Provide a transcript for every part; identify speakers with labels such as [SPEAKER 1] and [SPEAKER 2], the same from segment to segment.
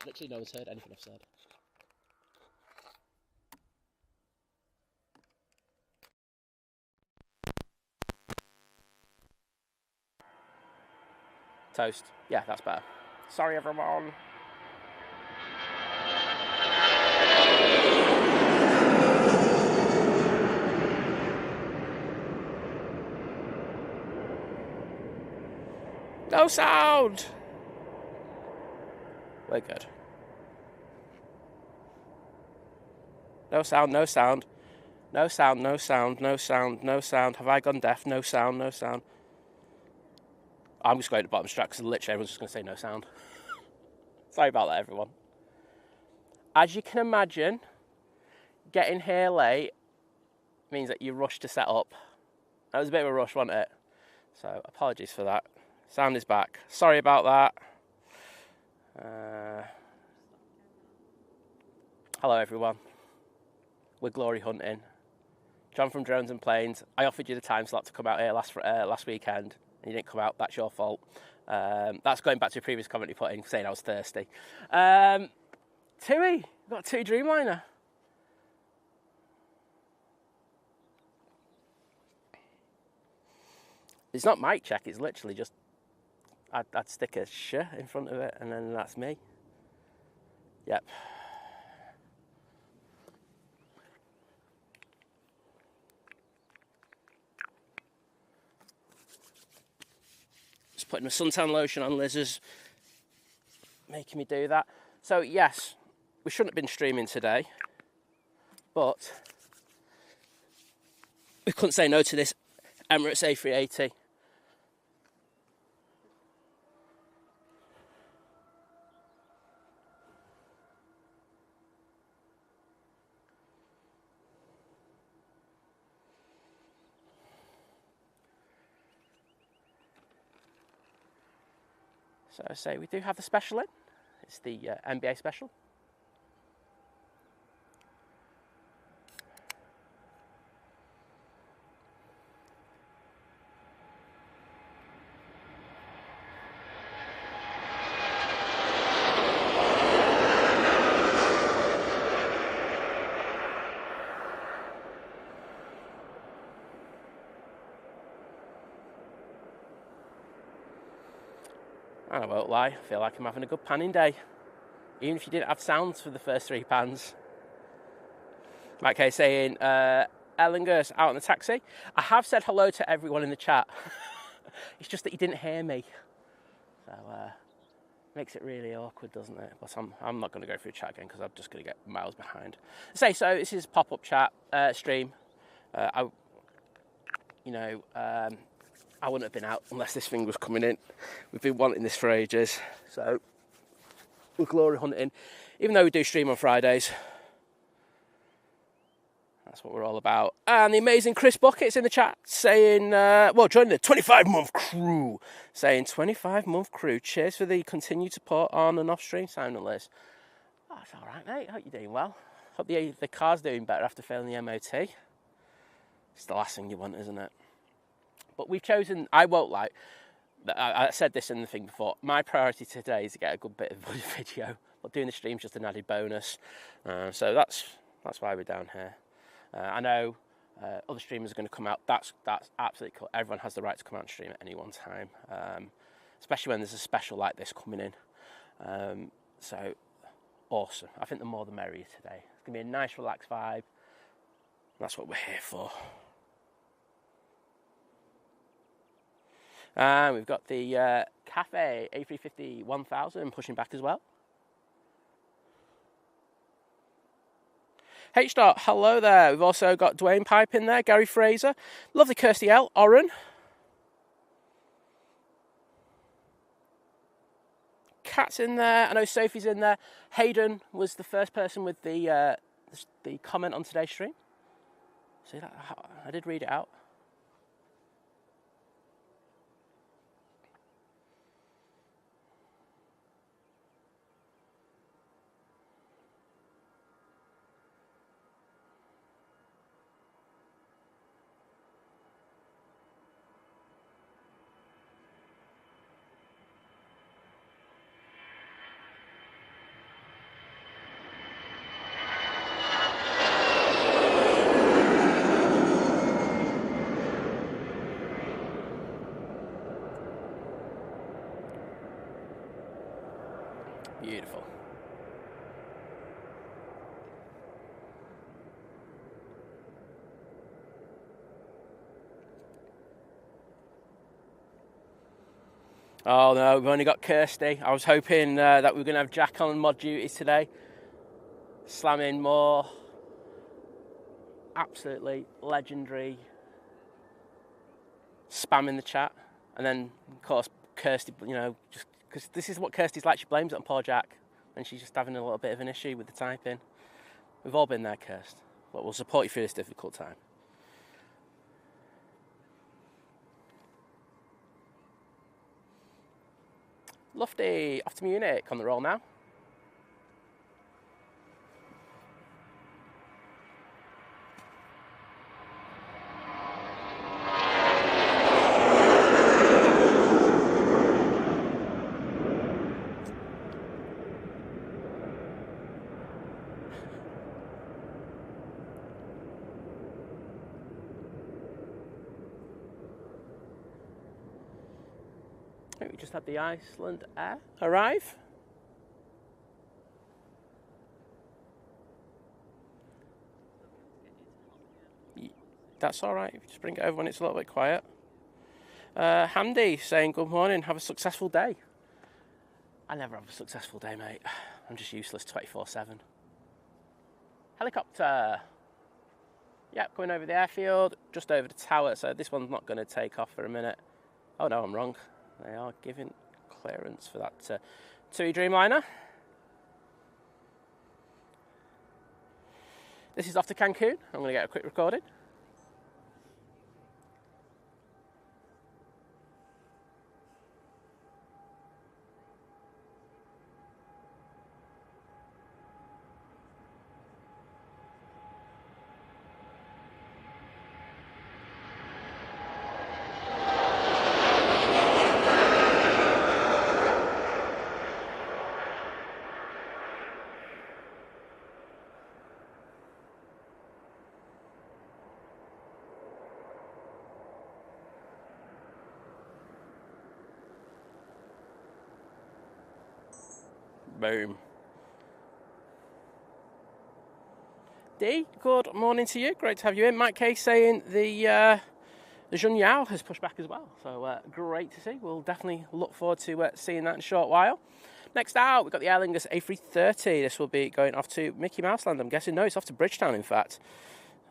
[SPEAKER 1] Literally no one's heard anything I've said. Toast. Yeah, that's better. Sorry, everyone. No sound! We're good. No sound, no sound. No sound, no sound, no sound, no sound. Have I gone deaf? No sound, no sound. I'm just going to the bottom strap because literally everyone's just going to say no sound. Sorry about that, everyone. As you can imagine, getting here late means that you rush to set up. That was a bit of a rush, wasn't it? So apologies for that. Sound is back. Sorry about that. Hello, everyone. We're glory hunting. John from Drones and Planes. I offered you the time slot to come out here last weekend, and you didn't come out. That's your fault. That's going back to a previous comment you put in saying I was thirsty. Tui, we've got a TUI Dreamliner. It's not mic check, it's literally just I'd stick a sh in front of it and then that's me. Yep. Just putting my suntan lotion on Liz's making me do that. So yes, we shouldn't have been streaming today, but we couldn't say no to this Emirates A380. So I say we do have the special in. It's the NBA special. I won't lie, I feel like I'm having a good panning day. Even if you didn't have sounds for the first 3 pans. Mike K saying, Aer Lingus out in the taxi. I have said hello to everyone in the chat. It's just that you didn't hear me. So, makes it really awkward, doesn't it? But I'm not going to go through chat again because I'm just going to get miles behind. So this is pop-up chat stream. I wouldn't have been out unless this thing was coming in. We've been wanting this for ages. So we're glory hunting. Even though we do stream on Fridays. That's what we're all about. And the amazing Chris Bucket's in the chat saying, joining the 25-month crew. Saying 25-month crew. Cheers for the continued support on and off stream, Simon and Liz. Oh, that's all right, mate. Hope you're doing well. Hope the car's doing better after failing the MOT. It's the last thing you want, isn't it? But we've chosen, I won't lie, I said this in the thing before, my priority today is to get a good bit of video, but doing the stream's just an added bonus. So that's why we're down here. I know other streamers are going to come out, that's absolutely cool. Everyone has the right to come out and stream at any one time, especially when there's a special like this coming in. So awesome. I think the more the merrier today. It's going to be a nice relaxed vibe. That's what we're here for. We've got the Cathay A350 1000 pushing back as well. H-Dot, hello there. We've also got Dwayne Pipe in there, Gary Fraser, lovely Kirsty L, Oren. Kat's in there, I know Sophie's in there. Hayden was the first person with the comment on today's stream. See that? I did read it out. Beautiful. Oh no, we've only got Kirsty. I was hoping that we were going to have Jack on mod duties today. Slamming more absolutely legendary spam in the chat. And then, of course, Kirsty, you know, just because this is what Kirsty's like, she blames it on poor Jack when she's just having a little bit of an issue with the typing. We've all been there, Kirst. But we'll support you through this difficult time. Lofty, off to Munich, on the roll now. We just had the Icelandair arrive. That's all right. Just bring it over when it's a little bit quiet. Handy saying good morning. Have a successful day. I never have a successful day, mate. I'm just useless 24/7. Helicopter. Yep, going over the airfield, just over the tower. So this one's not going to take off for a minute. Oh no, I'm wrong. They are giving clearance for that TUI Dreamliner. This is off to Cancun. I'm going to get a quick recording. Boom. D, good morning to you. Great to have you in. Mike K saying the Jun Yao has pushed back as well. So great to see. We'll definitely look forward to seeing that in a short while. Next out, we've got the Aer Lingus A380. This will be going off to Mickey Mouse Land, I'm guessing. No, it's off to Bridgetown, in fact.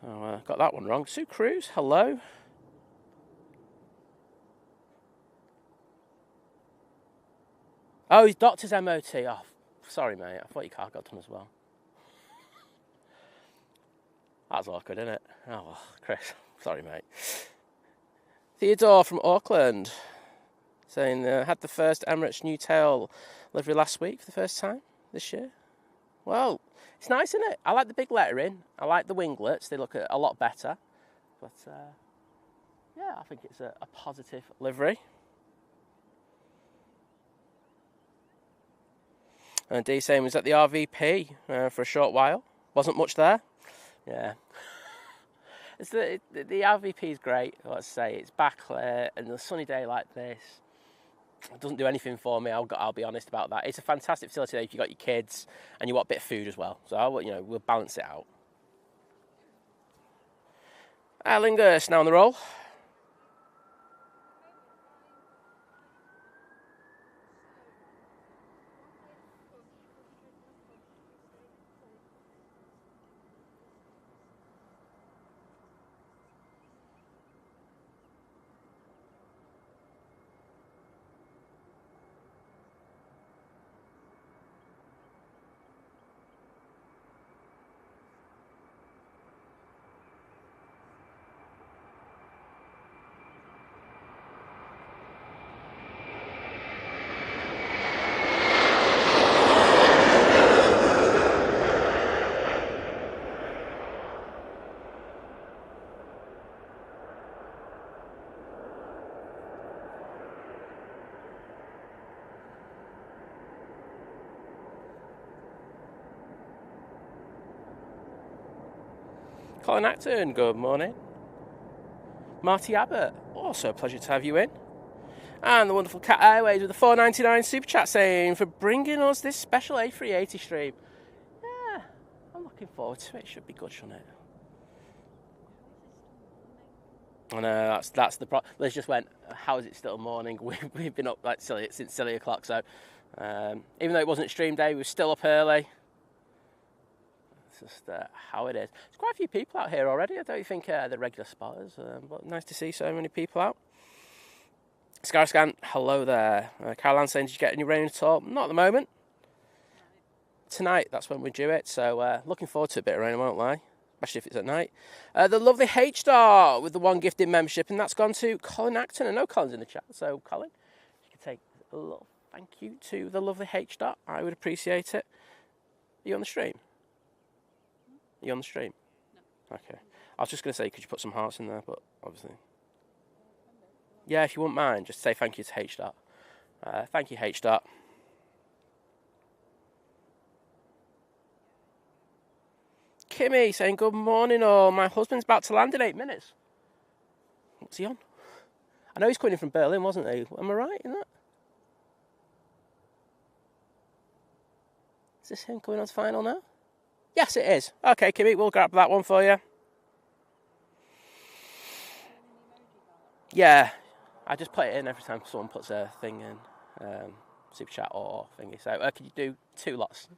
[SPEAKER 1] Oh, got that one wrong. Sue Cruz, hello. Oh, his doctor's MOT. Oh, sorry, mate. I thought your car got done as well. That's awkward, isn't it? Oh, well, Chris. Sorry, mate. Theodore from Auckland saying had the first Emirates new tail livery last week for the first time this year. Well, it's nice, isn't it? I like the big lettering. I like the winglets. They look a lot better. But, yeah, I think it's a positive livery. And D saying was at the RVP for a short while. Wasn't much there. Yeah. It's the RVP is great, let's say. It's backlit and a sunny day like this. It doesn't do anything for me, I'll be honest about that. It's a fantastic facility if you've got your kids and you want a bit of food as well. So, we'll balance it out. Aer Lingus now on the roll. Colin Acton, good morning. Marty Abbott, also a pleasure to have you in. And the wonderful Cat Airways with the $4.99 super chat saying for bringing us this special A380 stream. Yeah, I'm looking forward to it. It should be good, shouldn't it? I know, that's the problem. Liz just went, how is it still morning? We've been up like since silly o'clock, so even though it wasn't stream day, we were still up early. It's just how it is. There's quite a few people out here already. I don't think they're regular spotters, but nice to see so many people out. Scarscan, hello there. Caroline saying, did you get any rain at all? Not at the moment. Tonight, that's when we do it, so looking forward to a bit of rain, I won't lie. Especially if it's at night. The lovely H-Star with the one gifted membership, and that's gone to Colin Acton. I know Colin's in the chat, so Colin, you can take a little thank you to the lovely H-Star. I would appreciate it. Are you on the stream? Are you on the stream? No. Okay. I was just going to say, could you put some hearts in there, but obviously. Yeah, if you wouldn't mind, just say thank you to H-Star. Thank you, H-Star. Kimmy saying, good morning, all. My husband's about to land in 8 minutes. What's he on? I know he's coming in from Berlin, wasn't he? Am I right in that? Is this him coming on to final now? Yes, it is. Okay, Kimmy, we'll grab that one for you. Yeah, I just put it in every time someone puts a thing in, super chat or thingy. So, can you do 2 lots?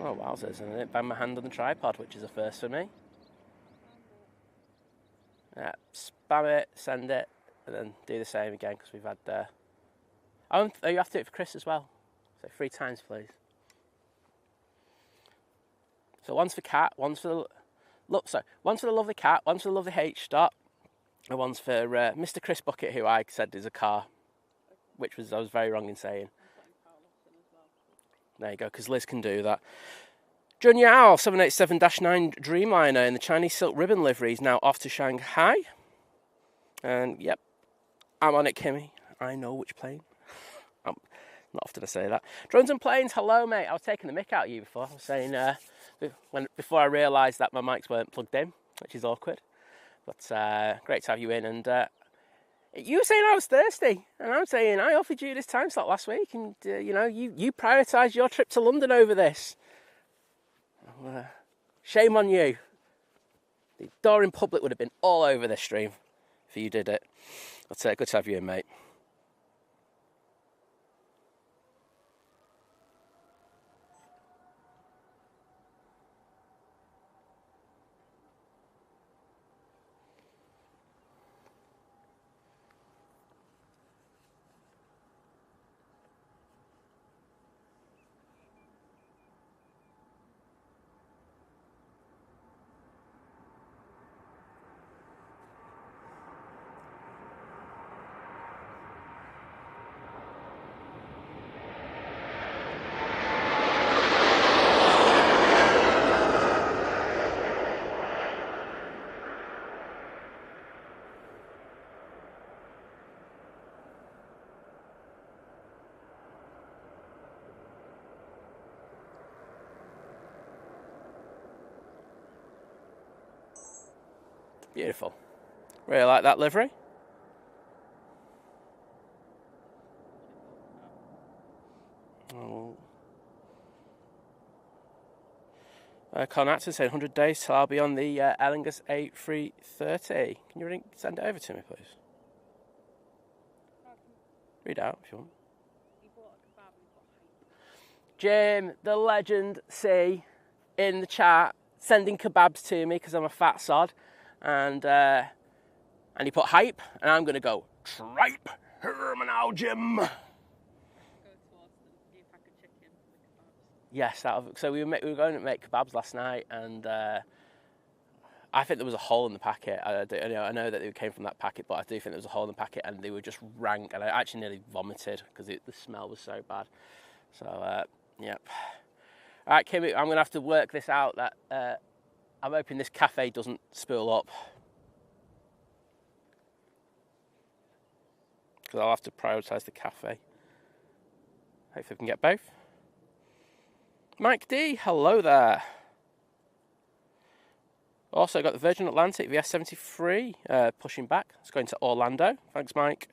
[SPEAKER 1] Oh, wowzers, and I didn't bang my hand on the tripod, which is a first for me. Yeah, spam it, send it, and then do the same again, because we've had... Oh, you have to do it for Chris as well. So 3 times, please. So one's for Cat, one's for the... one's for the lovely Cat, one's for the lovely H-Dot, and one's for Mr. Chris Bucket, who I said is a car, which I was very wrong in saying. There you go, because Liz can do that. Jun Yao, 787-9 Dreamliner in the Chinese silk ribbon livery is now off to Shanghai. And, yep, I'm on it, Kimmy. I know which plane. Not often I say that. Drones and planes, hello, mate. I was taking the mick out of you before. I was saying, before I realised that my mics weren't plugged in, which is awkward. But great to have you in. And you were saying I was thirsty, and I'm saying I offered you this time slot last week, and you prioritised your trip to London over this. Shame on you. The adoring public would have been all over this stream if you did it. But good to have you in, mate. Beautiful. Really like that livery. Oh. Colin Atson said 100 days till I'll be on the Aer Lingus A380. Can you send it over to me, please? Read out if you want. Jim, the legend, C, in the chat, sending kebabs to me because I'm a fat sod. And he put hype, and I'm going to go tripe. Hear me now, Jim. Go towards them, you pack a chicken with kebabs. Yes, so we were going to make kebabs last night, and I think there was a hole in the packet. I know that they came from that packet, but I do think there was a hole in the packet, and they were just rank, and I actually nearly vomited because the smell was so bad. So, yep. All right, Kimmy, I'm going to have to work this out. That I'm hoping this cafe doesn't spill up, because I'll have to prioritise the cafe. Hopefully we can get both. Mike D, hello there. Also got the Virgin Atlantic VS73 pushing back. It's going to Orlando. Thanks, Mike.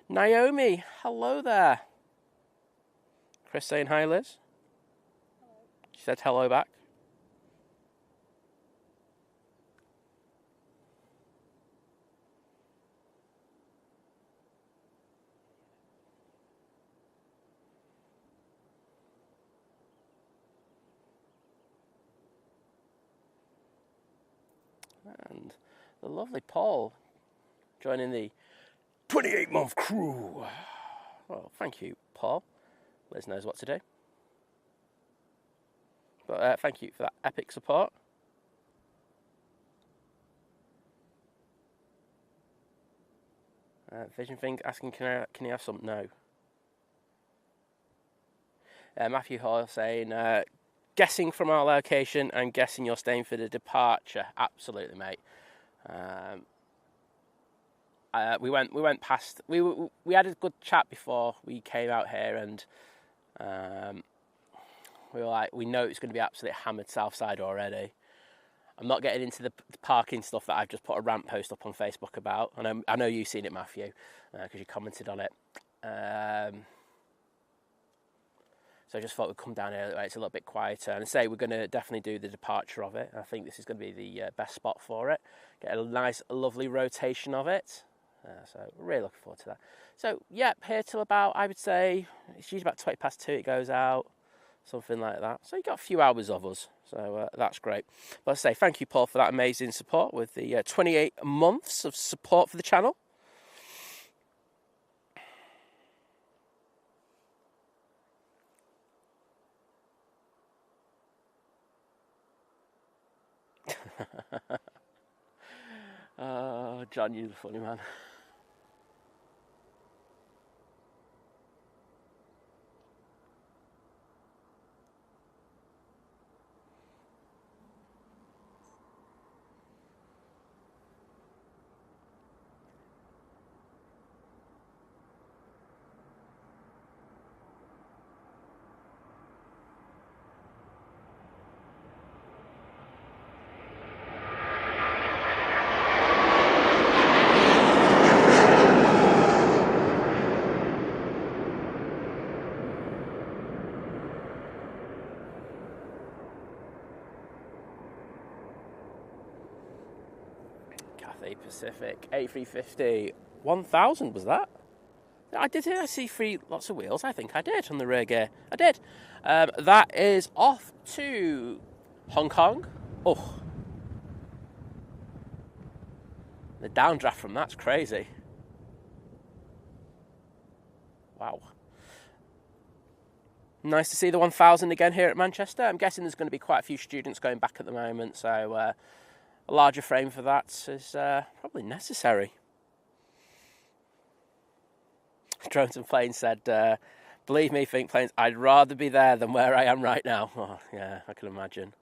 [SPEAKER 1] Naomi, hello there. Chris saying hi, Liz.
[SPEAKER 2] Hello.
[SPEAKER 1] She said hello back. And the lovely Paul joining the 28-month crew. Well, thank you, Paul. Liz knows what to do. But thank you for that epic support. Vision Thing asking, can you have some? No. Matthew Hall saying, guessing from our location, I'm guessing you're staying for the departure. Absolutely, mate. We went past. We had a good chat before we came out here, and we were like, we know it's going to be absolutely hammered south side already. I'm not getting into the parking stuff that I've just put a rant post up on Facebook about, and I know you've seen it, Matthew, because you commented on it. So I just thought we'd come down here. It's a little bit quieter, and say we're going to definitely do the departure of it. I think this is going to be the best spot for it. Get a nice, lovely rotation of it. So we're really looking forward to that. So yep, here till about, I would say it's usually about 2 it goes out, something like that. So you got a few hours of us. So that's great. But I say thank you, Paul, for that amazing support with the 28 months of support for the channel. Oh, John, you're the funny man. Cathay Pacific A350 1000 was that? I did see lots of wheels. I think I did on the rear gear. I did. That is off to Hong Kong. Oh, the downdraft from that's crazy. Wow. Nice to see the 1000 again here at Manchester. I'm guessing there's going to be quite a few students going back at the moment, so a larger frame for that is probably necessary. Drones and Planes said, believe me, Think Planes, I'd rather be there than where I am right now. Oh, yeah, I can imagine.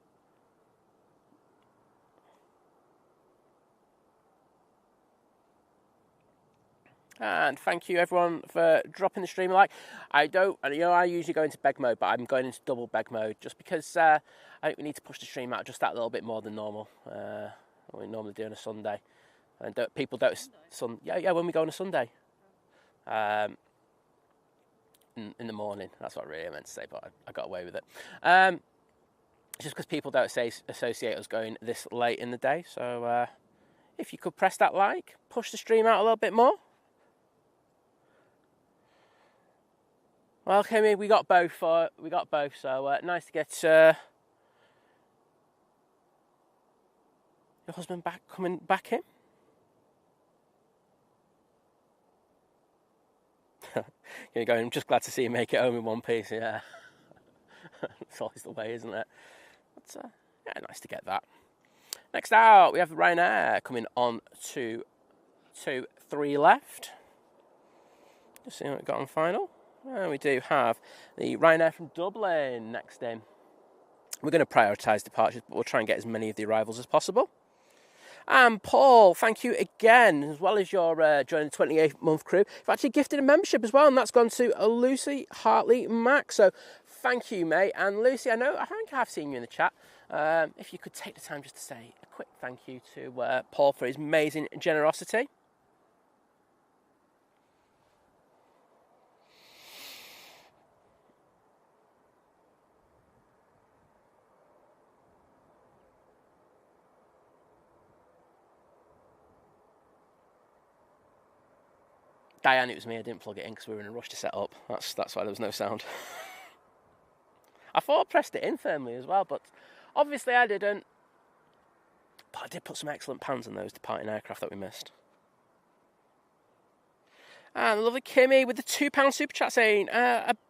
[SPEAKER 1] And thank you everyone for dropping the stream a like. I usually go into beg mode, but I'm going into double beg mode just because I think we need to push the stream out just that little bit more than normal. What we normally do on a Sunday. And people don't... when we go on a Sunday. In the morning. That's what I really meant to say, but I got away with it. Just because people don't associate us going this late in the day. So if you could press that like, push the stream out a little bit more. Well, Kimmy, we got both. So nice to get your husband coming back in. You're going, I'm just glad to see you make it home in one piece. Yeah, it's always the way, isn't it? But yeah, nice to get that. Next out, we have the Ryanair coming on to 3 left. Just seeing what we got on final. And we do have the Ryanair from Dublin next in. We're going to prioritise departures, but we'll try and get as many of the arrivals as possible. And Paul, thank you again, as well as your joining the 28-month crew. You've actually gifted a membership as well, and that's gone to Lucy Hartley Mack. So thank you, mate. And Lucy, I think I have seen you in the chat. If you could take the time just to say a quick thank you to Paul for his amazing generosity. Diane, it was me. I didn't plug it in because we were in a rush to set up. That's why there was no sound. I thought I pressed it in firmly as well, but obviously I didn't. But I did put some excellent pans on those departing aircraft that we missed. And the lovely Kimmy with the £2 super chat saying,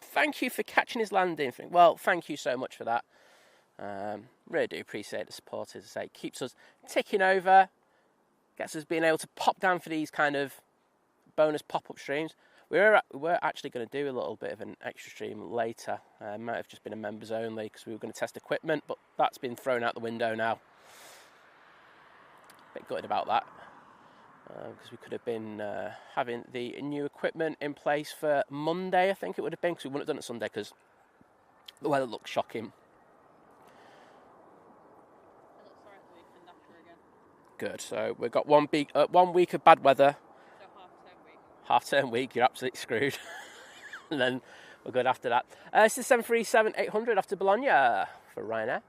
[SPEAKER 1] thank you for catching his landing. Well, thank you so much for that. Really do appreciate the support, as I say. Keeps us ticking over. Gets us being able to pop down for these kind of bonus pop-up streams. We were actually going to do a little bit of an extra stream later. Might have just been a members only because we were going to test equipment, but that's been thrown out the window now. A bit gutted about that because we could have been having the new equipment in place for Monday, I think it would have been, because we wouldn't have done it Sunday because the weather looked shocking.
[SPEAKER 2] It looks alright the weekend after again.
[SPEAKER 1] Good. So we've got 1 week of bad weather. Half-term week, you're absolutely screwed. And then we're good after that. It's the 737-800 after Bologna for Ryanair.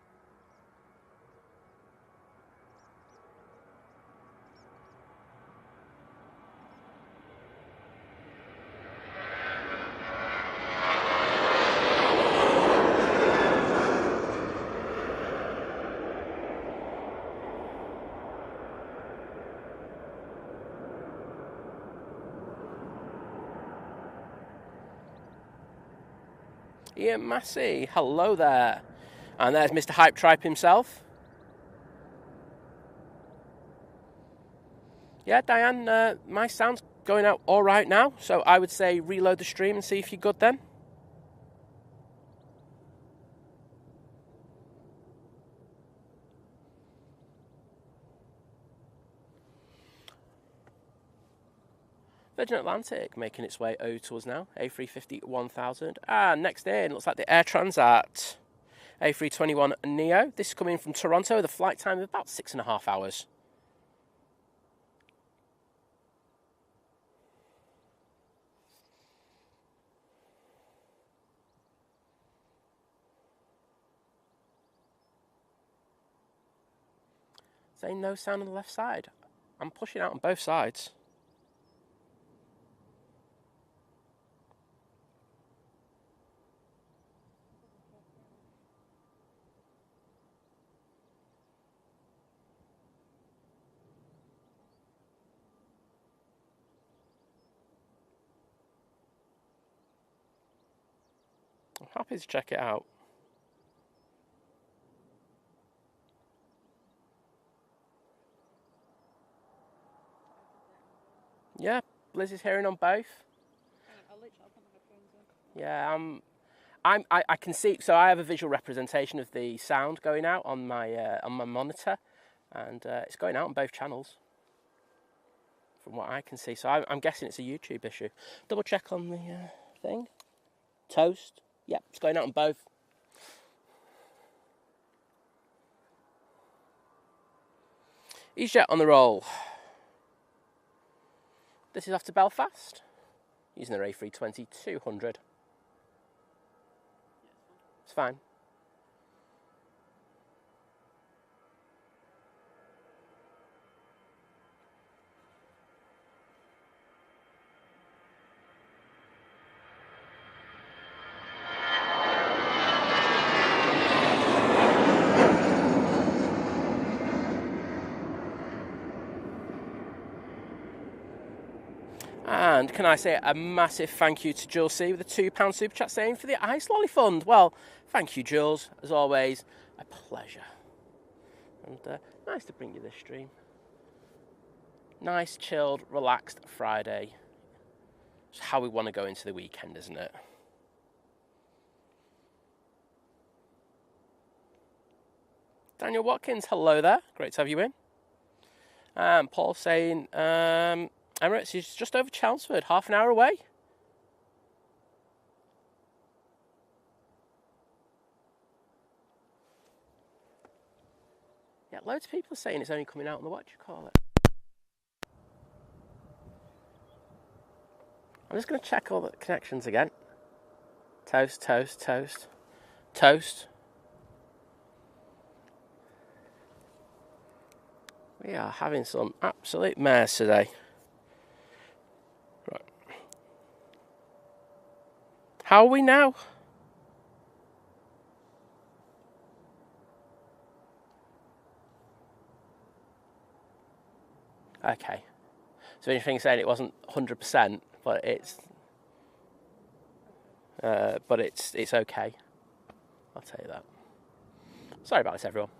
[SPEAKER 1] Ian Massey, hello there. And there's Mr. Hype Tripe himself. Yeah, Diane, my sound's going out all right now, so I would say reload the stream and see if you're good then. Virgin Atlantic making its way over to us now, A350-1000. And next in, looks like the Air Transat A321neo. This is coming from Toronto, the flight time of about 6.5 hours. Saying no sound on the left side. I'm pushing out on both sides. I'm happy to check it out. Yeah, Liz is hearing on both.
[SPEAKER 2] I'll literally put my headphones in.
[SPEAKER 1] Yeah, I can see. So I have a visual representation of the sound going out on my monitor, and it's going out on both channels, from what I can see. So I'm guessing it's a YouTube issue. Double check on the thing. Toast. Yep, it's going out on both. EasyJet on the roll. This is off to Belfast, using their A320-200. It's fine. And can I say a massive thank you to Jules C with a £2 super chat saying for the Ice Lolly Fund. Well, thank you, Jules. As always, a pleasure. And Nice to bring you this stream. Nice, chilled, relaxed Friday. It's how we want to go into the weekend, isn't it? Daniel Watkins, hello there. Great to have you in. Paul saying Emirates is just over Chelmsford, half an hour away. Yeah, loads of people are saying it's only coming out on the what do you call it. I'm just going to check all the connections again. Toast, toast, toast, toast. We are having some absolute mares today. Right. How are we now? Okay. So anything saying it wasn't 100%, but it's okay. I'll tell you that. Sorry about this, everyone.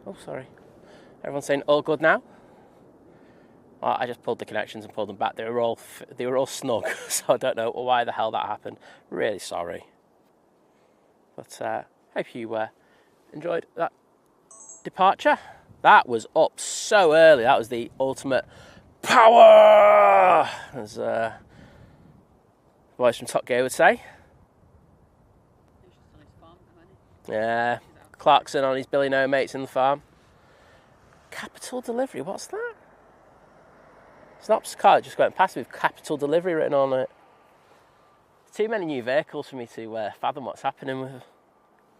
[SPEAKER 1] Oh, sorry. Everyone's saying all good now? Well, I just pulled the connections and pulled them back. They were all snug, so I don't know why the hell that happened. Really sorry. But hope you enjoyed that departure. That was up so early. That was the ultimate power, as the boys from Top Gear would say. Yeah, Clarkson on his Billy No mates in the farm. Capital Delivery, what's that? It's an ops car that just went past with Capital Delivery written on it. Too many new vehicles for me to fathom what's happening with.
[SPEAKER 2] You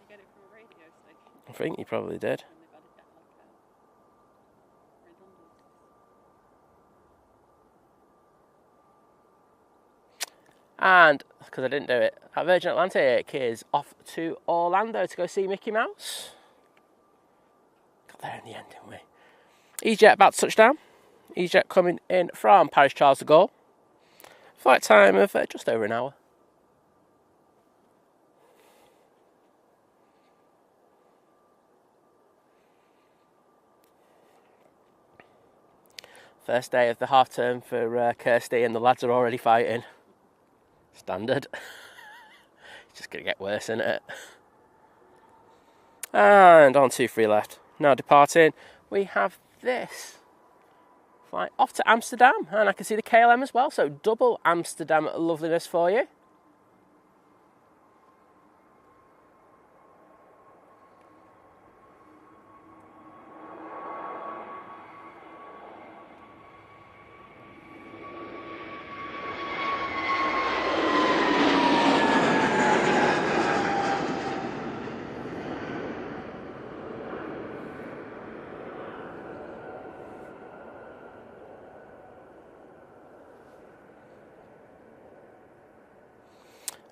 [SPEAKER 2] get it from a radio station.
[SPEAKER 1] I think you probably did. And because I didn't do it, our Virgin Atlantic is off to Orlando to go see Mickey Mouse. Got there in the end, didn't we? EasyJet about to touch down. EasyJet coming in from Paris Charles de Gaulle. Flight time of just over an hour. First day of the half term for Kirsty, and the lads are already fighting. Standard. It's just going to get worse, isn't it? And on 2-3 left. Now departing, we have this flight off to Amsterdam, and I can see the KLM as well, so double Amsterdam loveliness for you.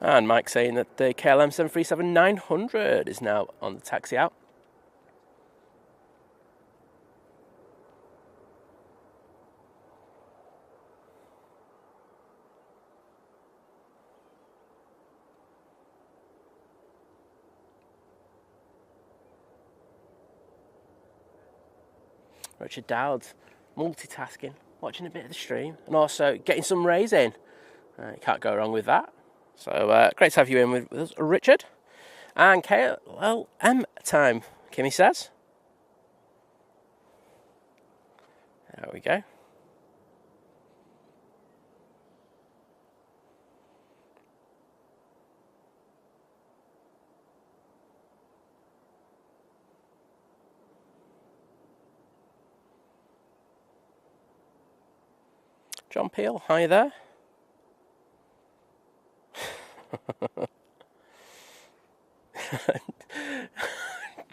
[SPEAKER 1] And Mike saying that the KLM 737-900 is now on the taxi out. Richard Dowd, multitasking, watching a bit of the stream, and also getting some rays in. You can't go wrong with that. So great to have you in with us, Richard. And KLM time, Kimmy says. There we go. John Peel, hi there.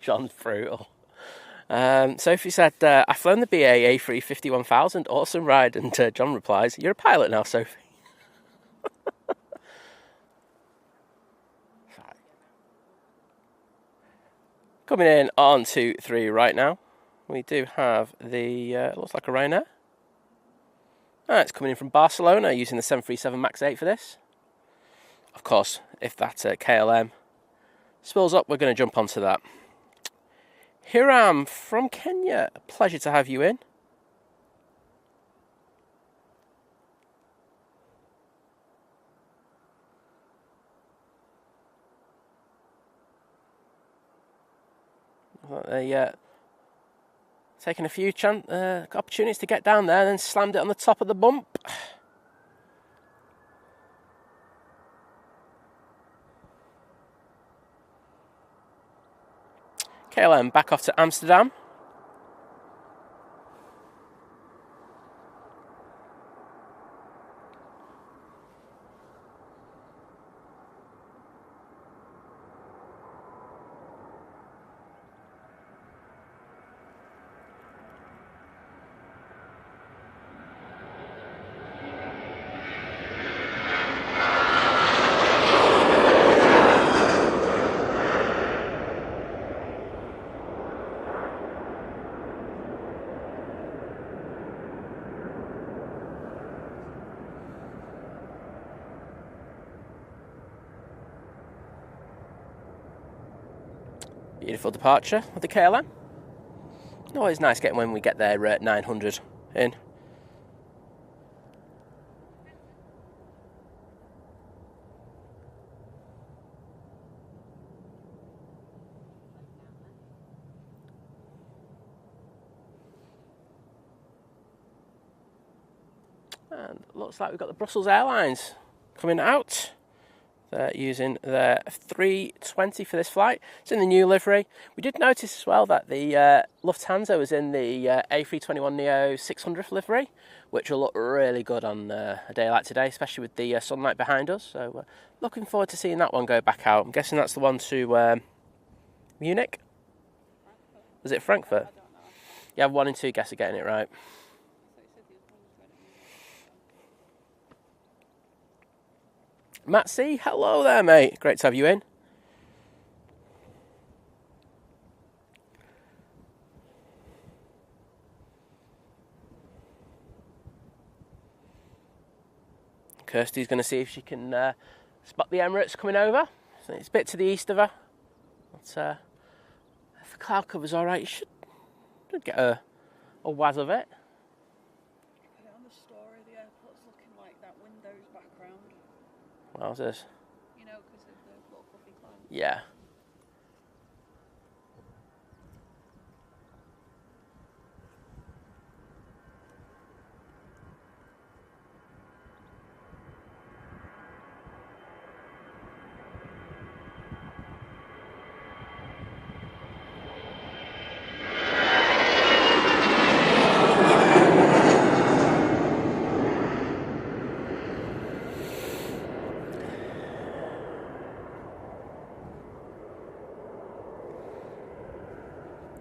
[SPEAKER 1] John's brutal. Sophie said, I've flown the BA A350 1000, awesome ride. And John replies, you're a pilot now, Sophie. Coming in on 2-3 right now. We do have the, looks like a Ryanair. It's coming in from Barcelona using the 737 MAX 8 for this. Of course, if that KLM spills up, we're going to jump onto that. Hiram from Kenya, a pleasure to have you in. They taking a few opportunities to get down there and then slammed it on the top of the bump. KLM back off to Amsterdam. Beautiful departure with the KLM. Always nice getting when we get there 900 in. And looks like we've got the Brussels Airlines coming out. They're using their 320 for this flight. It's in the new livery. We did notice as well that the Lufthansa was in the A321neo 600 livery, which will look really good on a day like today, especially with the sunlight behind us. So looking forward to seeing that one go back out. I'm guessing that's the one to Munich. Was it Frankfurt? Yeah, 1 and 2 guess are getting it right. Matt C, hello there, mate. Great to have you in. Kirsty's going to see if she can spot the Emirates coming over. So it's a bit to the east of her. But if the cloud cover's all right, you should get a waz of it.
[SPEAKER 2] On the story, the airport's looking like that Windows background.
[SPEAKER 1] How's this?
[SPEAKER 2] You know, because of the little fluffy cloud.
[SPEAKER 1] Yeah.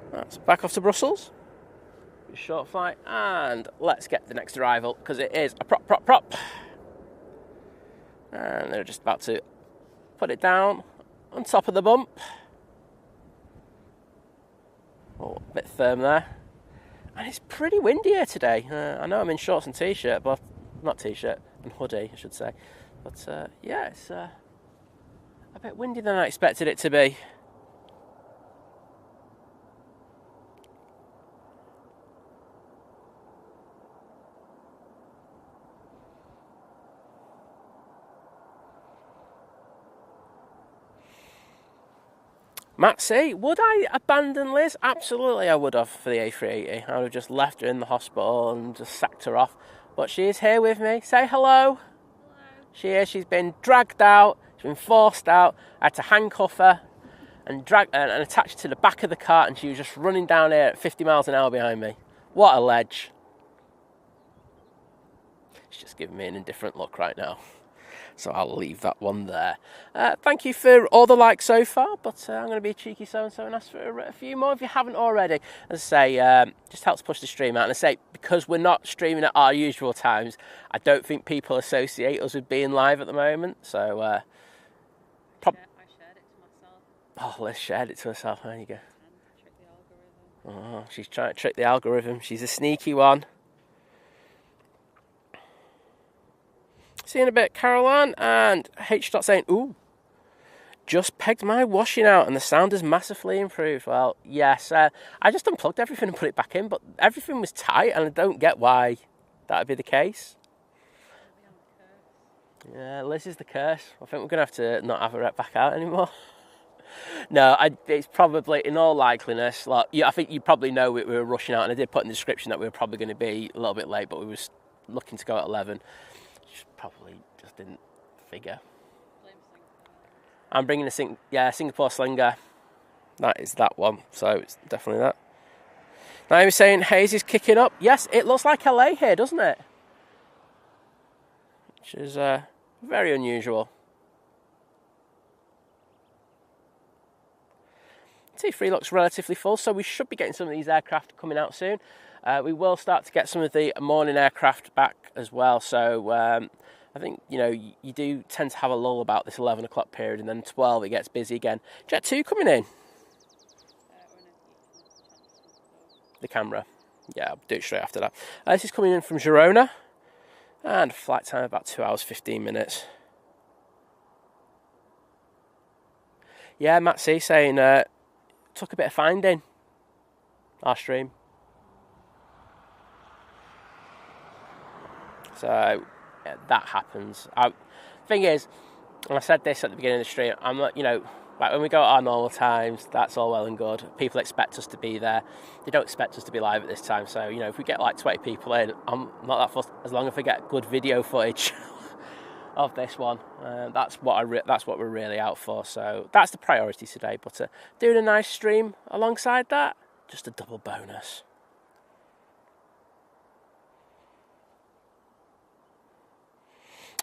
[SPEAKER 1] That's back off to Brussels. Short flight, and let's get the next arrival because it is a prop. And they're just about to put it down on top of the bump. Oh, a bit firm there. And it's pretty windy here today. I know I'm in shorts and t-shirt, but not t-shirt, and hoodie, I should say. But yeah, it's a bit windier than I expected it to be. Matt C, would I abandon Liz? Absolutely I would have for the A380. I would have just left her in the hospital and just sacked her off. But she is here with me. Say hello. Hello. She is. She's been dragged out. She's been forced out. I had to handcuff her and drag and attach her to the back of the car, and she was just running down here at 50 miles an hour behind me. What a ledge. She's just giving me an indifferent look right now. So I'll leave that one there. Thank you for all the likes so far, but I'm going to be a cheeky so-and-so and ask for a few more if you haven't already. As I say, just helps push the stream out. And I say, because we're not streaming at our usual times, I don't think people associate us with being live at the moment. So,
[SPEAKER 2] I shared it to myself.
[SPEAKER 1] Oh, Liz shared it to herself. There you go.
[SPEAKER 2] Trick the algorithm.
[SPEAKER 1] Oh, she's trying to trick the algorithm. She's a sneaky one. See you in a bit, Caroline. And H. saying, ooh, just pegged my washing out and the sound has massively improved. Well, yes, I just unplugged everything and put it back in, but everything was tight and I don't get why that would be the case. Yeah, Liz is the curse. I think we're going to have to not have her back out anymore. No, it's probably, in all likeliness, like, I think you probably know we were rushing out, and I did put in the description that we were probably going to be a little bit late, but we were looking to go at 11. Probably just didn't figure. I'm bringing a Singapore Slinger. That is that one, so it's definitely that. Now I'm saying haze is kicking up. Yes, it looks like LA here, doesn't it? Which is very unusual. T3 looks relatively full, so we should be getting some of these aircraft coming out soon. We will start to get some of the morning aircraft back as well, so I think, you do tend to have a lull about this 11 o'clock period, and then 12 it gets busy again. Jet 2 coming in. The camera. Yeah, I'll do it straight after that. This is coming in from Girona, and flight time about 2 hours 15 minutes. Yeah, Matt C saying, took a bit of finding our stream. So yeah, that happens. Thing is, and I said this at the beginning of the stream, I'm not, like when we go at our normal times, that's all well and good. People expect us to be there. They don't expect us to be live at this time. So, if we get like 20 people in, I'm not that fussed as long as we get good video footage of this one. That's what we're really out for. So that's the priority today. But doing a nice stream alongside that, just a double bonus.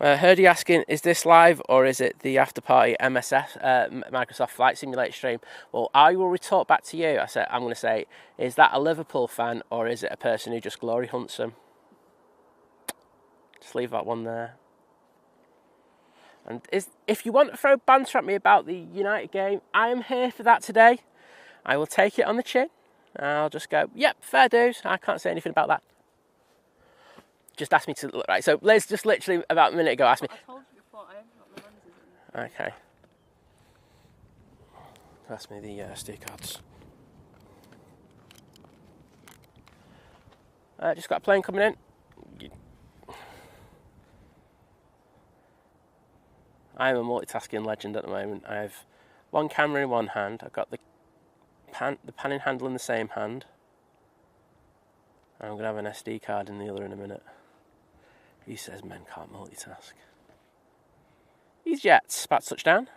[SPEAKER 1] Herdy asking, is this live or is it the after party MSF Microsoft Flight Simulator stream? Well, I will retort back to you. I'm going to say, is that a Liverpool fan or is it a person who just glory hunts them? Just leave that one there. And if you want to throw banter at me about the United game, I am here for that today. I will take it on the chin. I'll just go, yep, fair dues. I can't say anything about that. Just asked me to look right. So Liz just literally about a minute ago asked me.
[SPEAKER 2] I told you before, I haven't got my lenses in.
[SPEAKER 1] Okay. Ask me the SD cards. Just got a plane coming in. I am a multitasking legend at the moment. I have one camera in one hand. I've got the panning handle in the same hand. And I'm going to have an SD card in the other in a minute. He says men can't multitask. These jets about to touch down.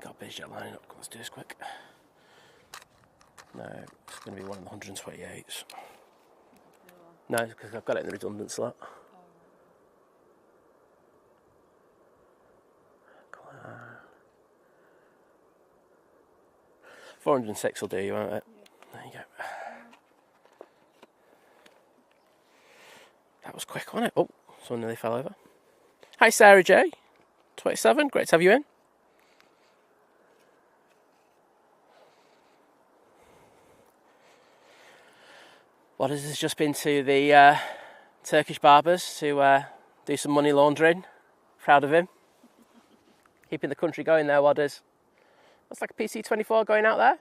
[SPEAKER 1] Got a BizJet lining up. Let's do this quick. No, it's going to be one of the 128s. No, because I've got it in the redundant slot. 406 will do you, won't it? Yeah. There you go. That was quick, wasn't it? Oh, someone nearly fell over. Hi, Sarah J. 27, great to have you in. What has this just been to the Turkish barbers to do some money laundering? Proud of him. Keeping the country going there, Wadders. Looks like a PC-24 going out there.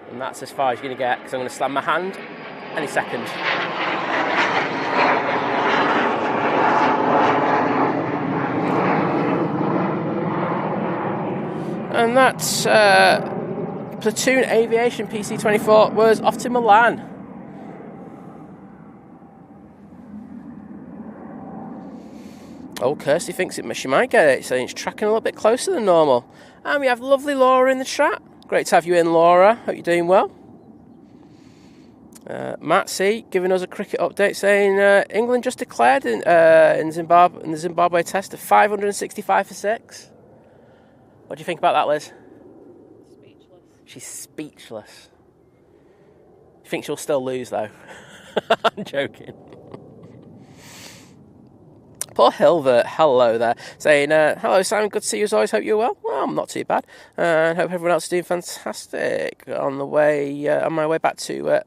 [SPEAKER 1] And that's as far as you're going to get, because I'm going to slam my hand any second. And that's Platoon Aviation PC24 was off to Milan. Oh, Kirsty thinks she might get it, so it's tracking a little bit closer than normal. And we have lovely Laura in the chat. Great to have you in, Laura. Hope you're doing well. Matt C giving us a cricket update saying England just declared in the Zimbabwe test of 565 for 6. What do you think about that, Liz?
[SPEAKER 2] Speechless.
[SPEAKER 1] She's speechless. You think she'll still lose though? I'm joking. Poor Hilver, hello there, saying, hello Simon, good to see you as always, hope you're well. Well, I'm not too bad, and hope everyone else is doing fantastic on my way back to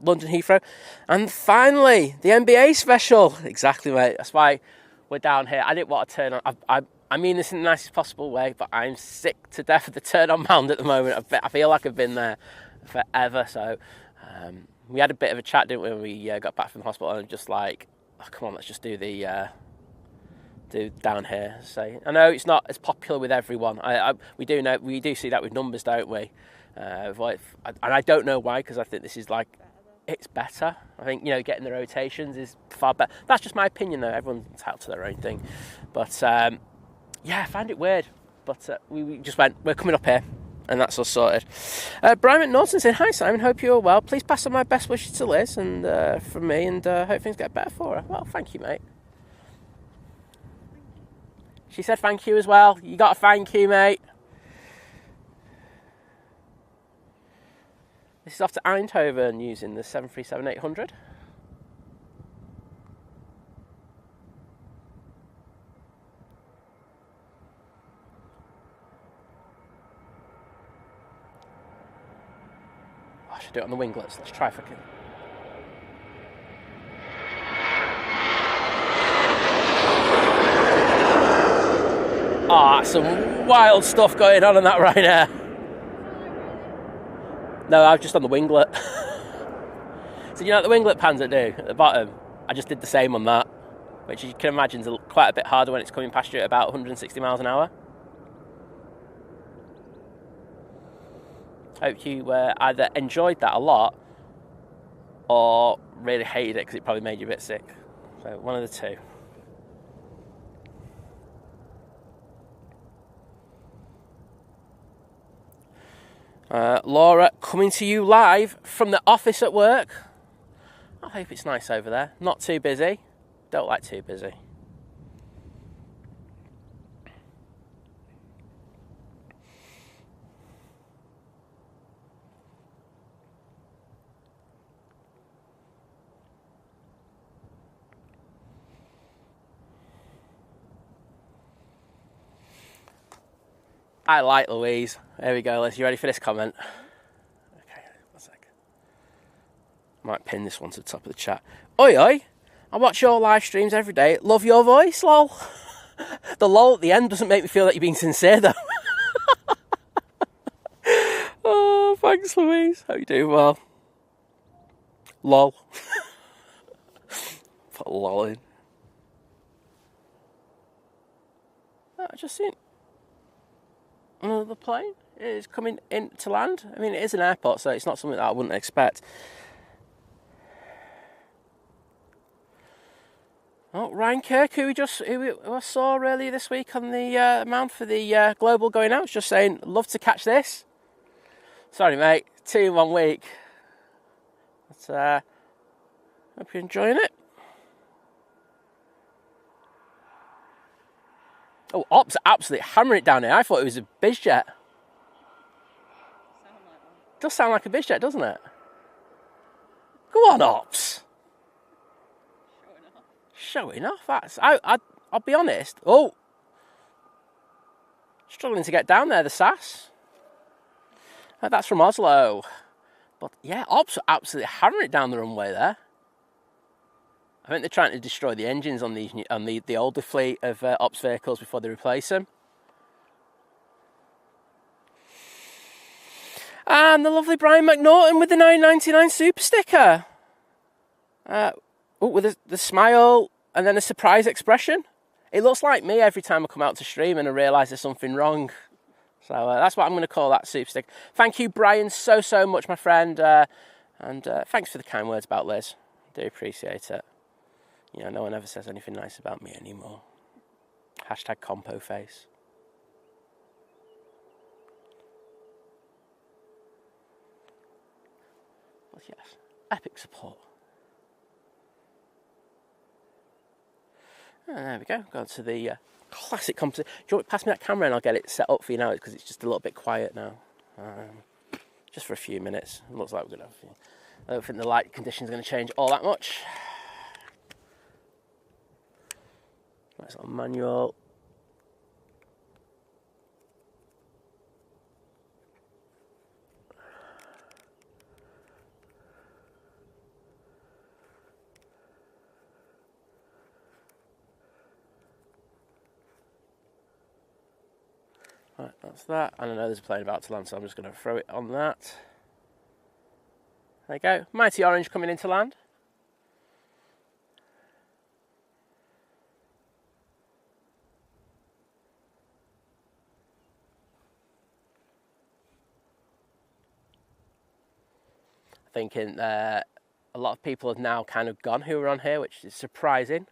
[SPEAKER 1] London Heathrow. And finally, the NBA special. Exactly, mate, that's why we're down here. I didn't want to turn on, I mean this in the nicest possible way, but I'm sick to death of the turn on mound at the moment. I feel like I've been there forever, so we had a bit of a chat, didn't we, when we got back from the hospital, and I'm just like, oh, come on, let's just do do down here. So I know it's not as popular with everyone. We do see that with numbers, don't we? And I don't know why, because I think this is like it's better. I think getting the rotations is far better. That's just my opinion, though. Everyone's entitled to their own thing. But yeah, I find it weird. But we just went, we're coming up here. And that's us sorted. Brian McNaughton saying, hi Simon, hope you're well. Please pass on my best wishes to Liz and from me, and hope things get better for her. Well, thank you, mate. She said thank you as well. You got a thank you, mate. This is off to Eindhoven using the 737-800. I should do it on the winglets. Let's try if I can. Ah, some wild stuff going on that Ryanair. No, I was just on the winglet. So what the winglet pans that do at the bottom? I just did the same on that, which you can imagine is quite a bit harder when it's coming past you at about 160 miles an hour. Hope you either enjoyed that a lot or really hated it because it probably made you a bit sick. So one of the two. Laura, coming to you live from the office at work. I hope it's nice over there. Not too busy. Don't like too busy. I like Louise. There we go, Liz. You ready for this comment? Okay, 1 sec. Might pin this one to the top of the chat. Oi, oi. I watch your live streams every day. Love your voice, lol. The lol at the end doesn't make me feel that you're being sincere, though. Oh, thanks, Louise. Hope you doing well. Lol. Put lol in. I just seen another plane is coming in to land. I mean, it is an airport, so it's not something that I wouldn't expect. Oh, Ryan Kirk, who I saw earlier this week on the mound for the Global going out, was just saying, love to catch this. Sorry, mate, 2 in 1 week. But hope you're enjoying it. Oh, Ops absolutely hammering it down here. I thought it was a bizjet. Does sound like a bizjet, doesn't it? Go on, Ops. Showing off. That's. I'll be honest. Oh, struggling to get down there. The SAS. That's from Oslo. But yeah, Ops are absolutely hammering it down the runway there. I think they're trying to destroy the engines on the older fleet of Ops vehicles before they replace them. And the lovely Brian McNaughton with the 9.99 super sticker. With the smile and then a surprise expression. It looks like me every time I come out to stream and I realise there's something wrong. So that's what I'm going to call that soup stick. Thank you, Brian, so much, my friend. And thanks for the kind words about Liz. Do appreciate it. You know, no one ever says anything nice about me anymore. Hashtag compo face. Well, yes, epic support. And there we go. Gone to the classic composite. Do you want to pass me that camera and I'll get it set up for you now because it's just a little bit quiet now. Just for a few minutes. It looks like we're going to have... I don't think the light conditions are going to change all that much. Nice little manual. Right, that's that. And I know there's a plane about to land, so I'm just going to throw it on that. There you go. Mighty Orange coming into land. Thinking a lot of people have now kind of gone who were on here, which is surprising.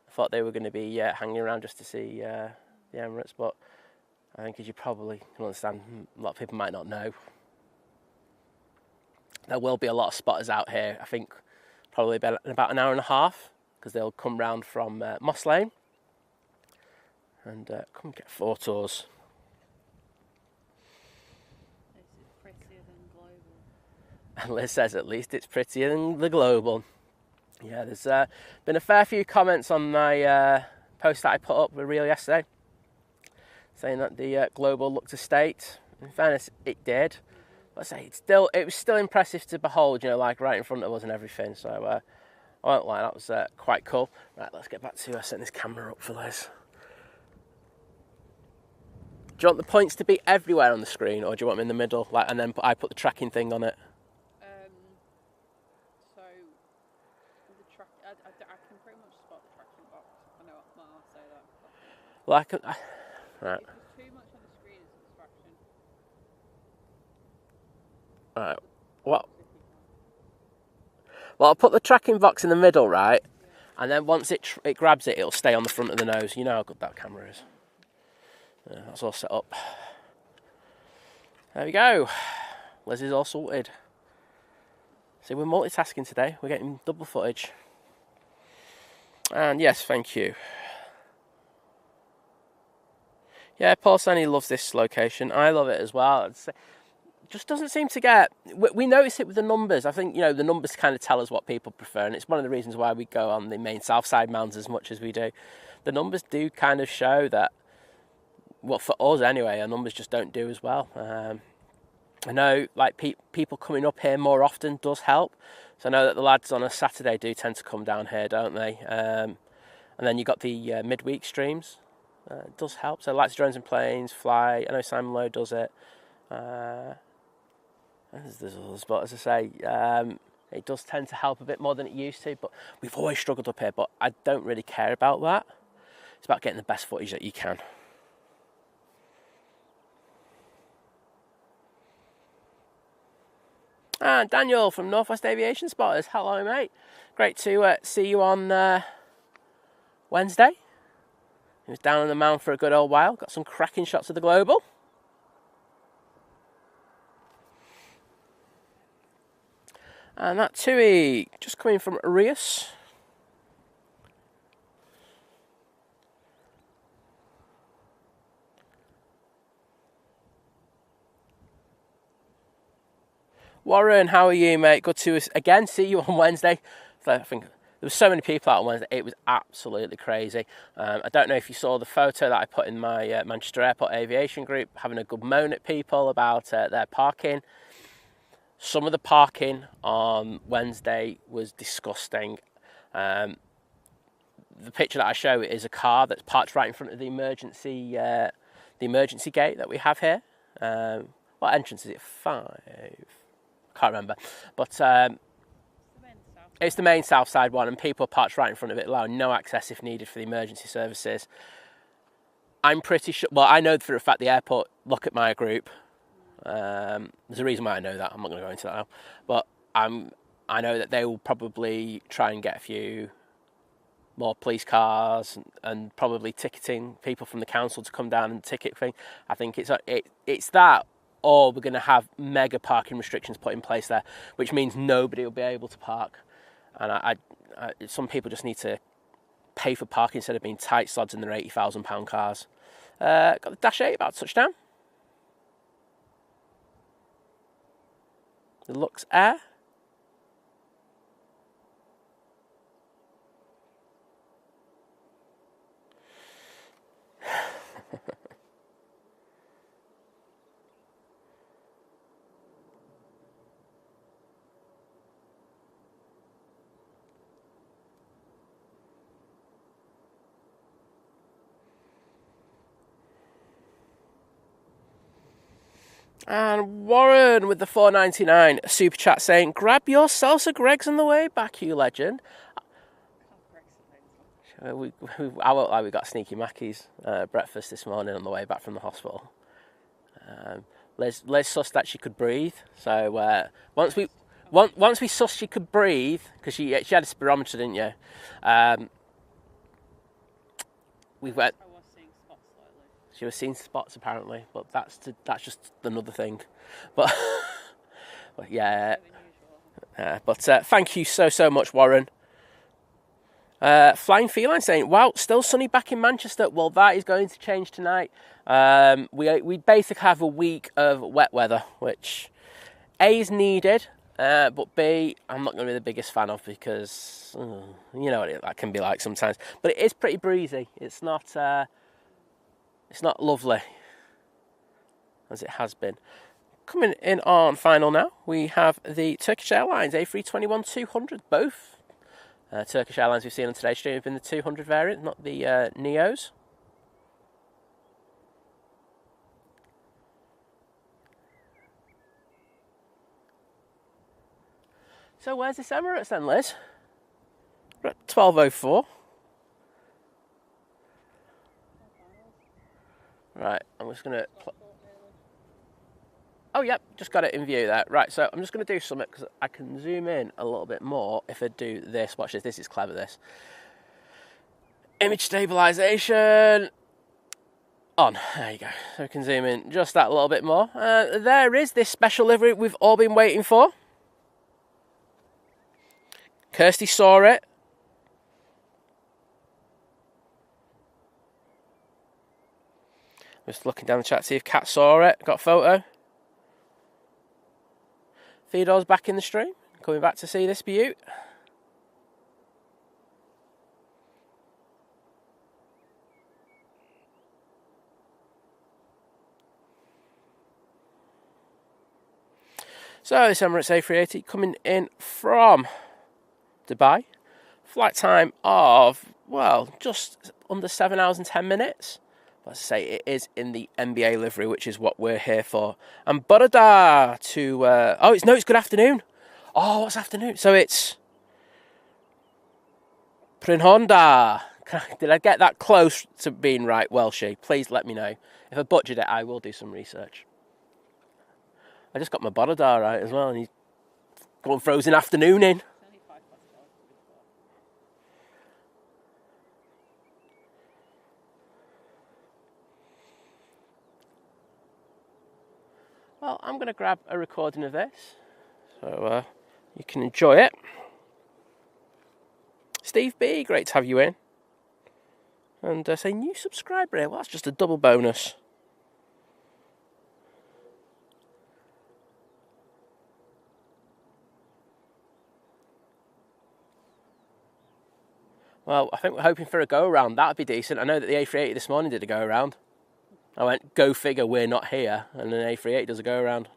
[SPEAKER 1] I thought they were going to be hanging around just to see the Emirates, but I think as you probably can understand, a lot of people might not know. There will be a lot of spotters out here, I think probably in about an hour and a half, because they'll come round from Moss Lane and come get photos. And Liz says, at least it's prettier than the global. Yeah, there's been a fair few comments on my post that I put up with Reel yesterday, saying that the global looked a state. In fairness, it did. But I say it was still impressive to behold, you know, like right in front of us and everything. So I won't lie, that was quite cool. Right, let's get back to setting this camera up for Liz. Do you want the points to be everywhere on the screen, or do you want them in the middle, like, and then I put the tracking thing on it?
[SPEAKER 2] So the track, I can pretty much spot the tracking box. I know I'll say that.
[SPEAKER 1] Well, I can. Right.
[SPEAKER 2] If there's too much on the screen, it's a distraction.
[SPEAKER 1] Right. Well, I'll put the tracking box in the middle, right? Yeah. And then once it grabs it, it'll stay on the front of the nose. You know how good that camera is. That's all set up. There we go. Liz is all sorted. See, we're multitasking today. We're getting double footage. And yes, thank you. Yeah, Paul Sanny loves this location. I love it as well. It just doesn't seem to get... We notice it with the numbers. I think, you know, the numbers kind of tell us what people prefer. And it's one of the reasons why we go on the main south side mountains as much as we do. The numbers do kind of show that, well, for us anyway, our numbers just don't do as well. I know, like, people coming up here more often does help. So I know that the lads on a Saturday do tend to come down here, don't they? And then you've got the midweek streams. It does help. So Lights, Drones and Planes, Fly. I know Simon Lowe does it. There's others, but as I say, it does tend to help a bit more than it used to. But we've always struggled up here, but I don't really care about that. It's about getting the best footage that you can. And Daniel from Northwest Aviation Spotters. Hello, mate. Great to see you on Wednesday. He was down on the mound for a good old while. Got some cracking shots of the global. And that Tui just coming from Arias. Warren, how are you, mate? Good to again see you on Wednesday. I think there were so many people out on Wednesday. It was absolutely crazy. I don't know if you saw the photo that I put in my Manchester Airport Aviation group, having a good moan at people about their parking. Some of the parking on Wednesday was disgusting. The picture that I show is a car that's parked right in front of the emergency gate that we have here. What entrance is it? 5? Can't remember, but it's the main south side one, and people are parked right in front of it, allowing no access if needed for the emergency services. I'm pretty sure. Well, I know for a fact the airport look at my group. There's a reason why I know that. I'm not going to go into that now, but I know that they will probably try and get a few more police cars and probably ticketing people from the council to come down and ticket thing. I think it's that, or we're going to have mega parking restrictions put in place there, which means nobody will be able to park. And I some people just need to pay for parking instead of being tight sods in their £80,000 cars. Got the Dash 8 about touchdown. The Lux Air. And Warren with the $4.99 super chat saying, "Grab your salsa Greg's on the way back, you legend." We got Sneaky Mackey's breakfast this morning on the way back from the hospital. Les sussed that she could breathe, so once we sussed she could breathe, because she had a spirometer, didn't you? We went. She was seeing spots apparently, but that's just another thing. But, but yeah. But thank you so much, Warren. Flying Feline saying, "Wow, still sunny back in Manchester." Well, that is going to change tonight. We basically have a week of wet weather, which A is needed, but B I'm not going to be the biggest fan of, because you know what that can be like sometimes. But it is pretty breezy. It's not lovely as it has been. Coming in on final now, we have the Turkish Airlines A321-200, both Turkish Airlines we've seen on today's stream have been the 200 variant, not the Neos. So where's this Emirates then, Liz? We're at 12:04. Right, I'm just going to... Oh, yep, just got it in view there. Right, so I'm just going to do something, because I can zoom in a little bit more if I do this. Watch this. This is clever, this. Image stabilisation on. There you go. So we can zoom in just that little bit more. There is this special livery we've all been waiting for. Kirsty saw it. Just looking down the chat to see if Kat saw it. Got a photo. Theodore's back in the stream, coming back to see this beaut. So this Emirates A380 coming in from Dubai. Flight time of, well, just under 7 hours and 10 minutes. As I say, it is in the NBA livery, which is what we're here for. And Barada to... it's good afternoon. Oh, what's afternoon? So it's... Prinhonda. Did I get that close to being right, Welshie? Please let me know. If I butchered it, I will do some research. I just got my Barada right as well, and he's going frozen afternoon in. Well, I'm going to grab a recording of this, so you can enjoy it. Steve B, great to have you in. And say new subscriber here. Well, that's just a double bonus. Well, I think we're hoping for a go-around. That would be decent. I know that the A380 this morning did a go-around. I went, go figure, we're not here. And an A380 does a go-around.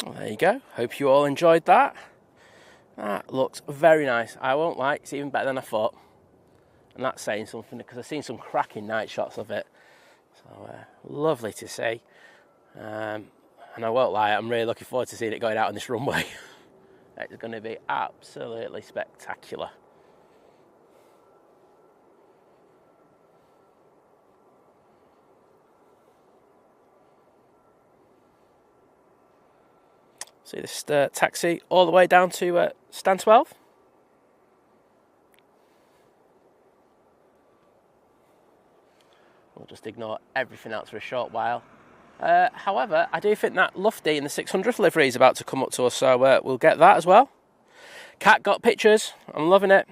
[SPEAKER 1] Well, there you go. Hope you all enjoyed that. That looks very nice. I won't lie, it's even better than I thought. And that's saying something because I've seen some cracking night shots of it. So lovely to see. And I won't lie, I'm really looking forward to seeing it going out on this runway. It's going to be absolutely spectacular. See this taxi all the way down to stand 12. We'll just ignore everything else for a short while. However, I do think that Lufty in the 600th livery is about to come up to us, so we'll get that as well. Cat got pictures. I'm loving it.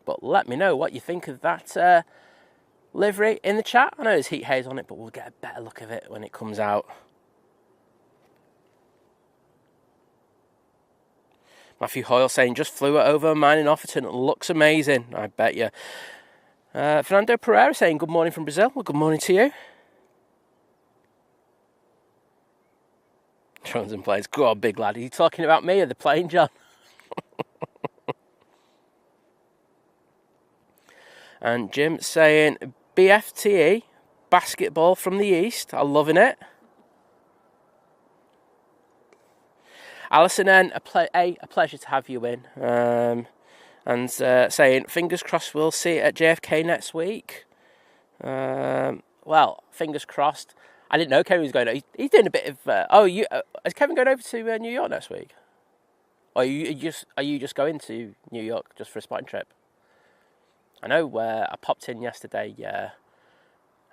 [SPEAKER 1] But let me know what you think of that livery in the chat. I know there's heat haze on it, but we'll get a better look of it when it comes out. Matthew Hoyle saying, just flew it over mine in Offerton. It looks amazing, I bet you. Fernando Pereira saying, good morning from Brazil. Well, good morning to you. Drones and planes. Go on, big lad. Are you talking about me or the plane, John? And Jim saying, BFTE, basketball from the east. I'm loving it. Alison N, a pleasure to have you in. And saying, fingers crossed we'll see it at JFK next week. Well, fingers crossed. I didn't know Kevin was going. He's doing a bit of. Is Kevin going over to New York next week? Or are you just going to New York just for a spotting trip? I know I popped in yesterday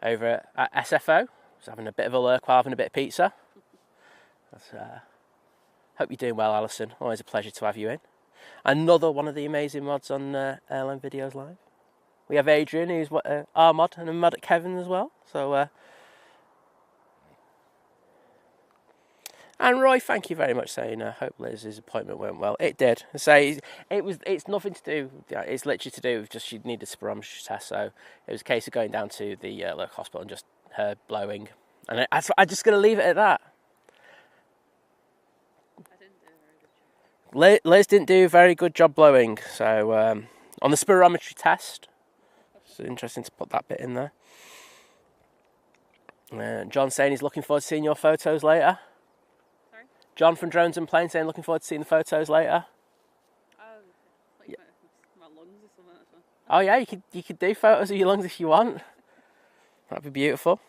[SPEAKER 1] over at SFO. Was having a bit of a lurk while having a bit of pizza. Hope you're doing well, Alison. Always a pleasure to have you in. Another one of the amazing mods on Airline Videos Live. We have Adrian, who's our mod, and a mod at Kevin as well. So, and Roy, thank you very much, saying hope Liz's appointment went well. It did. It's nothing to do. It's literally to do with just she needed a spirometry test, so it was a case of going down to the local hospital and just her blowing, and I'm just going to leave it at that. Liz didn't do a very good job blowing, so on the spirometry test. It's interesting to put that bit in there. John saying he's looking forward to seeing your photos later.
[SPEAKER 2] Sorry?
[SPEAKER 1] John from Drones and Planes saying looking forward to seeing the photos later.
[SPEAKER 2] Like my lungs or something.
[SPEAKER 1] Oh yeah, you could do photos of your lungs if you want. That'd be beautiful.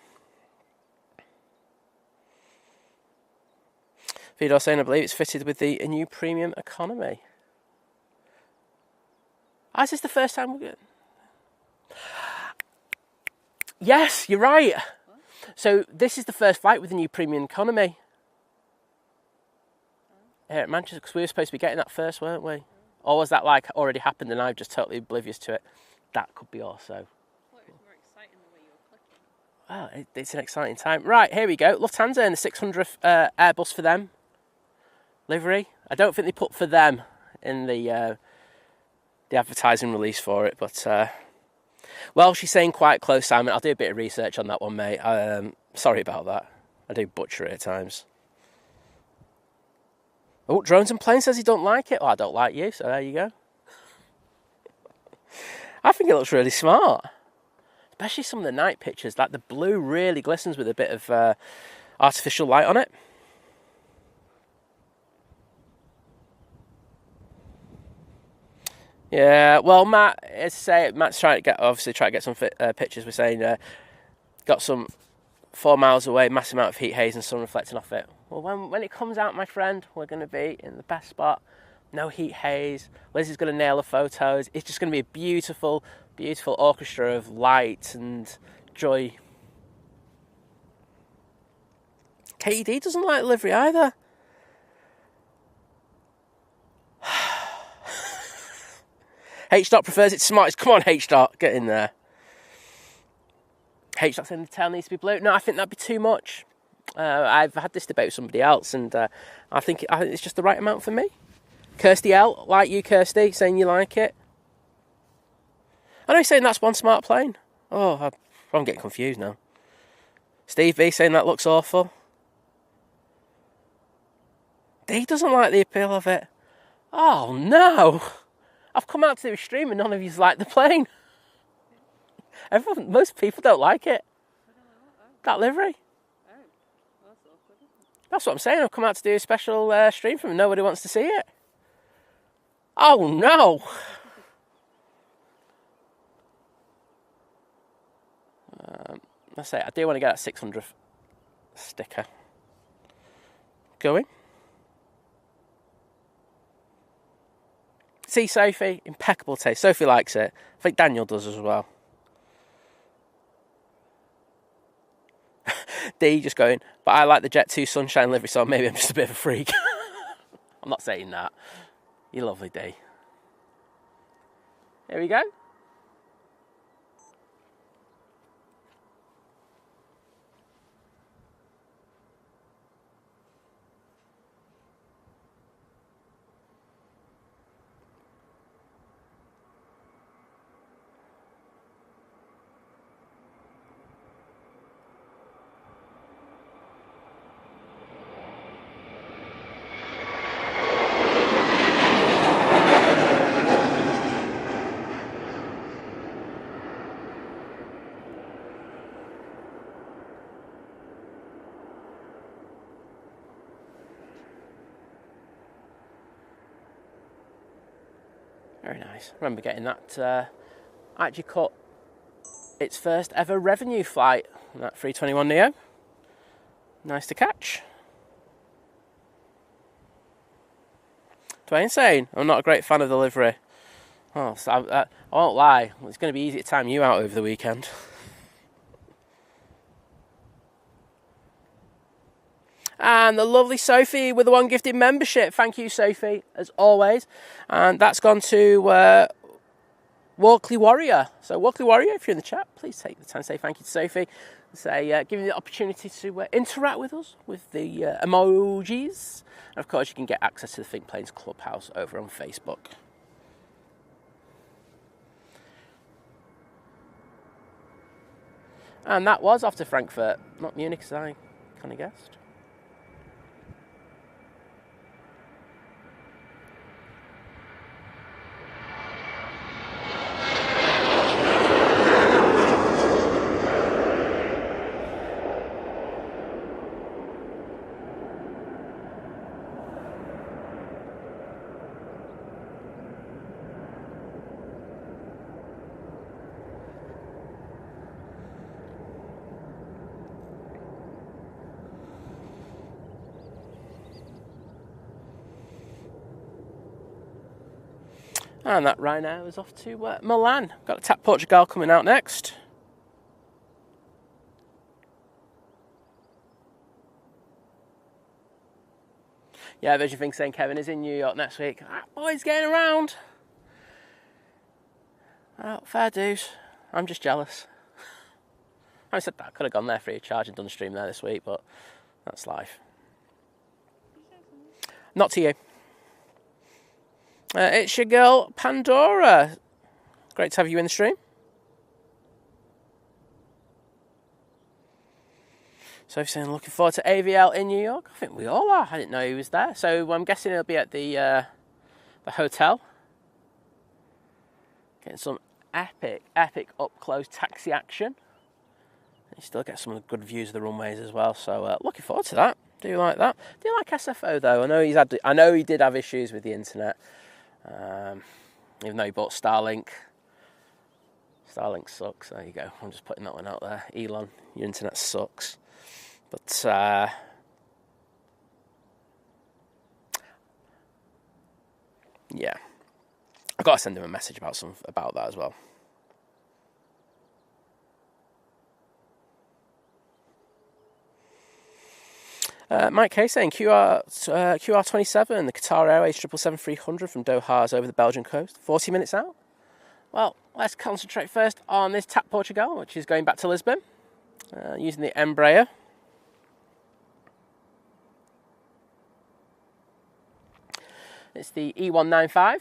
[SPEAKER 1] Vidor saying I believe it's fitted with the new premium economy. Is this the first time we're going? Yes, you're right. What? So this is the first flight with the new premium economy. Here at Manchester, because we were supposed to be getting that first, weren't we? Or was that like already happened and I'm just totally oblivious to it? That could be also.
[SPEAKER 2] I thought it was more exciting the way you were clicking.
[SPEAKER 1] Well, it's an exciting time. Right, here we go. Lufthansa and the 600th Airbus for them. Livery. I don't think they put for them in the advertising release for it, but well, she's saying quite close, Simon. I'll do a bit of research on that one, mate. Sorry about that. I do butcher it at times. Oh, Drones and Planes says he don't like it. Well, I don't like you, so there you go. I think it looks really smart, especially some of the night pictures. Like the blue really glistens with a bit of artificial light on it. Yeah, well, Matt's trying to get some pictures. We're saying got some 4 miles away, massive amount of heat haze and sun reflecting off it. Well, when it comes out, my friend, we're going to be in the best spot. No heat haze. Liz is going to nail the photos. It's just going to be a beautiful, beautiful orchestra of light and joy. KED doesn't like livery either. H-Dot prefers it smart. Come on, H-Dot, get in there. H saying the tail needs to be blue. No, I think that'd be too much. I've had this debate with somebody else, and I think it's just the right amount for me. Kirsty L, like you, Kirsty, saying you like it. I know he's saying that's one smart plane. Oh, I'm getting confused now. Steve B saying that looks awful. D doesn't like the appeal of it. Oh no! I've come out to the stream and none of you's like the plane. Most people don't like it. That livery. That's what I'm saying. I've come out to do a special stream from and nobody wants to see it. Oh no! Let's say I do want to get that 600th sticker going. See, Sophie, impeccable taste. Sophie likes it. I think Daniel does as well. D just going, but I like the Jet 2 Sunshine livery, so maybe I'm just a bit of a freak. I'm not saying that. You're lovely, D. Here we go. Very nice. I remember getting that. Actually caught its first ever revenue flight on that 321neo. Nice to catch. Dwayne saying, I'm not a great fan of the livery. Oh, so I won't lie. It's going to be easy to time you out over the weekend. And the lovely Sophie with the one gifted membership. Thank you, Sophie, as always. And that's gone to Walkley Warrior. So, Walkley Warrior, if you're in the chat, please take the time to say thank you to Sophie. Say, give you the opportunity to interact with us with the emojis. And of course, you can get access to the Think Planes Clubhouse over on Facebook. And that was off to Frankfurt, not Munich, as I kind of guessed. And that Ryanair is off to Milan. Got the TAP Portugal coming out next. Yeah, Vision Thing saying Kevin is in New York next week. That boy's getting around. Well, fair dues. I'm just jealous. I said that. I could have gone there free of charge and done a stream there this week, but that's life. Not to you. It's your girl, Pandora. Great to have you in the stream. So if you're saying looking forward to AVL in New York, I think we all are. I didn't know he was there. So I'm guessing he'll be at the hotel. Getting some epic up-close taxi action. You still get some of the good views of the runways as well. So looking forward to that. Do you like that? Do you like SFO though? I know he did have issues with the internet. Even though he bought Starlink. Starlink sucks. There you go. I'm just putting that one out there. Elon, your internet sucks. But yeah, I've got to send him a message about that as well. Mike K saying QR27, the Qatar Airways 777-300 from Doha's over the Belgian coast, 40 minutes out. Well, let's concentrate first on this TAP Portugal, which is going back to Lisbon. using the Embraer. It's the E195.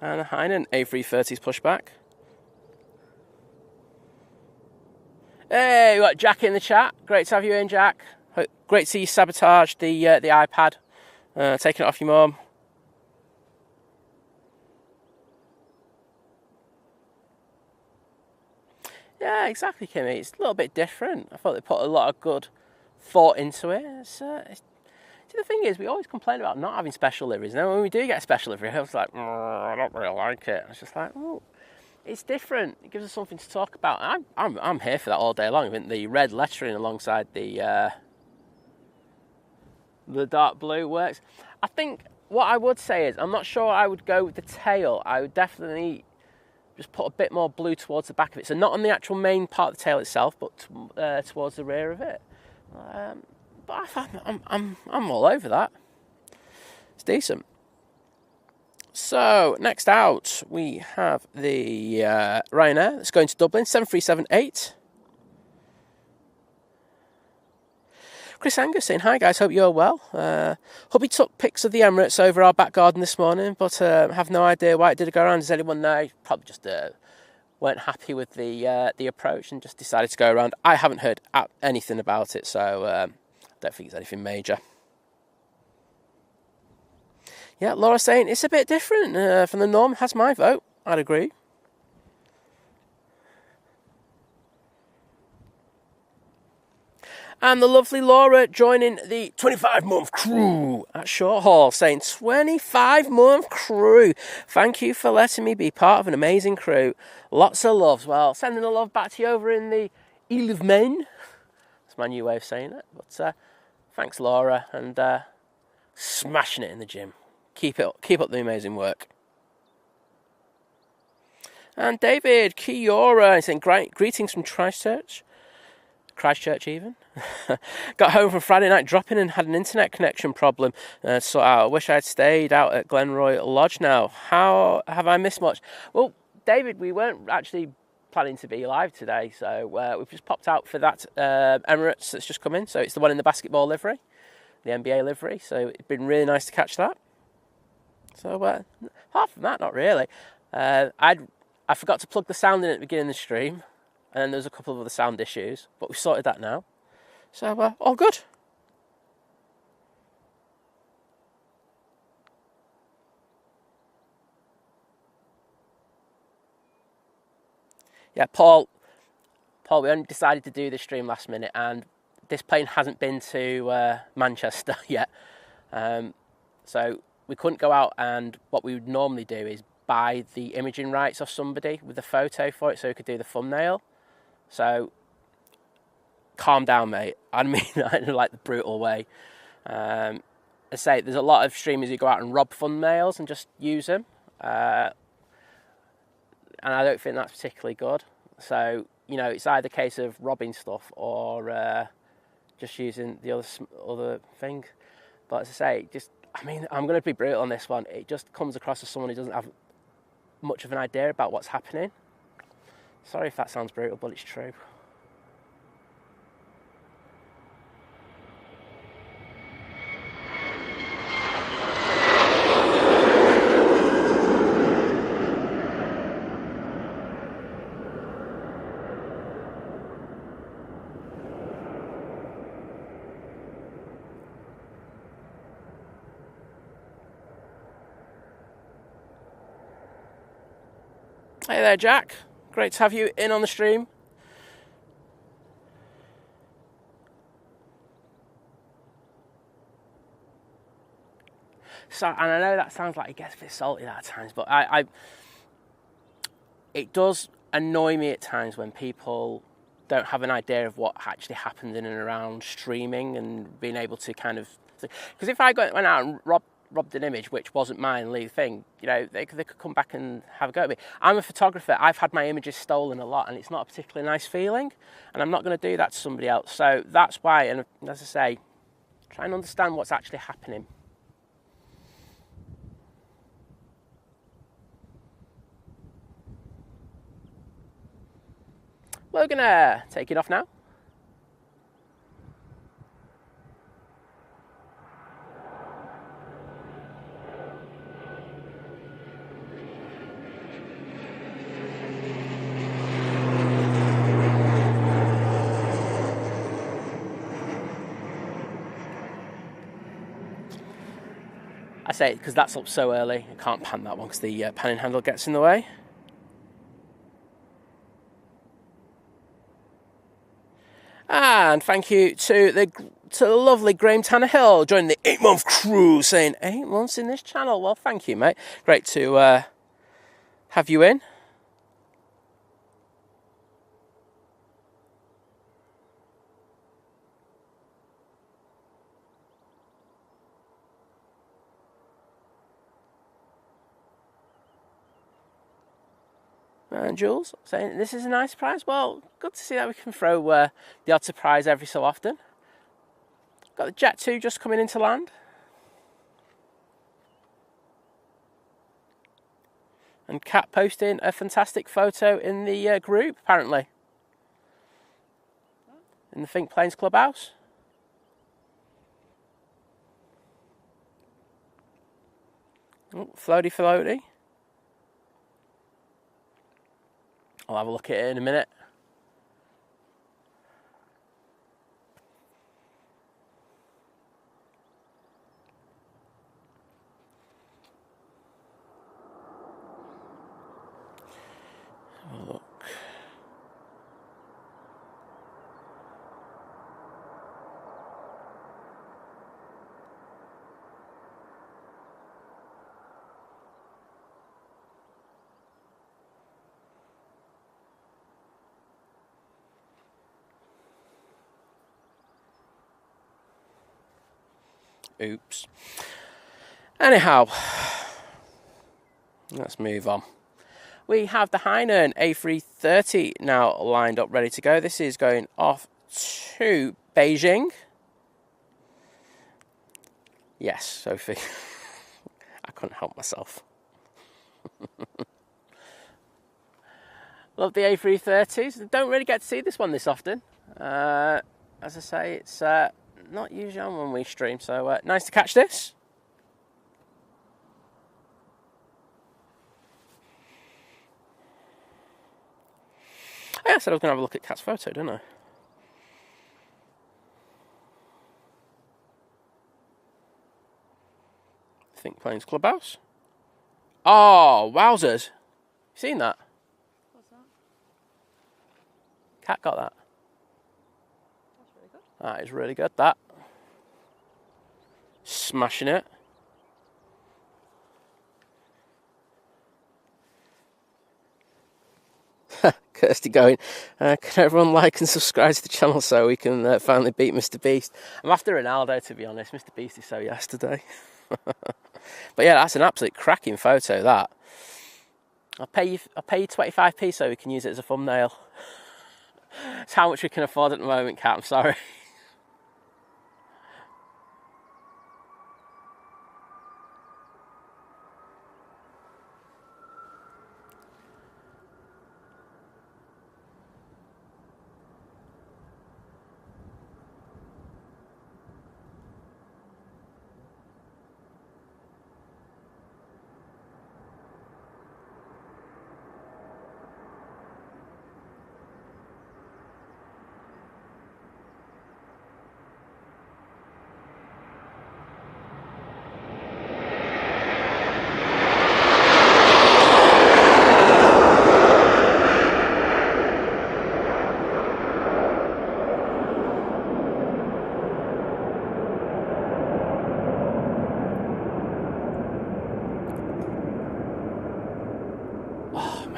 [SPEAKER 1] And a Hainan A330's pushback. Hey, we got Jack in the chat. Great to have you in, Jack. Great to see you sabotage the iPad, taking it off your mum. Yeah, exactly, Kimmy. It's a little bit different. I thought they put a lot of good thought into it. See, the thing is, we always complain about not having special liveries. Now, when we do get a special livery, I was like, I don't really like it. It's just like, oh, it's different. It gives us something to talk about. I'm here for that all day long. I think the red lettering alongside the dark blue works. I think what I would say is, I'm not sure I would go with the tail. I would definitely just put a bit more blue towards the back of it. So not on the actual main part of the tail itself, but towards the rear of it. But I'm all over that. It's decent. So next out we have the Ryanair that's going to Dublin, 737-8. Chris Angus saying, hi guys, hope you're well. Hubby took pics of the Emirates over our back garden this morning, but have no idea why it did go around. Does anyone know? Probably just weren't happy with the approach and just decided to go around. I haven't heard anything about it, so I don't think it's anything major. Yeah, Laura saying, it's a bit different from the norm. Has my vote. I'd agree. And the lovely Laura joining the 25-month crew at Short Haul, saying 25-month crew. Thank you for letting me be part of an amazing crew. Lots of loves. Well, sending the love back to you over in the Isle of Man. That's my new way of saying it. But thanks, Laura, and smashing it in the gym. Keep up the amazing work. And David Kiora saying, greetings from Christchurch even. Got home from Friday night dropping and had an internet connection problem. So I wish I'd stayed out at Glenroy Lodge now. How have I missed much? Well, David, we weren't actually planning to be live today, so we've just popped out for that Emirates that's just come in. So it's the one in the basketball livery, the NBA livery. So it's been really nice to catch that. So apart from that, not really. I forgot to plug the sound in at the beginning of the stream. And then there's a couple of other sound issues, but we've sorted that now. So, all good. Yeah, Paul, we only decided to do this stream last minute, and this plane hasn't been to Manchester yet. So we couldn't go out, and what we would normally do is buy the imaging rights off somebody with the photo for it so we could do the thumbnail. So, calm down, mate. I mean that in like the brutal way. I say there's a lot of streamers who go out and rob thumbnails and just use them, and I don't think that's particularly good. So, it's either a case of robbing stuff or just using the other thing. But as I say, I'm going to be brutal on this one. It just comes across as someone who doesn't have much of an idea about what's happening. Sorry if that sounds brutal, but it's true. Hey there, Jack. Great to have you in on the stream. So, and I know that sounds like it gets a bit salty at times, but it does annoy me at times when people don't have an idea of what actually happened in and around streaming and being able to kind of... Because if I went out and robbed an image which wasn't mine and leave the thing, you know, they could come back and have a go at me. I'm a photographer. I've had my images stolen a lot, and it's not a particularly nice feeling, and I'm not going to do that to somebody else. So that's why, and as I say, try and understand what's actually happening. We're going to take it off now. I say it because that's up so early. I can't pan that one because the panning handle gets in the way. And thank you to the lovely Graham Tannehill joining the 8-month crew, saying 8 months in this channel. Well, thank you, mate. Great to have you in. And Jules saying, this is a nice prize. Well, good to see that we can throw the odd surprise every so often. Got the Jet 2 just coming into land. And Kat posting a fantastic photo in the group, apparently. In the Think Planes Clubhouse. Oh, floaty. I'll have a look at it in a minute. Have a look. Oops. Anyhow, let's move on. We have the Hainan A380 now lined up, ready to go. This is going off to Beijing. Yes, Sophie. I couldn't help myself. Love the A330s. Don't really get to see this one this often. As I say, it's not usually on when we stream, so nice to catch this. I said I was going to have a look at Kat's photo, didn't I? Think Planes Clubhouse. Oh, wowzers. You seen that?
[SPEAKER 2] What's that?
[SPEAKER 1] Kat got that.
[SPEAKER 2] That's really good.
[SPEAKER 1] That is really good, that. Smashing it. Kirsty going, can everyone like and subscribe to the channel so we can finally beat Mr. Beast? I'm after Ronaldo, to be honest. Mr. Beast is so yesterday. But yeah, that's an absolute cracking photo, that. I'll pay you 25p so we can use it as a thumbnail. It's how much we can afford at the moment, Kat, I'm sorry.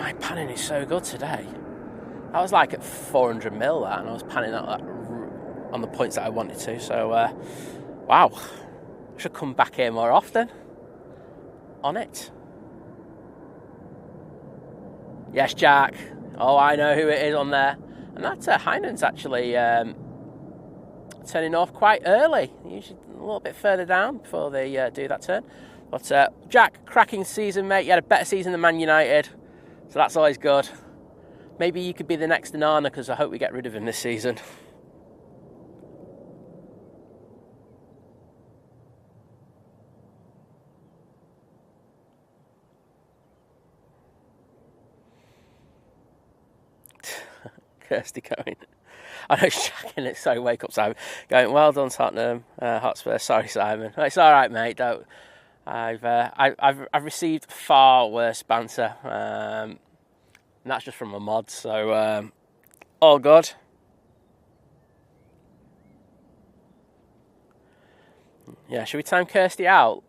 [SPEAKER 1] My panning is so good today. I was like at 400 mil that, and I was panning out that on the points that I wanted to. So, wow. I should come back here more often. On it. Yes, Jack. Oh, I know who it is on there. And that's Heinen's actually turning off quite early. Usually a little bit further down before they do that turn. But Jack, cracking season, mate. You had a better season than Man United. So that's always good. Maybe you could be the next Onana, because I hope we get rid of him this season. Kirsty going. I know, shacking it. So wake up, Simon. Going, well done, Tottenham Hotspur. Sorry, Simon. It's all right, mate. Don't. I've received far worse banter, and that's just from my mods. So all good. Yeah, should we time Kirsty out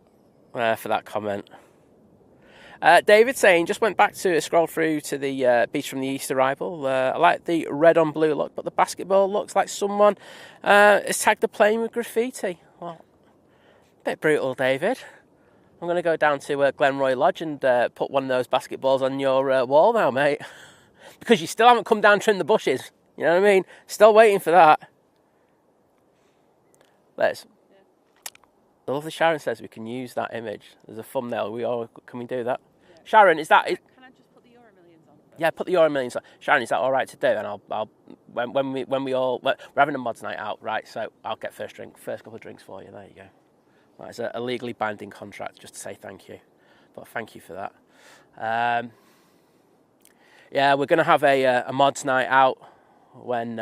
[SPEAKER 1] for that comment? David saying, just went back to scroll through to the Beach from the East arrival. I like the red on blue look, but the basketball looks like someone has tagged the plane with graffiti. Well, a bit brutal, David. I'm going to go down to Glenroy Lodge and put one of those basketballs on your wall now, mate. Because you still haven't come down, trimmed the bushes. You know what I mean? Still waiting for that. Let's. The lovely Sharon says we can use that image as a thumbnail. Can we do that? Yeah. Sharon, is that?
[SPEAKER 2] Can I just put the Euro Millions on?
[SPEAKER 1] Yeah, put the Euro Millions on. Sharon, is that all right to do? And I'll we're having a mods night out, right? So I'll get first couple of drinks for you. There you go. Right, it's a legally binding contract, just to say thank you. But thank you for that. Yeah, we're going to have a mods night out when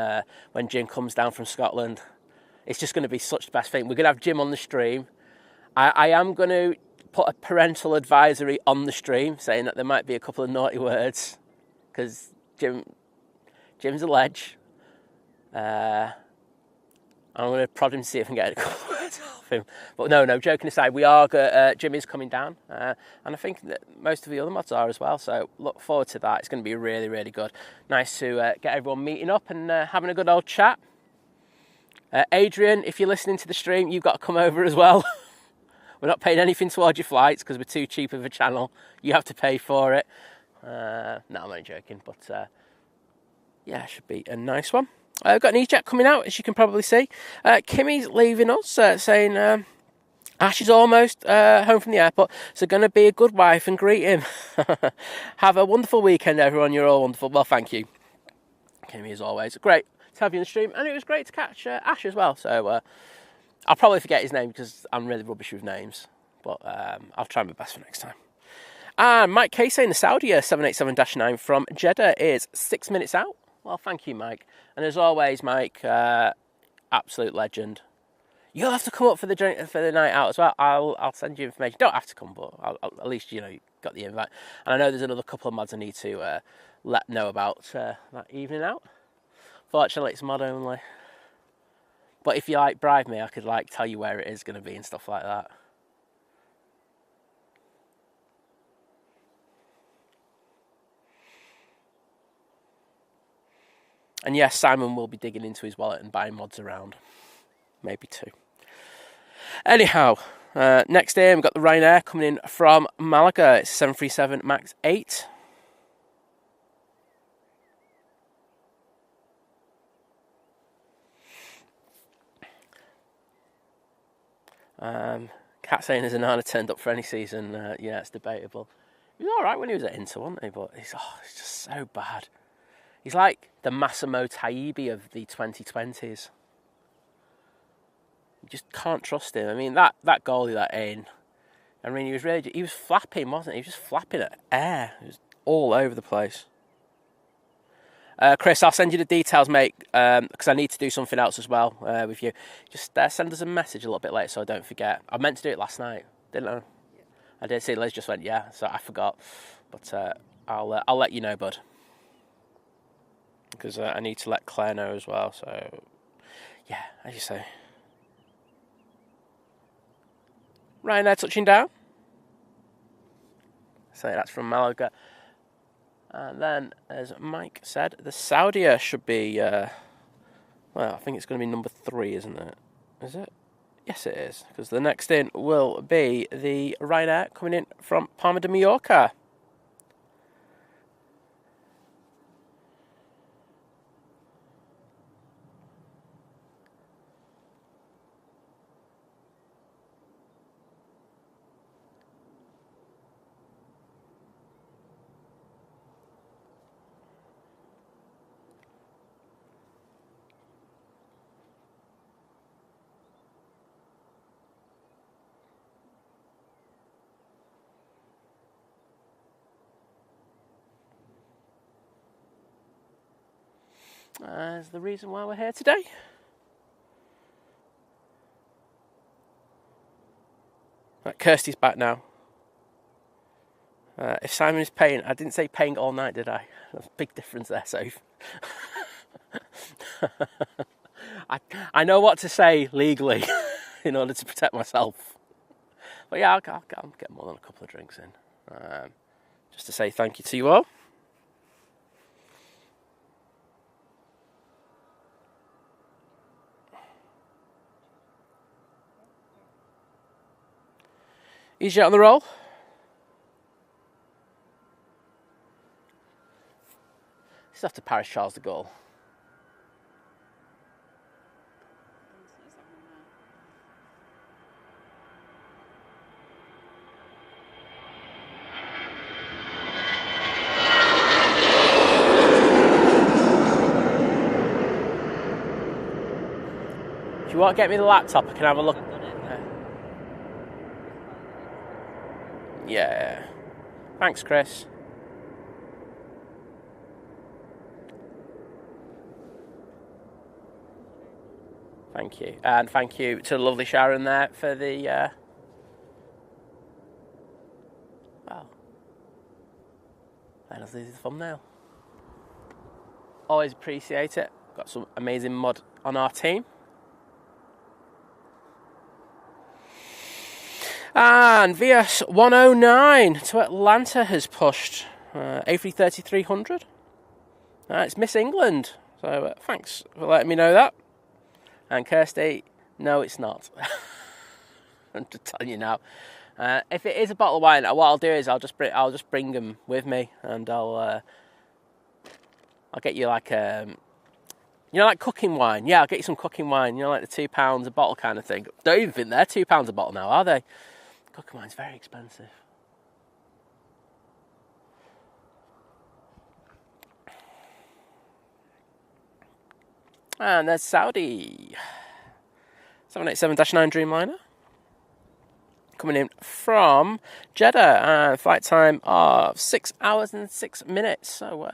[SPEAKER 1] Jim comes down from Scotland. It's just going to be such the best thing. We're going to have Jim on the stream. I am going to put a parental advisory on the stream saying that there might be a couple of naughty words, because Jim's a ledge. I'm going to prod him to see if I can get a couple of words off him. But no, joking aside, Jim is coming down, and I think that most of the other mods are as well. So look forward to that. It's going to be really, really good. Nice to get everyone meeting up and having a good old chat. Adrian, if you're listening to the stream, you've got to come over as well. We're not paying anything towards your flights because we're too cheap of a channel. You have to pay for it. No, I'm only joking, but yeah, it should be a nice one. I've got an E-Jet coming out, as you can probably see. Kimmy's leaving us, saying Ash is almost home from the airport, so going to be a good wife and greet him. Have a wonderful weekend, everyone. You're all wonderful. Well, thank you, Kimmy, as always. Great to have you in the stream, and it was great to catch Ash as well. So I'll probably forget his name because I'm really rubbish with names, but I'll try my best for next time. And Mike K saying the Saudi 787-9 from Jeddah is 6 minutes out. Well, thank you, Mike. And as always, Mike, absolute legend. You'll have to come up for the night out as well. I'll send you information. You don't have to come, but at least you got the invite. And I know there's another couple of mods I need to let know about that evening out. Fortunately, it's mod only. But if you bribe me, I could tell you where it is going to be and stuff like that. And yes, Simon will be digging into his wallet and buying mods around. Maybe 2. Anyhow, next day we've got the Ryanair coming in from Malaga. It's 737 MAX 8. Cat saying as Onana turned up for any season. Yeah, it's debatable. He was alright when he was at Inter, wasn't he? But he's just so bad. He's like the Massimo Taibbi of the 2020s. You just can't trust him. I mean, that goal he let in, I mean, he was flapping, wasn't he? He was just flapping at air. It was all over the place. Chris, I'll send you the details, mate, because I need to do something else as well with you. Just send us a message a little bit later so I don't forget. I meant to do it last night, didn't I? Yeah. I did see Liz just went, yeah, so I forgot. But I'll let you know, bud. Because I need to let Claire know as well, so yeah, as you say. Ryanair touching down. So that's from Malaga. And then, as Mike said, the Saudia should be, well, I think it's going to be number 3, isn't it? Is it? Yes, it is. Because the next in will be the Ryanair coming in from Palma de Mallorca. That's the reason why we're here today. Right, Kirsty's back now. If Simon is paying, I didn't say paying all night, did I? There's a big difference there, Soph. I know what to say legally in order to protect myself. But yeah, I'll get more than a couple of drinks in. Just to say thank you to you all. Easy out on the roll. This is after Paris Charles de Gaulle. If you want to get me the laptop, I can have a look. Yeah. Thanks, Chris. Thank you. And thank you to the lovely Sharon there for the... well, that is the thumbnail. Always appreciate it. Got some amazing mod on our team. And VS 109 to Atlanta has pushed A330-300. It's Miss England. So thanks for letting me know that. And Kirsty, no, it's not. I'm just telling you now. If it is a bottle of wine, what I'll do is I'll just bring them with me, and I'll get you like like cooking wine. Yeah, I'll get you some cooking wine. Like the £2 a bottle kind of thing. Don't even think they're £2 a bottle now, are they? Cooking wine's very expensive. And there's Saudi 787-9 Dreamliner coming in from Jeddah, flight time of 6 hours and 6 minutes. So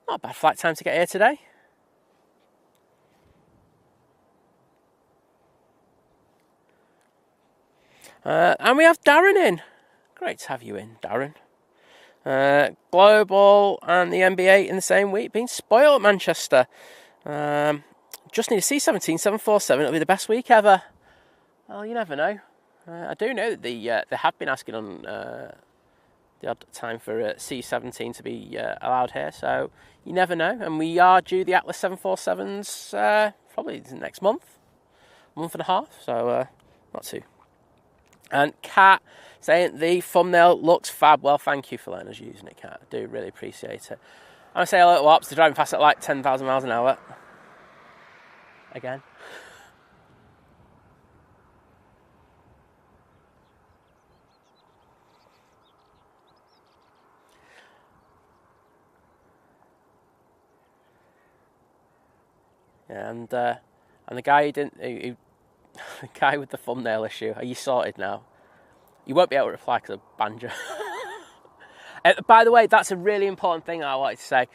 [SPEAKER 1] not a bad flight time to get here today. And we have Darren in. Great to have you in, Darren. Global and the NBA in the same week. Being spoiled at Manchester. Just need a C-17 747. It'll be the best week ever. Well, you never know. I do know that they have been asking on the odd time for a C-17 to be allowed here. So you never know. And we are due the Atlas 747s probably next month. A month and a half. So not too. And Kat saying the thumbnail looks fab. Well, thank you for letting us using it, Kat. I do really appreciate it. I'm going to say hello to Ops. They're driving past at like 10,000 miles an hour. Again. Yeah, and the guy the guy with the thumbnail issue, are you sorted now? You won't be able to reply because of banjo. By the way, that's a really important thing I wanted to say.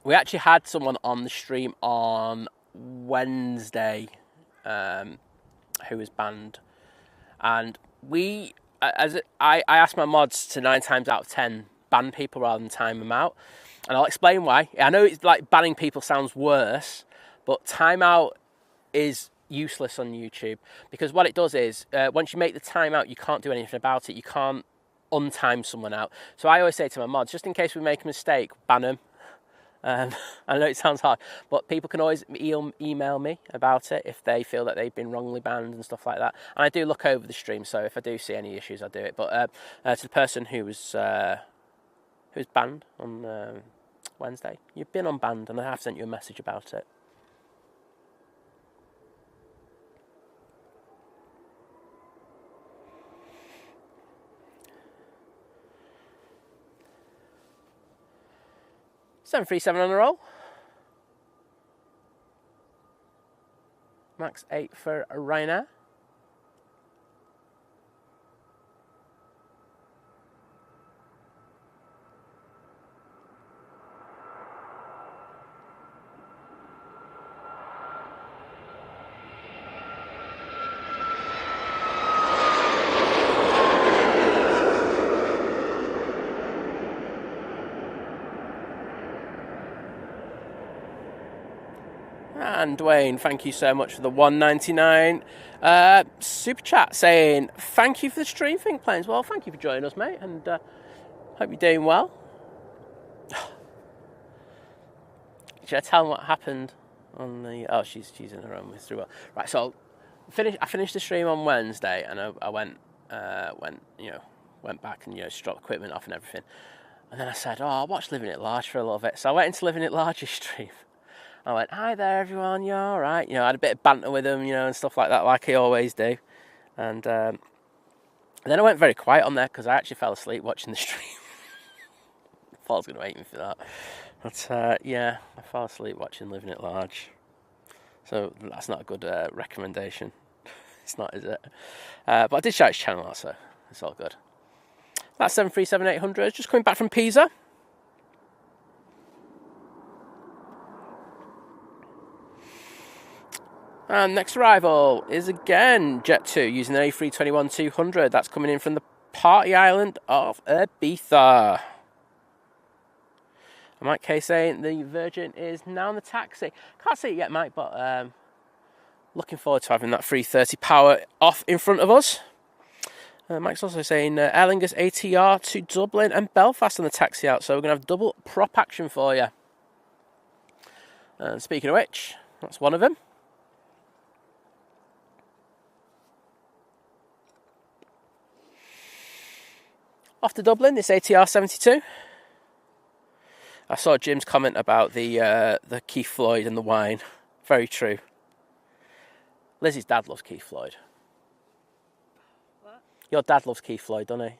[SPEAKER 1] We actually had someone on the stream on Wednesday who was banned. And I asked my mods to 9 times out of 10 ban people rather than time them out. And I'll explain why. I know it's like banning people sounds worse, but timeout is useless on YouTube, because what it does is once you make the timeout, you can't do anything about it. You can't untime someone out. So I always say to my mods, just in case we make a mistake, ban them. I know it sounds hard, but people can always email me about it if they feel that they've been wrongly banned and stuff like that. And I do look over the stream, so if I do see any issues, I do it. But to the person who was banned on Wednesday, you've been unbanned, and I have sent you a message about it. Seven 737 on a roll. Max 8 for Ryanair. And Dwayne, thank you so much for the $1.99 super chat, saying thank you for the stream, Think Planes. Well, thank you for joining us, mate, and hope you're doing well. Should I tell them what happened on the? Oh, she's in her own history. Well, right. So I finished the stream on Wednesday, and I went back and strop equipment off and everything, and then I said, oh, I'll watch Living It Large for a little bit. So I went into Living It Large's stream. I went, hi there, everyone, you all right? I had a bit of banter with them, and stuff like that, like I always do. And then I went very quiet on there because I actually fell asleep watching the stream. I thought I was going to hate me for that. But, yeah, I fell asleep watching Living It Large. So that's not a good recommendation. It's not, is it? But I did shout his channel out, so it's all good. That's 737-800, just coming back from Pisa. And next arrival is again Jet 2 using an A321-200. That's coming in from the party island of Ibiza. Mike K saying the Virgin is now in the taxi. Can't see it yet, Mike, but looking forward to having that 330 power off in front of us. Mike's also saying Aer Lingus ATR to Dublin and Belfast on the taxi out. So we're going to have double prop action for you. And speaking of which, that's one of them. Off to Dublin, this ATR 72. I saw Jim's comment about the Keith Floyd and the wine. Very true. Lizzie's dad loves Keith Floyd.
[SPEAKER 2] What?
[SPEAKER 1] Your dad loves Keith Floyd, doesn't he?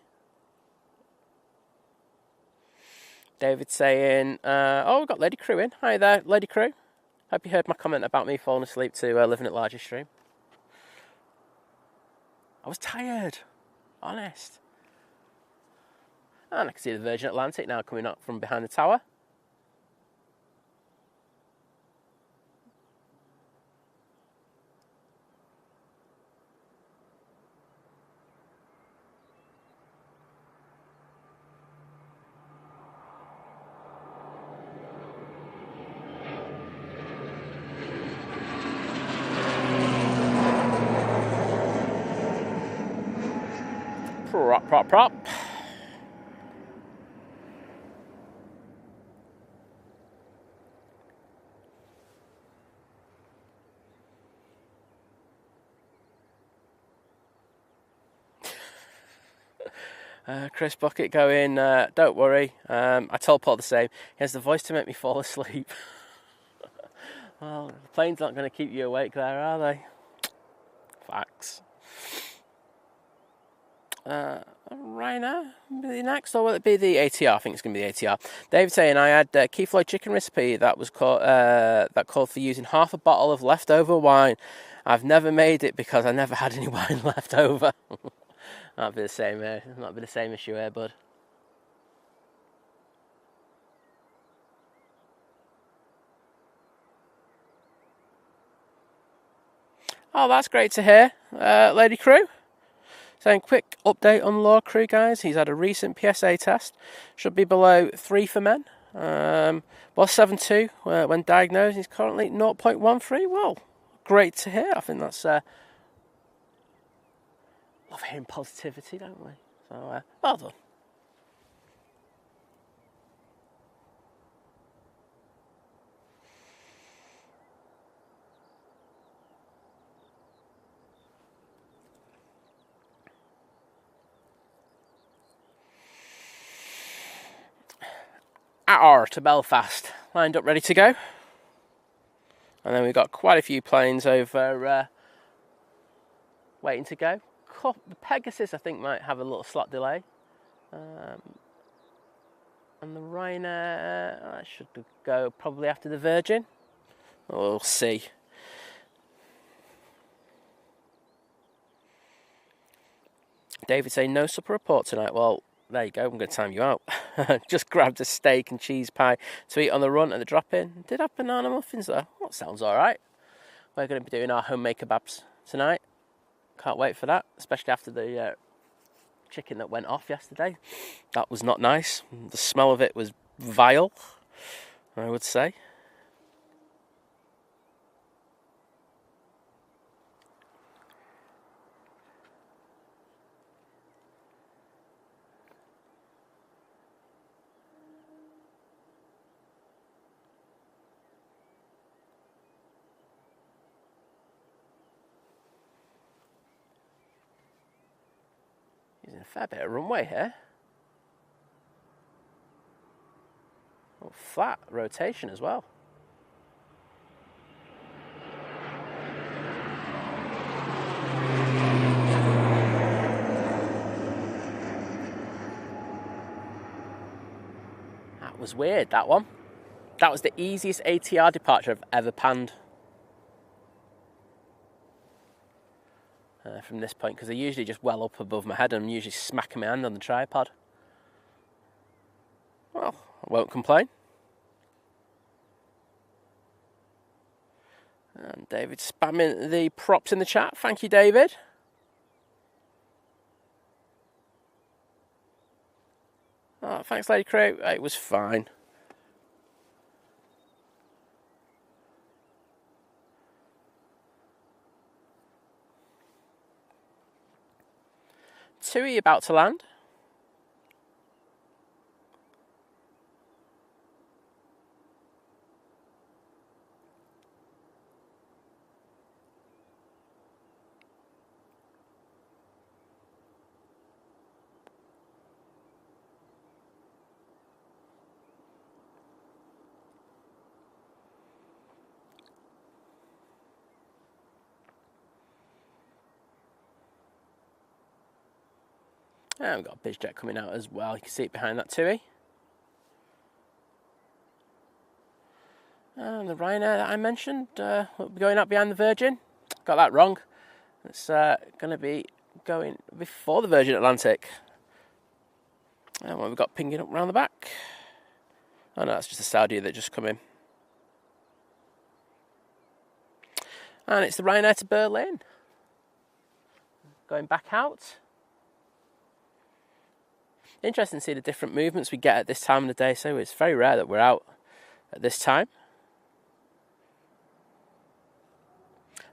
[SPEAKER 1] David saying, oh, we've got Lady Crew in. Hi there, Lady Crew. Hope you heard my comment about me falling asleep to Living It Larger stream. I was tired. Honest. And I can see the Virgin Atlantic now coming up from behind the tower. Prop. Chris Bucket going, don't worry, I told Paul the same. He has the voice to make me fall asleep. Well, the plane's not going to keep you awake there, are they? Facts. Ryanair be next, or will it be the ATR? I think it's going to be the ATR. David saying I had Keith Floyd chicken recipe that was called for using half a bottle of leftover wine. I've never made it because I never had any wine left over. That'd be the same. That'd be the same issue here, bud. Oh, that's great to hear, Lady Crew. Saying quick update on Law Crew, guys. He's had a recent PSA test. Should be below 3 for men. Was 7.2 when diagnosed. He's currently 0.13. Well, great to hear. I think that's love hearing positivity, don't we? So well done. hour to Belfast, lined up ready to go. And then we've got quite a few planes over waiting to go. The Pegasus, I think, might have a little slot delay. And the Ryanair should go probably after the Virgin. We'll see. David saying no supper report tonight. Well, there you go. I'm going to time you out. Just grabbed a steak and cheese pie to eat on the run at the drop-in. Did have banana muffins though. That sounds all right. We're going to be doing our homemade kebabs tonight. Can't wait for that, especially after the chicken that went off yesterday. That was not nice. The smell of it was vile, I would say. Using a fair bit of runway here. Oh, flat rotation as well. That was weird, that one. That was the easiest ATR departure I've ever panned. From this point, because they're usually just well up above my head and I'm usually smacking my hand on the tripod. Well, I won't complain. And David spamming the props in the chat. Thank you, David. Oh, thanks, Lady Crew. It was fine. Tui about to land. And we've got a BizJet coming out as well. You can see it behind that Tui. And the Ryanair that I mentioned, will be going up behind the Virgin. Got that wrong. It's going to be going before the Virgin Atlantic. And what we've got pinging up around the back. Oh no, that's just a Saudi that just come in. And it's the Ryanair to Berlin. Going back out. Interesting to see the different movements we get at this time of the day. So it's very rare that we're out at this time.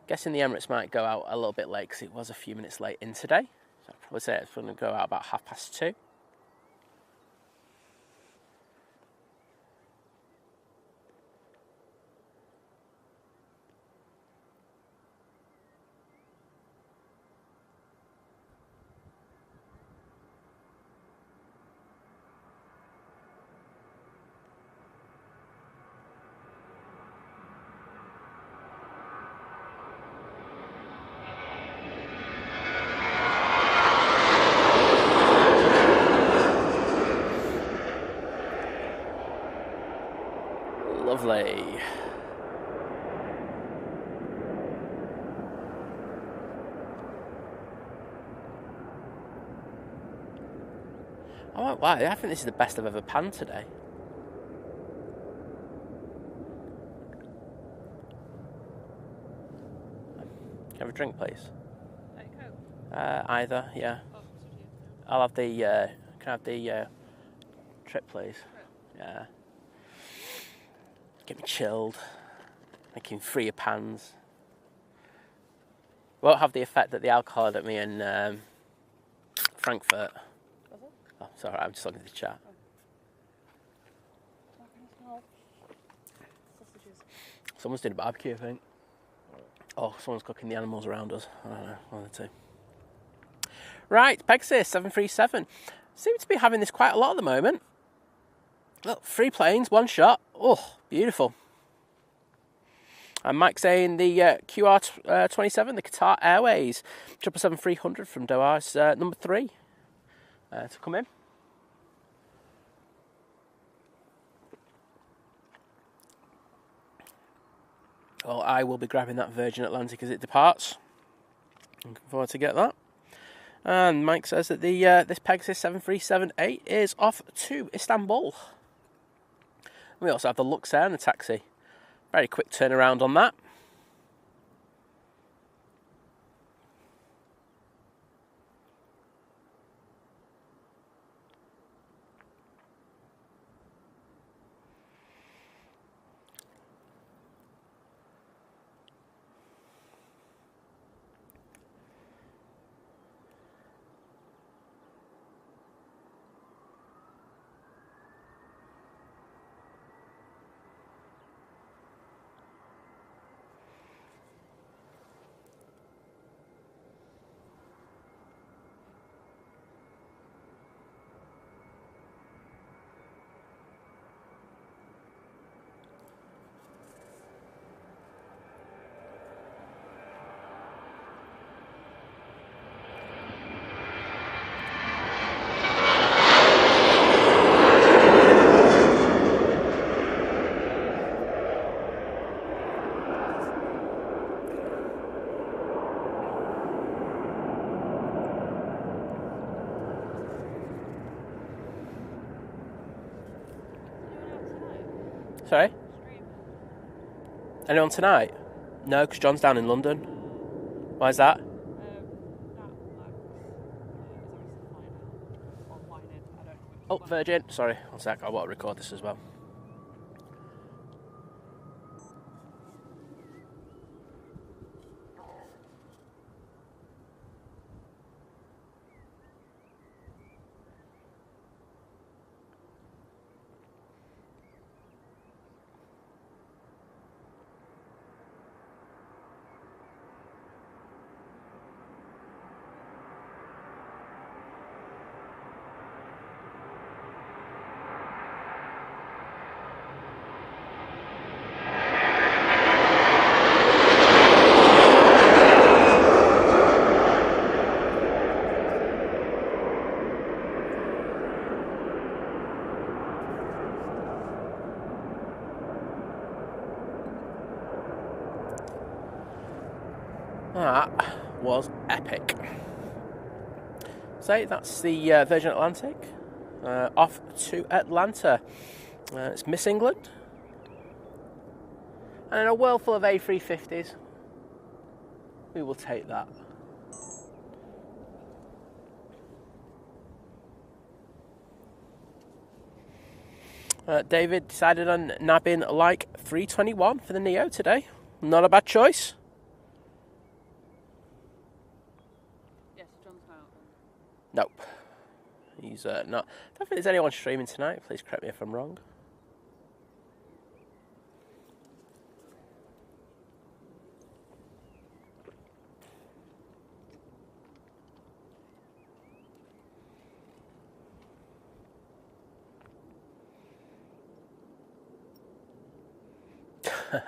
[SPEAKER 1] Guessing the Emirates might go out a little bit late because it was a few minutes late in today. So I'd probably say it's going to go out about 2:30. Lovely. Oh wow, I think this is the best I've ever panned today. Can I have a drink, please?
[SPEAKER 2] Coke?
[SPEAKER 1] Either, yeah.
[SPEAKER 2] Oh,
[SPEAKER 1] I'll have the, can I have the trip, please? Yeah. Get me chilled. Making free of pans. Won't have the effect that the alcohol had at me in Frankfurt.
[SPEAKER 2] Was it?
[SPEAKER 1] Oh, sorry, I'm just looking at the chat.
[SPEAKER 2] Sausages.
[SPEAKER 1] Someone's doing a barbecue, I think. Oh, someone's cooking the animals around us. I don't know, one or two. Right, Pegasus 737. Seem to be having this quite a lot at the moment. Look, 3 planes, 1 shot. Oh, beautiful. And Mike saying the QR27, the Qatar Airways 777-300 from Doha is number 3 to come in. Well, I will be grabbing that Virgin Atlantic as it departs. Looking forward to get that. And Mike says that the this Pegasus 737-8 is off to Istanbul. We also have the Luxair and the taxi. Very quick turnaround on that. Sorry? Anyone tonight? No, because John's down in London. Why is that? Oh, Virgin. Sorry, one sec. I want to record this as well. That was epic. So that's the Virgin Atlantic off to Atlanta. It's Miss England. And in a world full of A350s, we will take that. David decided on nabbing like 321 for the Neo today. Not a bad choice. Nope. He's not. I don't think there's anyone streaming tonight. Please correct me if I'm wrong.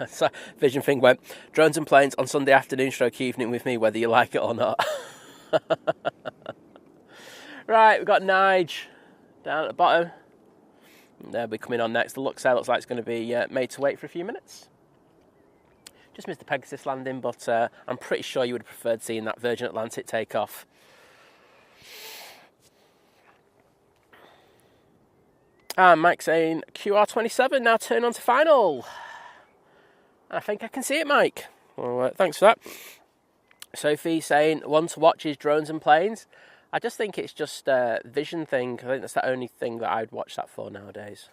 [SPEAKER 1] So, Vision Thing went, drones and planes on Sunday afternoon stroke evening with me, whether you like it or not. Right, we've got Nige down at the bottom. They'll be coming on next. The Luxair looks like it's going to be made to wait for a few minutes. Just missed the Pegasus landing, but I'm pretty sure you would have preferred seeing that Virgin Atlantic take off. And Mike saying, QR27 now turn on to final. I think I can see it, Mike. Well, thanks for that. Sophie saying, one to watch is drones and planes. I just think it's just a vision thing. I think that's the only thing that I'd watch that for nowadays.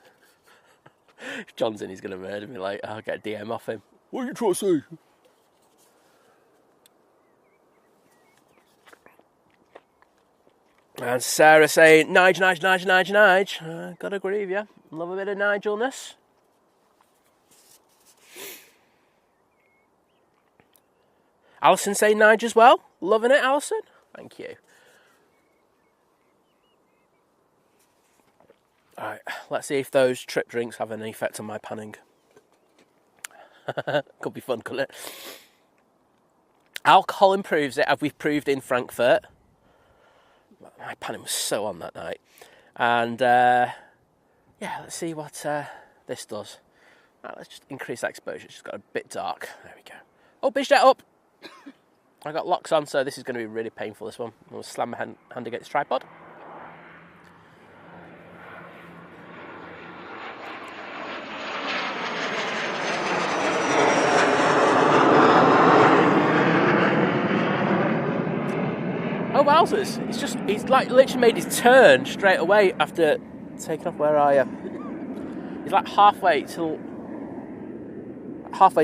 [SPEAKER 1] If John's in, he's going to murder me. Like, I'll get a DM off him. What are you trying to say? And Sarah saying, Nige. Gotta agree with you. Love a bit of Nigelness. Alison saying Nige as well. Loving it, Alison. Thank you. Alright, let's see if those trip drinks have any effect on my panning. Could be fun, couldn't it? Alcohol improves it, as we've proved in Frankfurt. My panning was so on that night. And, yeah, let's see what this does. Right, let's just increase that exposure. It's just got a bit dark. There we go. Oh, bitch, that up! I got locks on, so this is going to be really painful, this one. I'm going to slam my hand against the tripod. Oh, wowzers. He's like literally made his turn straight away after taking off. Where are you? He's like halfway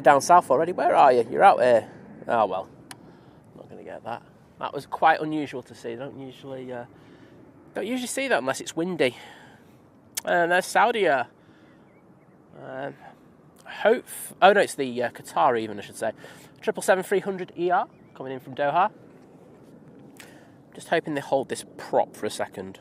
[SPEAKER 1] down south already. Where are you? You're out here. Oh, well. I'm not going to get that. That was quite unusual to see. Don't usually see that unless it's windy. And there's Saudi. Oh, no, it's the Qatar even, I should say. 777-300ER coming in from Doha. Just hoping they hold this prop for a second.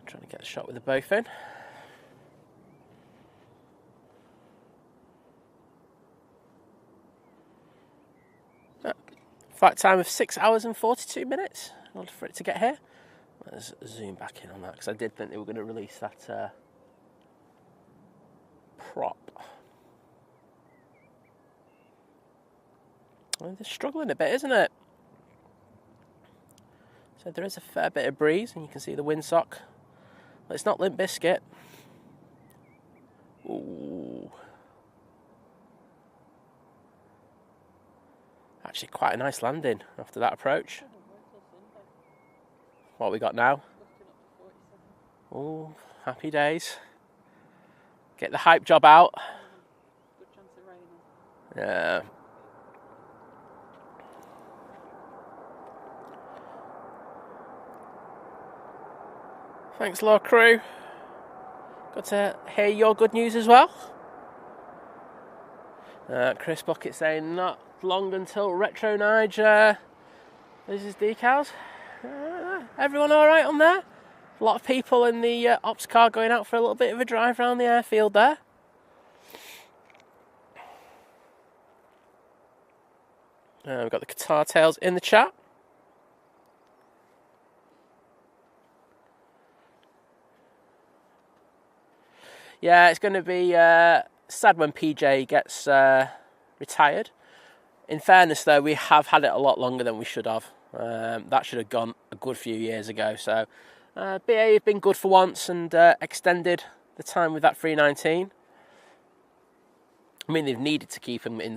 [SPEAKER 1] Trying to get a shot with the both in. Flight time of 6 hours and 42 minutes in order for it to get here. Let's zoom back in on that because I did think they were going to release that prop. Well, they're struggling a bit, isn't it? So there is a fair bit of breeze, and you can see the windsock. But it's not Limp Bizkit. Ooh. Actually, quite a nice landing after that approach. What have we got now? Oh, happy days. Get the hype job out.
[SPEAKER 2] Good chance of raining.
[SPEAKER 1] Yeah. Thanks, Lord Crew. Got to hear your good news as well. Chris Bucket saying not long until Retro Nige loses decals. Everyone all right on there? A lot of people in the ops car going out for a little bit of a drive around the airfield there. We've got the Qatar Tales in the chat. Yeah, it's going to be sad when PJ gets retired. In fairness, though, we have had it a lot longer than we should have. That should have gone a good few years ago. So, BA have been good for once and extended the time with that 319. I mean, they've needed to keep them going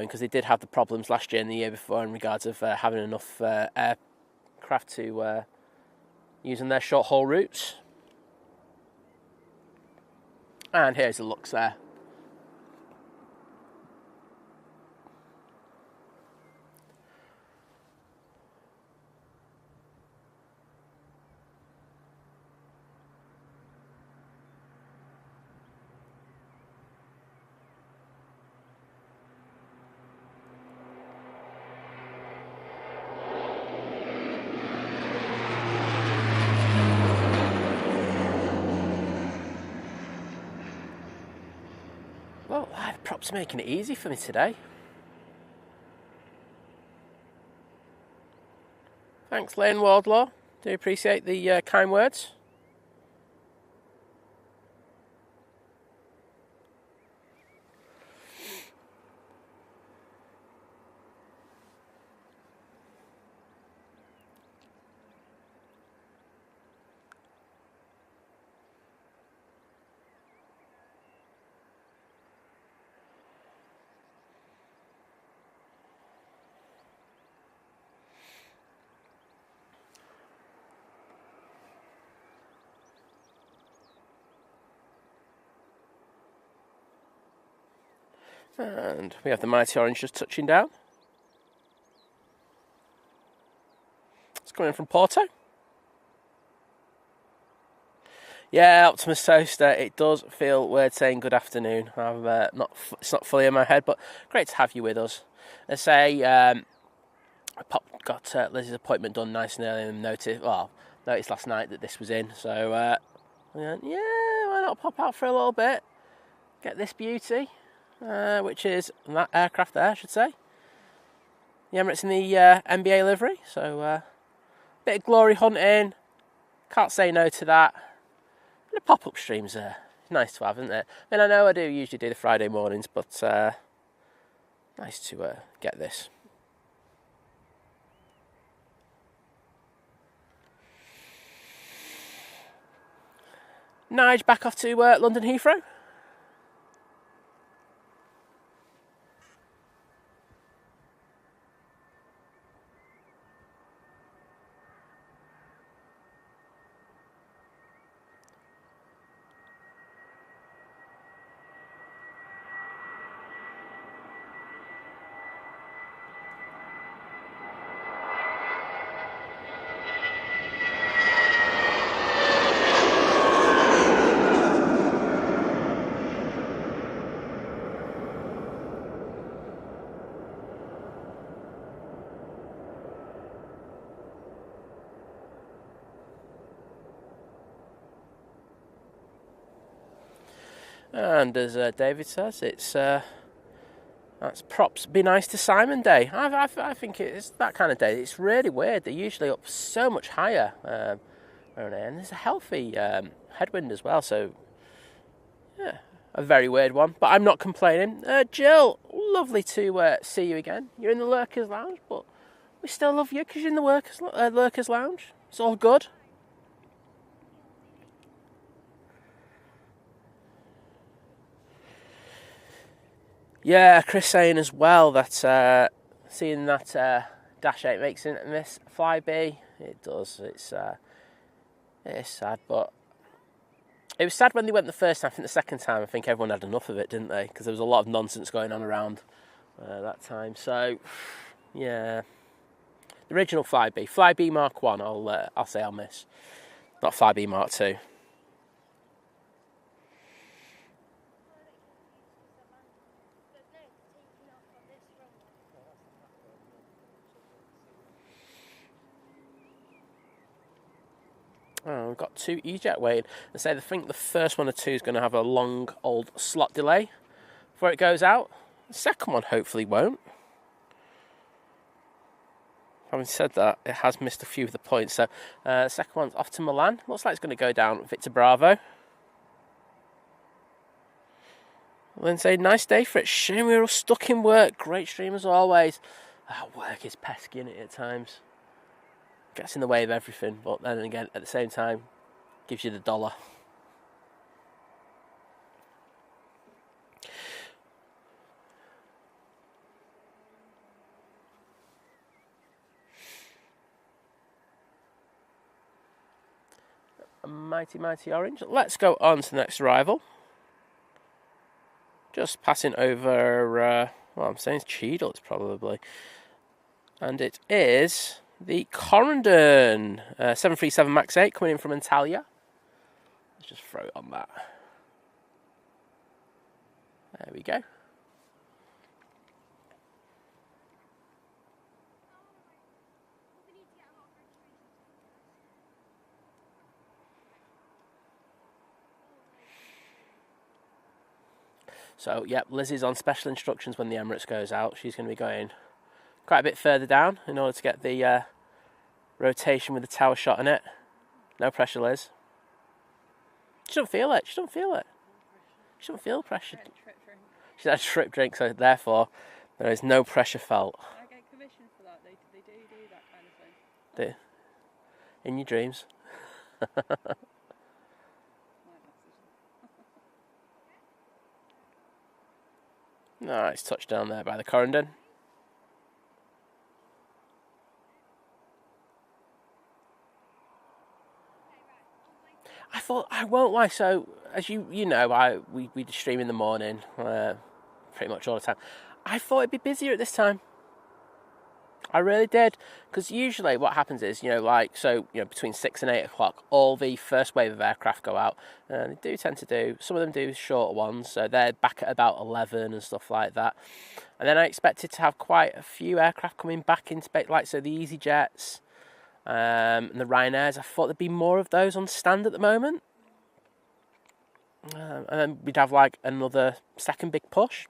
[SPEAKER 1] because they did have the problems last year and the year before in regards of having enough aircraft to use on their short haul routes. And here's the looks there. Well, the prop's making it easy for me today. Thanks, Lane Wardlaw. Do appreciate the kind words. And we have the Mighty Orange just touching down. It's coming in from Porto. Yeah, Optimus Toaster, it does feel weird saying good afternoon. It's not fully in my head, but great to have you with us. I say, got Liz's appointment done nice and early and noticed last night that this was in. So, why not pop out for a little bit, get this beauty, which is that aircraft there, I should say. The Emirates in the NBA livery. So, bit of glory hunting. Can't say no to that. And the pop-up streams are nice to have, isn't it? I mean, I know I do usually do the Friday mornings, but nice to get this. Nige back off to London Heathrow. And as David says, it's that's props be nice to Simon Day. I think it's that kind of day. It's really weird. They're usually up so much higher, and there's a healthy headwind as well. So yeah, a very weird one. But I'm not complaining. Jill, lovely to see you again. You're in the Lurkers Lounge, but we still love you because you're in the Lurkers Lounge. It's all good. Yeah, Chris saying as well that seeing that Dash 8 makes it miss Flybe, it does. It's sad, but it was sad when they went the first time. I think the second time, I think everyone had enough of it, didn't they? Because there was a lot of nonsense going on around that time. So, yeah, the original Flybe Mark 1, I'll say I'll miss. Not Flybe Mark 2. Oh, we've got two EasyJet waiting. I say I think the first one or two is going to have a long old slot delay before it goes out. The second one hopefully won't. Having said that, it has missed a few of the points. So the second one's off to Milan. Looks like it's going to go down Victor Bravo. Lindsay, nice day for it. Shame we were all stuck in work. Great stream as always. Work is pesky, isn't it, at times? Gets in the way of everything, but then again, at the same time, gives you the dollar. A mighty orange. Let's go on to the next arrival. Just passing over, I'm saying it's Cheadle's probably. And it is the Corendon 737 MAX 8 coming in from Antalya. Let's just throw it on that. There we go. So, yep, Lizzie's on special instructions when the Emirates goes out. She's going to be going quite a bit further down in order to get the rotation with the tower shot in it. No pressure, Liz. She doesn't feel it. She doesn't feel pressure. She's had a trip drink, so therefore there is no pressure felt.
[SPEAKER 2] I get commission for that. They do that kind of thing.
[SPEAKER 1] In your dreams. Nice touchdown there by the Corendon. I won't lie, so as you know, we stream in the morning pretty much all the time. I thought it'd be busier at this time. I really did, because usually what happens is, between 6 and 8 o'clock, all the first wave of aircraft go out, and they do tend to do, some of them do shorter ones, so they're back at about 11 and stuff like that. And then I expected to have quite a few aircraft coming back into, so the EasyJets and the Ryanairs. I thought there'd be more of those on stand at the moment. And then we'd have another second big push.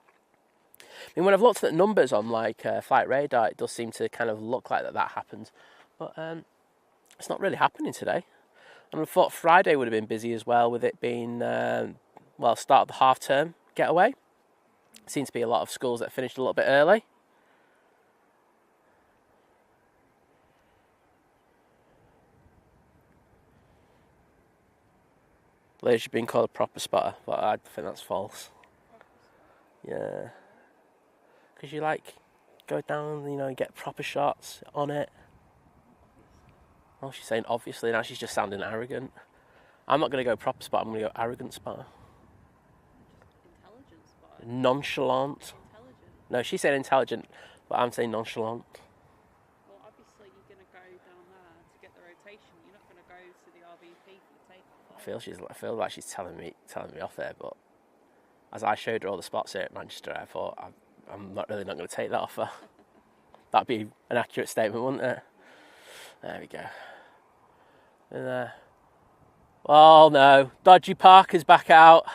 [SPEAKER 1] I mean, when I've looked at the numbers on Flight Radar, it does seem to kind of look like that happened, but it's not really happening today. And I thought Friday would have been busy as well, with it being start of the half term getaway. Seems to be a lot of schools that finished a little bit early. Liz, you've been called a proper spotter, but I think that's false. Yeah. Because you go down, and get proper shots on it. Oh, she's saying obviously, now she's just sounding arrogant. I'm not going to go proper spotter, I'm going to go arrogant spotter.
[SPEAKER 2] Intelligent spotter.
[SPEAKER 1] Nonchalant.
[SPEAKER 2] Intelligent.
[SPEAKER 1] No, she said intelligent, but I'm saying nonchalant.
[SPEAKER 2] Well, obviously you're going to go down there to get the rotation. You're not going to go to the RVP for the takeoff. I feel like she's telling me off there, but as I showed her all the spots here at Manchester Airport, I'm not going to take that offer. That'd be an accurate statement, wouldn't it? There we go. And oh no, dodgy Parker's back out.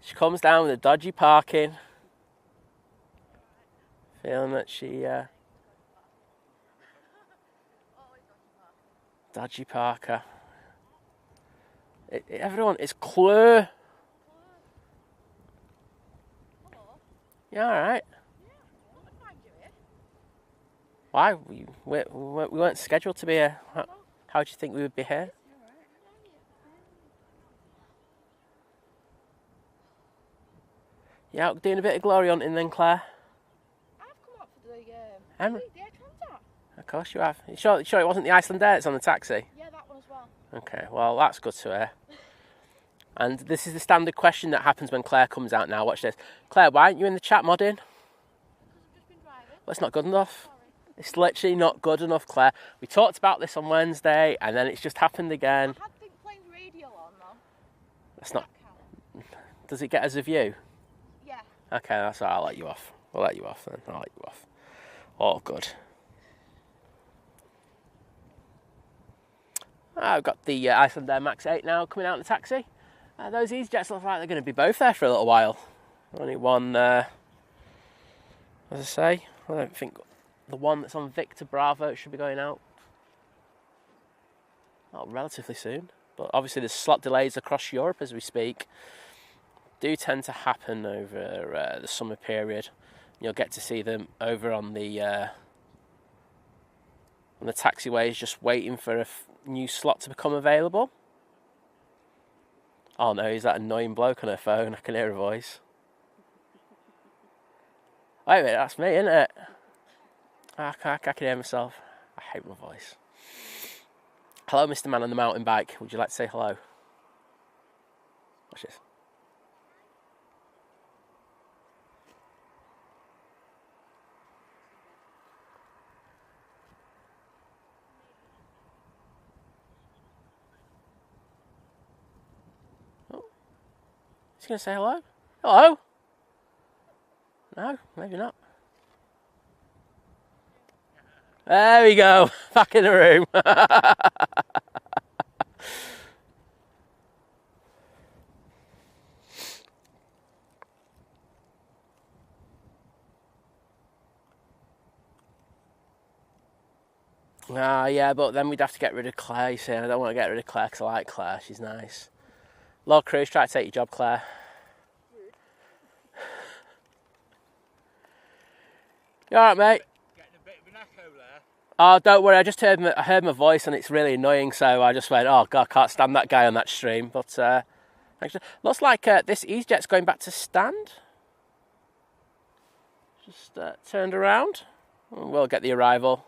[SPEAKER 2] She comes down with a dodgy parking. Feeling that she dodgy Parker. Everyone, it's Claire. Yeah, all right. Why? We weren't scheduled to be here. How do you think we would be here? You out doing a bit of glory hunting then, Claire?
[SPEAKER 3] I've come up for the
[SPEAKER 1] Emirates. Of course you have. You sure it wasn't the Icelandair that's on the taxi?
[SPEAKER 3] Yeah, that one as well.
[SPEAKER 1] Okay, well that's good to hear. And this is the standard question that happens when Claire comes out now. Watch this. Claire, why aren't you in the chat modding?
[SPEAKER 3] Because I've just been driving.
[SPEAKER 1] Well, it's not good enough.
[SPEAKER 3] Sorry.
[SPEAKER 1] It's literally not good enough, Claire. We talked about this on Wednesday, and then it's just happened again.
[SPEAKER 3] I had the playing radio on though.
[SPEAKER 1] That's not. Does it get us a view?
[SPEAKER 3] Yeah.
[SPEAKER 1] Okay, that's all right. I'll let you off. We'll let you off then. I'll let you off. All good. I've got the Icelandair Max 8 now coming out in the taxi. Those EasyJets look like they're going to be both there for a little while. Only one, as I say, I don't think the one that's on Victor Bravo should be going out relatively soon. But obviously there's slot delays across Europe as we speak. Do tend to happen over the summer period. You'll get to see them over on the taxiways, just waiting for a new slot to become available. Oh no, he's that annoying bloke on her phone. I can hear her voice. Wait a minute, that's me, isn't it? I can hear myself. I hate my voice. Hello, Mr. Man on the mountain bike. Would you like to say hello? Watch this. He's going to say hello? Hello? No, maybe not. There we go. Back in the room. Yeah, but then we'd have to get rid of Claire, you see. I don't want to get rid of Claire because I like Claire. She's nice. Lord Cruz, try to take your job, Claire. You alright, mate?
[SPEAKER 4] Getting a bit of an echo there.
[SPEAKER 1] Oh, don't worry. I heard my voice and it's really annoying, so I just went, oh God, I can't stand that guy on that stream. But actually, looks like this EasyJet's going back to stand. Just turned around. We'll get the arrival.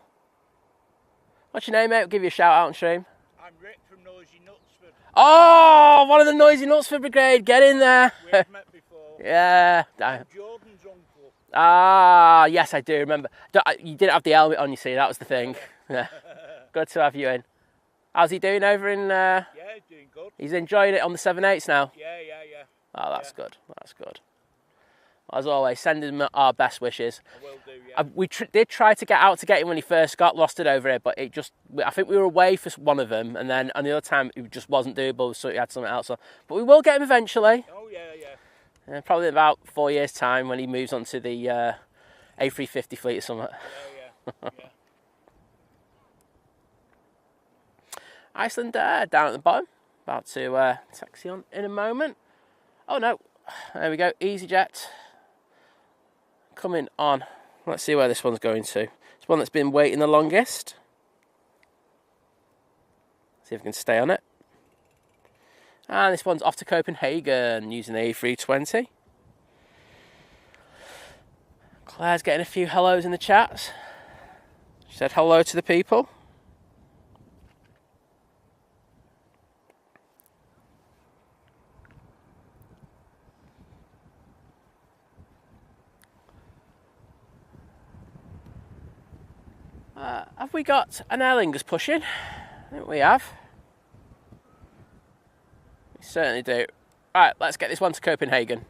[SPEAKER 1] What's your name, mate? I'll give you a shout out on stream.
[SPEAKER 4] I'm Rick from Noisy Knutsford.
[SPEAKER 1] Oh, one of the Noisy Knutsford Brigade. Get in there.
[SPEAKER 4] We've met before.
[SPEAKER 1] Yeah.
[SPEAKER 4] I'm Jordan's uncle.
[SPEAKER 1] Ah, yes, I do remember. You didn't have the helmet on, you see, that was the thing. Yeah. Good to have you in. How's he doing over in...
[SPEAKER 4] Yeah, doing good.
[SPEAKER 1] He's enjoying it on the 7.8s now?
[SPEAKER 4] Yeah.
[SPEAKER 1] Oh, that's good. That's good. As always, send him our best wishes.
[SPEAKER 4] I will do, yeah.
[SPEAKER 1] We did try to get out to get him when he first got lost it over here, but it just... I think we were away for one of them, and then on the other time, it just wasn't doable, so he had something else on. But we will get him eventually.
[SPEAKER 4] Oh, yeah.
[SPEAKER 1] Probably in about 4 years' time when he moves on to the A350 fleet or something.
[SPEAKER 4] Yeah.
[SPEAKER 1] Icelandair down at the bottom. About to taxi on in a moment. Oh no, there we go. EasyJet coming on. Let's see where this one's going to. It's one that's been waiting the longest. See if we can stay on it. And this one's off to Copenhagen using the A320. Claire's getting a few hellos in the chats. She said hello to the people. Have we got an Aer Lingus pushing? I think we have. We certainly do. Right, let's get this one to Copenhagen.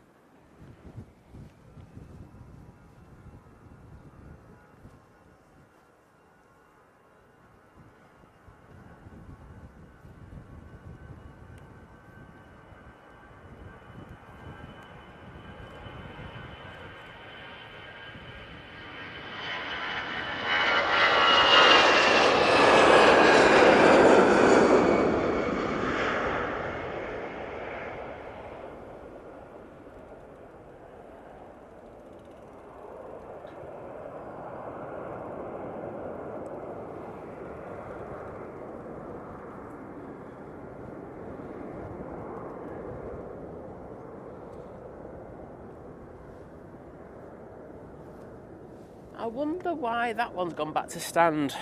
[SPEAKER 1] I wonder why that one's gone back to stand.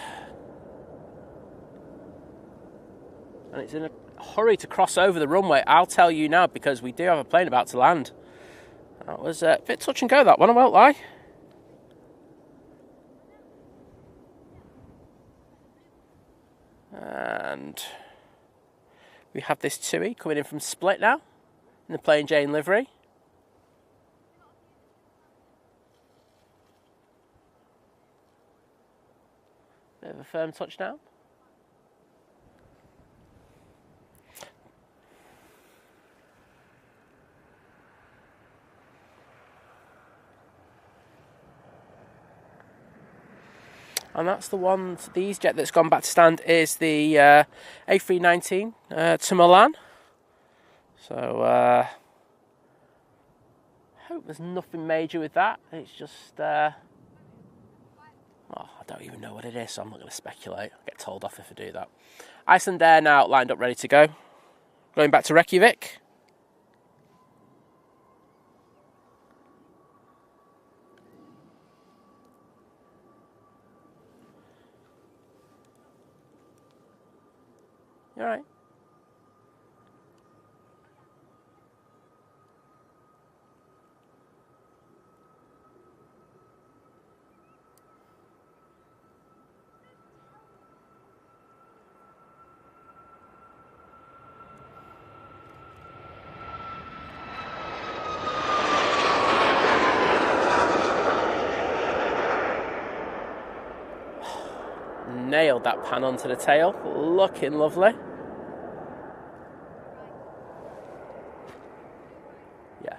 [SPEAKER 1] And it's in a hurry to cross over the runway. I'll tell you now, because we do have a plane about to land. That was a bit touch and go, that one, I won't lie. And we have this TUI coming in from Split now, in the plain Jane livery. Bit of a firm touchdown. And that's the one, the EasyJet that's gone back to stand is the A319 to Milan. So, hope there's nothing major with that. It's just... I don't even know what it is, so I'm not going to speculate. I'll get told off if I do that. Icelandair now lined up, ready to go. Going back to Reykjavik. You all right? Nailed that pan onto the tail. Looking lovely. Yeah.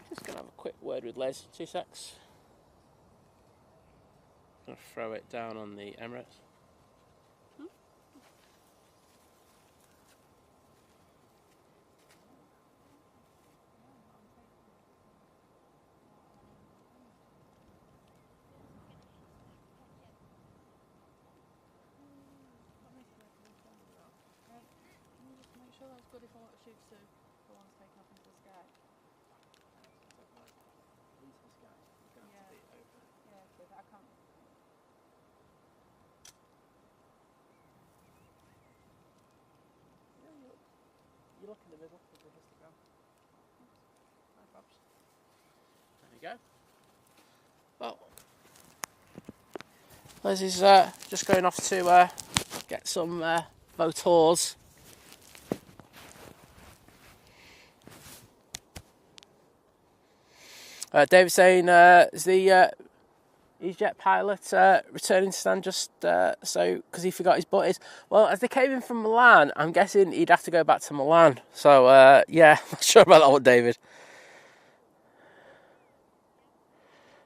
[SPEAKER 1] Just going to have a quick word with Les. 2 secs. I'll throw it down on the Emirates.
[SPEAKER 2] Make sure that's good if I want to shoot to the ones taken off into the sky.
[SPEAKER 1] look in the middle. There you go. Well, Liz is just going off to get some votors. David saying, is the EasyJet pilot returning to stand just so because he forgot his butties? Well, as they came in from Milan, I'm guessing he'd have to go back to Milan. So, yeah, not sure about that one, David.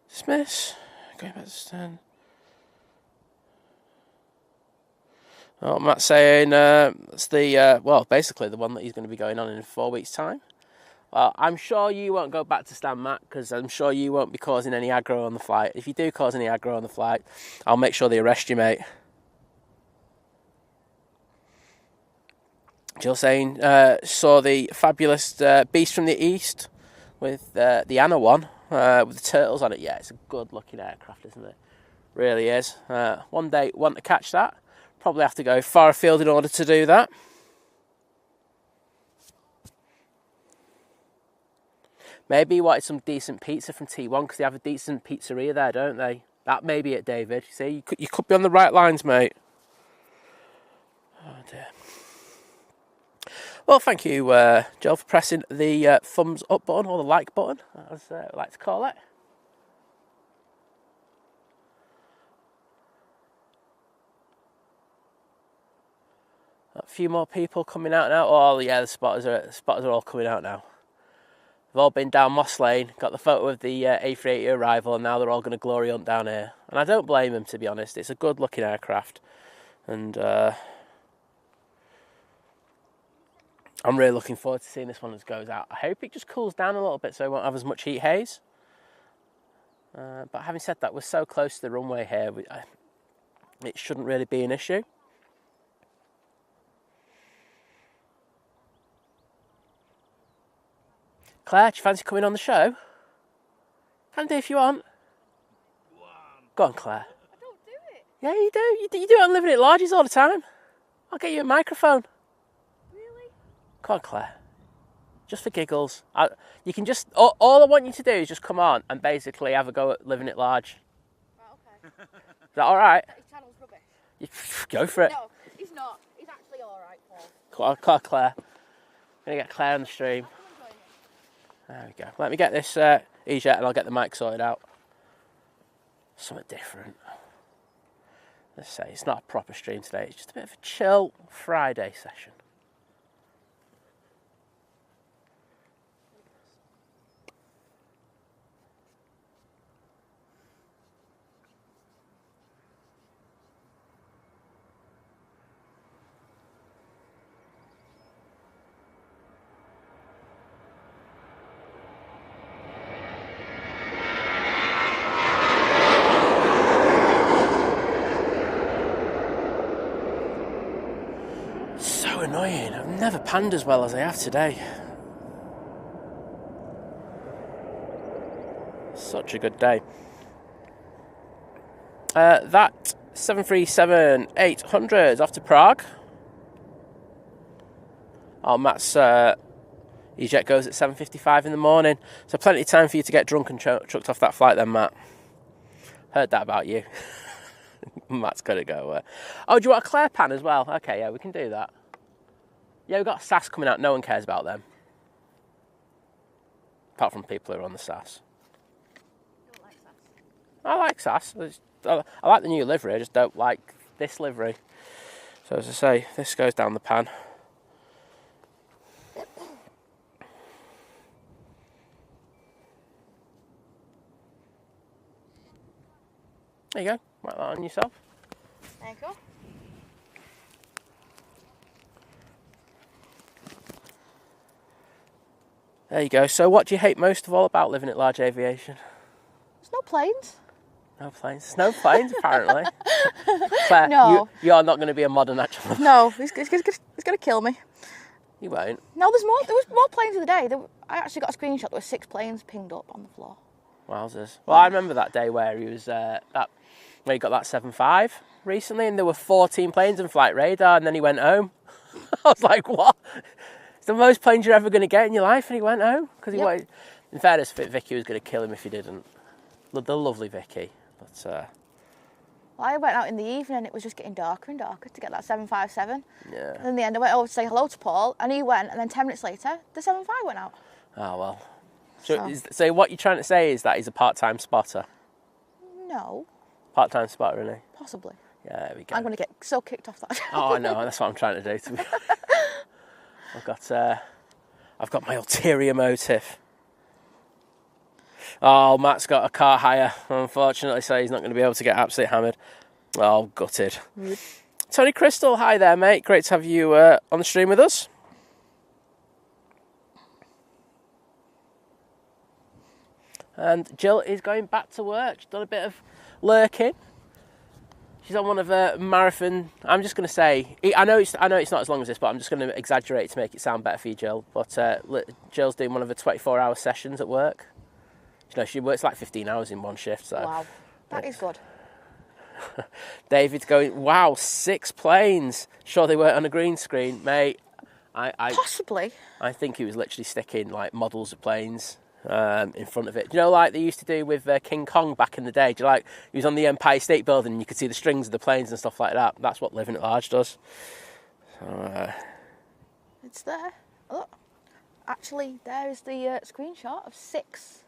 [SPEAKER 1] Dismiss. Going back to stand. Oh, Matt's saying it's the, well, basically the one that he's going to be going on in 4 weeks' time. Well, I'm sure you won't go back to stand, Matt, because I'm sure you won't be causing any aggro on the flight. If you do cause any aggro on the flight, I'll make sure they arrest you, mate. Jill saying, saw the fabulous Beast from the East with the Anna one with the turtles on it. Yeah, it's a good-looking aircraft, isn't it? Really is. One day, want to catch that. Probably have to go far afield in order to do that. Maybe you wanted some decent pizza from T1 because they have a decent pizzeria there, don't they? That may be it, David. See, you could be on the right lines, mate. Oh, dear. Well, thank you, Joel, for pressing the thumbs up button, or the like button, as I like to call it. A few more people coming out now. Oh, yeah, the spotters are all coming out now. They've all been down Moss Lane, got the photo of the A380 arrival, and now they're all going to glory hunt down here. And I don't blame them, to be honest. It's a good-looking aircraft. And I'm really looking forward to seeing this one as it goes out. I hope it just cools down a little bit so it won't have as much heat haze. But having said that, we're so close to the runway here, it shouldn't really be an issue. Claire, do you fancy coming on the show? Can do if you want. Go on, Claire.
[SPEAKER 3] I don't do it.
[SPEAKER 1] Yeah, you do. You do it on Living It Larges all the time. I'll get you a microphone.
[SPEAKER 3] Really?
[SPEAKER 1] Come on, Claire. Just for giggles. You can just... All I want you to do is just come on and basically have a go at Living It Large.
[SPEAKER 3] Right, okay.
[SPEAKER 1] Is that all right?
[SPEAKER 3] His channel's rubbish.
[SPEAKER 1] You, go for it.
[SPEAKER 3] No, he's not. He's actually alright, Paul.
[SPEAKER 1] Come on, Claire. I'm going to get Claire on the stream.
[SPEAKER 3] Come and join me.
[SPEAKER 1] There we go. Let me get this EasyJet and I'll get the mic sorted out. Something different. Let's say it's not a proper stream today. It's just a bit of a chill Friday session. Annoying. I've never panned as well as I have today. Such a good day. That 737-800 is off to Prague. Oh, Matt's EasyJet goes at 7:55 in the morning. So plenty of time for you to get drunk and chucked off that flight then, Matt. Heard that about you. Matt's got to go. Oh, do you want a Claire pan as well? Okay, yeah, we can do that. Yeah, we've got SAS coming out. No one cares about them. Apart from people who are on the SAS.
[SPEAKER 3] You don't like SAS?
[SPEAKER 1] I like SAS. I like the new livery. I just don't like this livery. So as I say, this goes down the pan. There you go. Write that on yourself.
[SPEAKER 3] There you go.
[SPEAKER 1] There you go. So what do you hate most of all about living at large aviation?
[SPEAKER 3] There's no planes.
[SPEAKER 1] No planes. There's no planes, apparently. Claire,
[SPEAKER 3] No.
[SPEAKER 1] you're not going to be a modern natural.
[SPEAKER 3] No, he's going to kill me.
[SPEAKER 1] You won't.
[SPEAKER 3] No, there was more planes the other day. I actually got a screenshot. There were 6 planes pinged up on the floor.
[SPEAKER 1] Wowzers. Well, I remember that day where he was where he got that 7.5 recently, and there were 14 planes in flight radar, and then he went home. I was like, what? the most planes you're ever going to get in your life, and he went home because he
[SPEAKER 3] Yep.
[SPEAKER 1] wanted. In fairness, Vicky was going to kill him if he didn't. The lovely Vicky, but
[SPEAKER 3] Well, I went out in the evening and it was just getting darker and darker to get that 757.
[SPEAKER 1] yeah.
[SPEAKER 3] And in the end, I went over to say hello to Paul, and he went, and then 10 minutes later, the 75 went out.
[SPEAKER 1] Oh well.
[SPEAKER 3] So-
[SPEAKER 1] So what you're trying to say is that he's a part-time spotter.
[SPEAKER 3] No,
[SPEAKER 1] Part-time spotter, isn't he?
[SPEAKER 3] possibly.
[SPEAKER 1] Yeah, there we go.
[SPEAKER 3] I'm going to get so kicked off that.
[SPEAKER 1] Oh, I know. That's what I'm trying to do. To be, I've got my ulterior motive. Oh, Matt's got a car hire, unfortunately, so he's not going to be able to get absolutely hammered. Oh, gutted. Tony Crystal, hi there, mate. Great to have you on the stream with us. And Jill is going back to work. She's done a bit of lurking. She's on one of her marathon. I'm just going to say, I know it's not as long as this, but I'm just going to exaggerate to make it sound better for you, Jill. But Jill's doing one of her 24-hour sessions at work. You know, she works like 15 hours in one shift. So
[SPEAKER 3] Wow, that is good.
[SPEAKER 1] David's going, wow, 6 planes. Sure they weren't on a green screen, mate.
[SPEAKER 3] Possibly.
[SPEAKER 1] I think he was literally sticking like models of planes in front of it. Do you know, like they used to do with King Kong back in the day? Do you like he was on the Empire State Building and you could see the strings of the planes and stuff like that? That's what living at large does. So,
[SPEAKER 3] It's there. Look. Actually, there is the screenshot of 6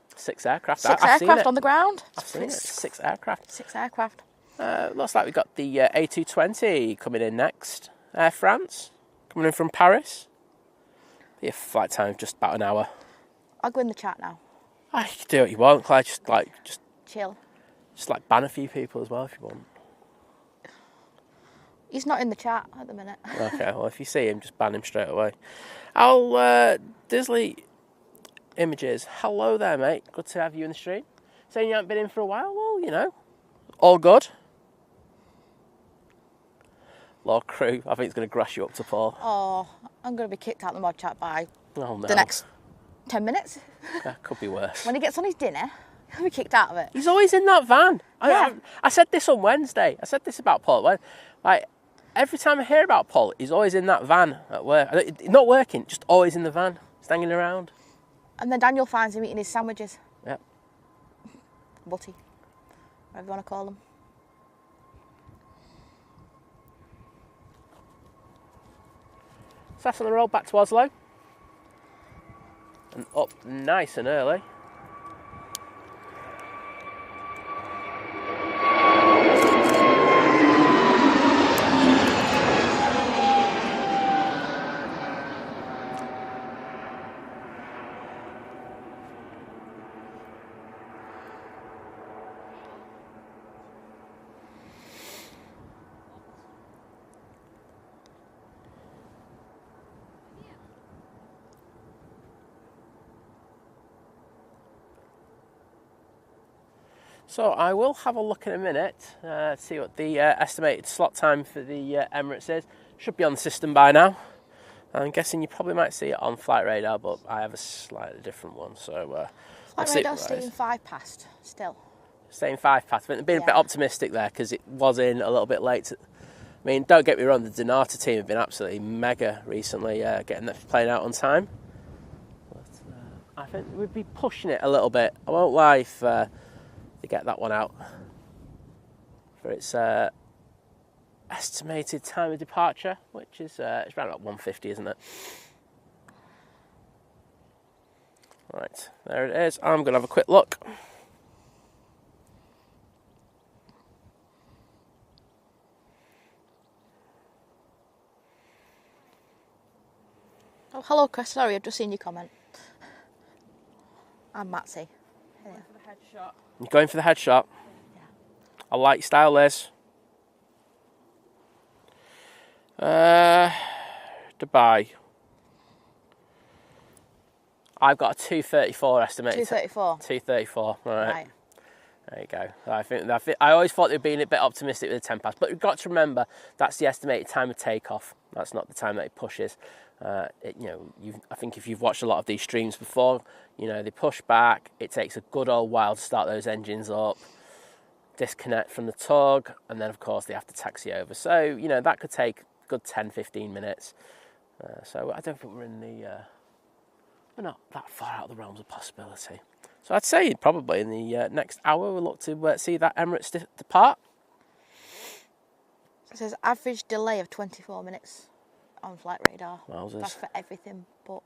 [SPEAKER 1] aircraft.
[SPEAKER 3] Six
[SPEAKER 1] I've seen
[SPEAKER 3] aircraft
[SPEAKER 1] it.
[SPEAKER 3] on the ground.
[SPEAKER 1] I've seen it. 6 aircraft.
[SPEAKER 3] 6 aircraft.
[SPEAKER 1] Looks like we've got the A320 coming in next. Air France coming in from Paris. Yeah, flight time just about an hour.
[SPEAKER 3] I'll go in the chat now.
[SPEAKER 1] You can do what you want, Claire. Just
[SPEAKER 3] Chill.
[SPEAKER 1] ban a few people as well if you want.
[SPEAKER 3] He's not in the chat at the minute.
[SPEAKER 1] Okay, well, if you see him, just ban him straight away. Al Disley Images. Hello there, mate. Good to have you in the stream. Saying you haven't been in for a while? Well, you know, all good. Lord Crew, I think it's going to grass you up to Paul.
[SPEAKER 3] Oh, I'm going to be kicked out of the mod chat by
[SPEAKER 1] Oh, no.
[SPEAKER 3] the next 10 minutes.
[SPEAKER 1] That could be worse.
[SPEAKER 3] When he gets on his dinner, he'll be kicked out of it.
[SPEAKER 1] He's always in that van.
[SPEAKER 3] Yeah.
[SPEAKER 1] I said this on Wednesday. I said this about Paul. Like, every time I hear about Paul, he's always in that van at work. Not working, just always in the van, hanging around.
[SPEAKER 3] And then Daniel finds him eating his sandwiches.
[SPEAKER 1] Yep.
[SPEAKER 3] Butty. Whatever you want to call them.
[SPEAKER 1] So that's on the road back to Oslo. And up nice and early. So I will have a look in a minute, see what the estimated slot time for the Emirates is. Should be on the system by now. I'm guessing you probably might see it on Flight Radar, but I have a slightly different one. So
[SPEAKER 3] Flight Radar's staying 5 past still.
[SPEAKER 1] Staying 5 past. They're being a bit optimistic there because it was in a little bit late. I mean, don't get me wrong, the Donata team have been absolutely mega recently, getting the plane out on time. But I think we'd be pushing it a little bit. I won't lie if they get that one out for its estimated time of departure, which is it's around about 1:50, isn't it? Right, there it is. I'm going to have a quick look.
[SPEAKER 3] Oh, hello, Chris. Sorry, I've just seen your comment. I'm Matsy.
[SPEAKER 2] For the headshot.
[SPEAKER 1] You're going for the headshot.
[SPEAKER 3] Yeah.
[SPEAKER 1] I like your style, Liz. Dubai. I've got a 234 estimated.
[SPEAKER 3] 234.
[SPEAKER 1] 234. All right.
[SPEAKER 3] Right.
[SPEAKER 1] There you go. I always thought they'd been a bit optimistic with the 10 past, but you've got to remember that's the estimated time of takeoff. That's not the time that it pushes. I think if you've watched a lot of these streams before, they push back. It takes a good old while to start those engines up, disconnect from the tug, and then of course they have to taxi over. So that could take a good 10-15 minutes. So I don't think we're we're not that far out of the realms of possibility. So I'd say probably in the next hour we'll look to see that Emirates depart.
[SPEAKER 3] It says average delay of 24 minutes on flight radar.
[SPEAKER 1] Wowzers.
[SPEAKER 3] That's for everything, but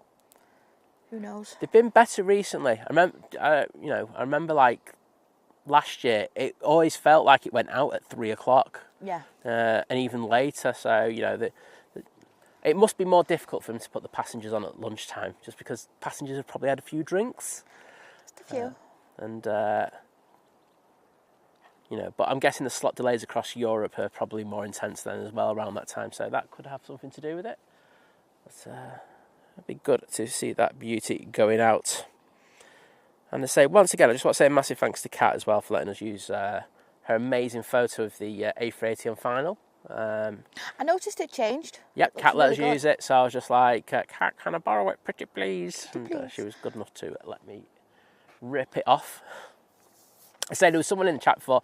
[SPEAKER 3] who knows?
[SPEAKER 1] They've been better recently. I remember like last year, it always felt like it went out at 3 o'clock.
[SPEAKER 3] Yeah.
[SPEAKER 1] And even later. So it must be more difficult for them to put the passengers on at lunchtime, just because passengers have probably had a few drinks.
[SPEAKER 3] Just a few.
[SPEAKER 1] But I'm guessing the slot delays across Europe are probably more intense then as well around that time, so that could have something to do with it. But it'd be good to see that beauty going out. And I say, once again, I just want to say a massive thanks to Kat as well for letting us use her amazing photo of the A380 on final.
[SPEAKER 3] I noticed it changed.
[SPEAKER 1] Yep, Kat let us use it, so I was just like, Kat, can I borrow it, pretty please? And she was good enough to let me rip it off. I said there was someone in the chat before,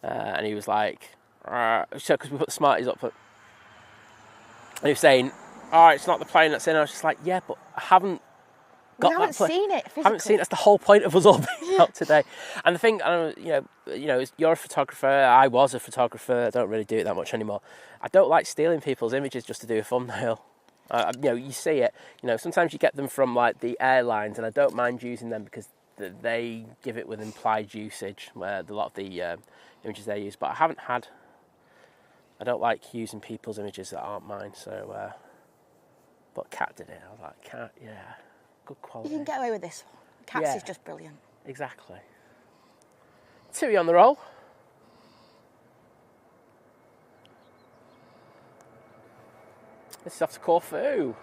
[SPEAKER 1] and he was like, because we put the Smarties up, and he was saying, it's not the plane that's in. I was just like, yeah, but I haven't got
[SPEAKER 3] We haven't seen it physically.
[SPEAKER 1] I haven't seen it. That's the whole point of us all being out today. And the thing, you're a photographer. I was a photographer. I don't really do it that much anymore. I don't like stealing people's images just to do a thumbnail. You see it. Sometimes you get them from like the airlines, and I don't mind using them because they give it with implied usage, where a lot of the images they use. But I don't like using people's images that aren't mine. So, but Kat did it. I was like, Kat, yeah, good quality.
[SPEAKER 3] You can get away with this. Cats is just brilliant.
[SPEAKER 1] Exactly. Tui on the roll. This is off to Corfu.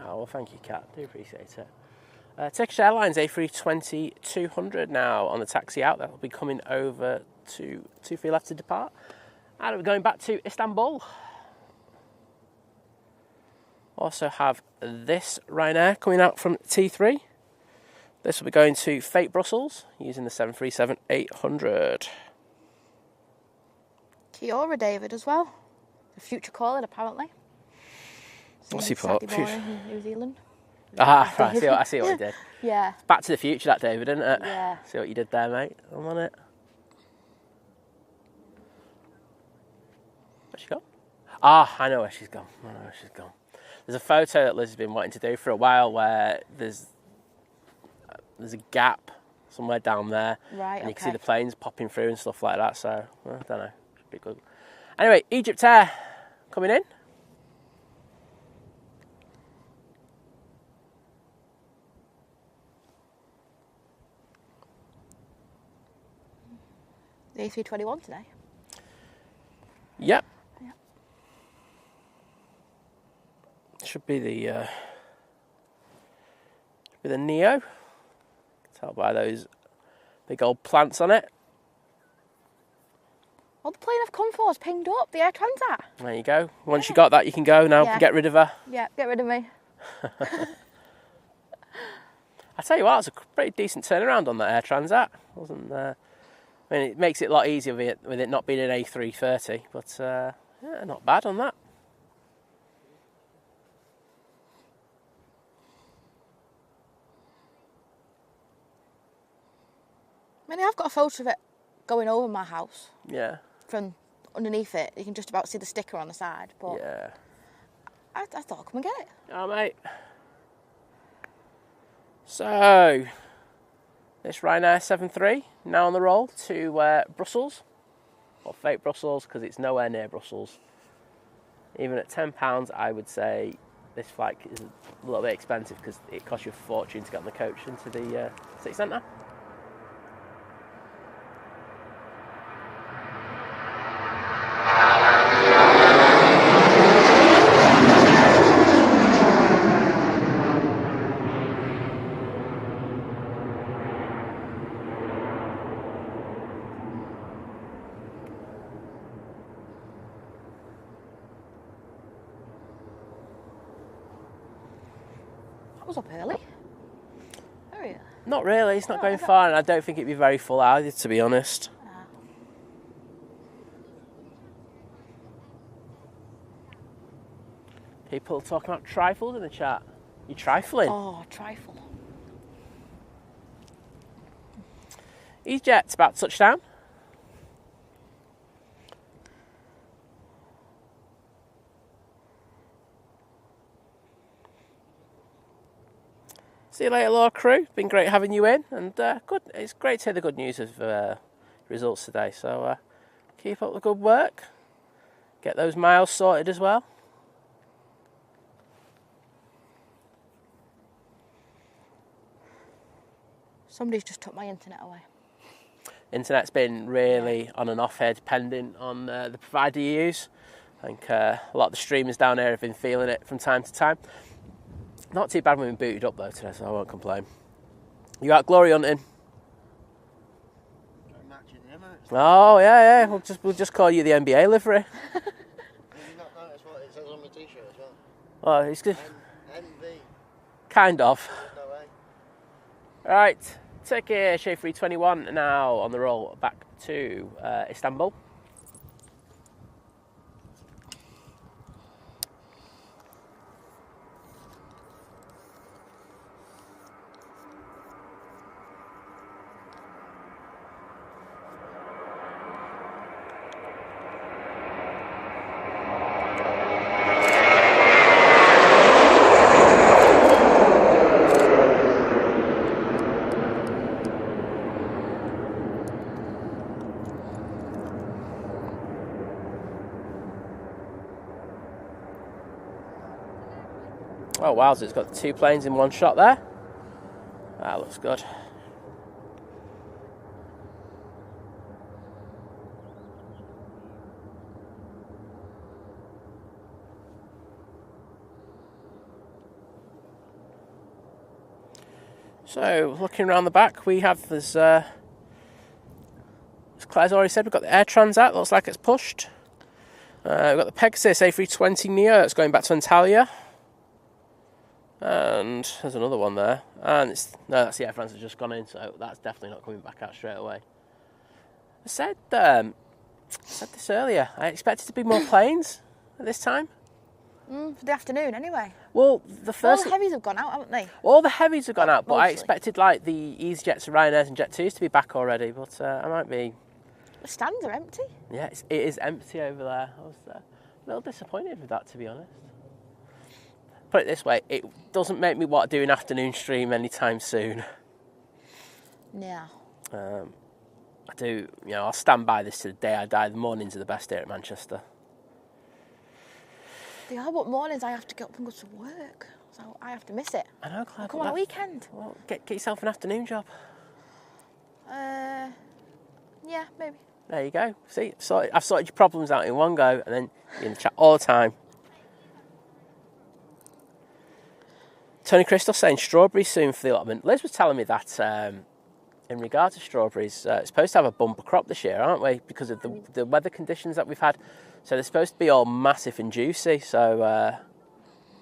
[SPEAKER 1] Oh, well, thank you, Kat. Do appreciate it. Turkish Airlines A320-200 now on the taxi out. That will be coming over to 2 left to depart. And we're going back to Istanbul. Also have this Ryanair coming out from T3. This will be going to Fate Brussels using the 737-800.
[SPEAKER 3] Kia ora, David, as well. The future calling, apparently.
[SPEAKER 1] What's he put?
[SPEAKER 3] In New Zealand.
[SPEAKER 1] Ah, right, I see what he did.
[SPEAKER 3] Yeah.
[SPEAKER 1] Back to the Future, that, David, isn't it?
[SPEAKER 3] Yeah.
[SPEAKER 1] See what you did there, mate. I'm on it. Where's she gone? Ah, I know where she's gone. There's a photo that Liz has been wanting to do for a while where there's a gap somewhere down there.
[SPEAKER 3] Right,
[SPEAKER 1] and you can see the planes popping through and stuff like that, so, I don't know. Should be good. Anyway, Egypt Air coming in.
[SPEAKER 3] The A321 today.
[SPEAKER 1] Yep.
[SPEAKER 3] Yeah.
[SPEAKER 1] Should be the Neo. Tell by those big old plants on it.
[SPEAKER 3] Well, the plane I've come for is pinged up, the Air Transat.
[SPEAKER 1] There you go. Once you got that, you can go now.
[SPEAKER 3] Yeah.
[SPEAKER 1] Get rid of her.
[SPEAKER 3] Yeah, get rid of me.
[SPEAKER 1] I tell you what, it's a pretty decent turnaround on that Air Transat. Wasn't I mean, it makes it a lot easier with it not being an A330, but yeah, not bad on that.
[SPEAKER 3] I mean, I've got a photo of it going over my house.
[SPEAKER 1] Yeah.
[SPEAKER 3] From underneath it, you can just about see the sticker on the side. But
[SPEAKER 1] yeah.
[SPEAKER 3] I thought I'd come and get it.
[SPEAKER 1] Oh, mate. So, this Ryanair 73 now on the roll to Brussels, or Fate Brussels, because it's nowhere near Brussels. Even at £10, I would say this flight is a little bit expensive because it costs you a fortune to get on the coach into the city centre.
[SPEAKER 3] Was up early. Are you?
[SPEAKER 1] Not really, it's not going far, and I don't think it'd be very full either, to be honest. People talking about trifles in the chat. You trifling?
[SPEAKER 3] Oh, trifle.
[SPEAKER 1] EasyJet's about to touch down. See you later, Law Crew. Been great having you in, and good. It's great to hear the good news of results today. So keep up the good work. Get those miles sorted as well.
[SPEAKER 3] Somebody's just took my internet away.
[SPEAKER 1] Internet's been really on and off here, depending on the provider you use. I think a lot of the streamers down there have been feeling it from time to time. Not too bad when we booted up though today, so I won't complain. You out glory hunting?
[SPEAKER 5] Matching the Emirates.
[SPEAKER 1] Oh yeah. We'll just call you the NBA livery.
[SPEAKER 5] Have you not noticed what it says on my t-shirt as well?
[SPEAKER 1] Oh, it's good.
[SPEAKER 5] NV.
[SPEAKER 1] Kind of.
[SPEAKER 5] No way.
[SPEAKER 1] Right, Turkey A380 now on the roll back to Istanbul. Oh wow, so it's got 2 planes in one shot there. That looks good. So, looking around the back, we have this, as Claire's already said, we've got the Air Transat, looks like it's pushed. We've got the Pegasus A320 Neo, that's going back to Antalya. And there's another one there. And that's the Air France that's just gone in, so that's definitely not coming back out straight away. I said this earlier, I expected to be more planes at this time.
[SPEAKER 3] For the afternoon, anyway.
[SPEAKER 1] Well,
[SPEAKER 3] All the heavies have gone out, haven't they?
[SPEAKER 1] All the heavies have gone out, but I
[SPEAKER 3] Mostly.
[SPEAKER 1] expected like the EasyJets, Ryanair and Jet2s to be back already, but I might be...
[SPEAKER 3] The stands are empty.
[SPEAKER 1] Yeah, it is empty over there. I was a little disappointed with that, to be honest. Put it this way, it doesn't make me want to do an afternoon stream anytime soon.
[SPEAKER 3] Yeah.
[SPEAKER 1] I do, I'll stand by this to the day I die. The mornings are the best here at Manchester.
[SPEAKER 3] They are, but mornings I have to get up and go to work. So I have to miss it.
[SPEAKER 1] I know, Claire.
[SPEAKER 3] I'll come on a weekend.
[SPEAKER 1] Well, get yourself an afternoon job.
[SPEAKER 3] Yeah, maybe.
[SPEAKER 1] There you go. See, I've sorted your problems out in one go, and then you're in the chat all the time. Tony Crystal saying strawberries soon for the allotment. Liz was telling me that in regard to strawberries, it's supposed to have a bumper crop this year, aren't we? Because of the weather conditions that we've had. So they're supposed to be all massive and juicy. So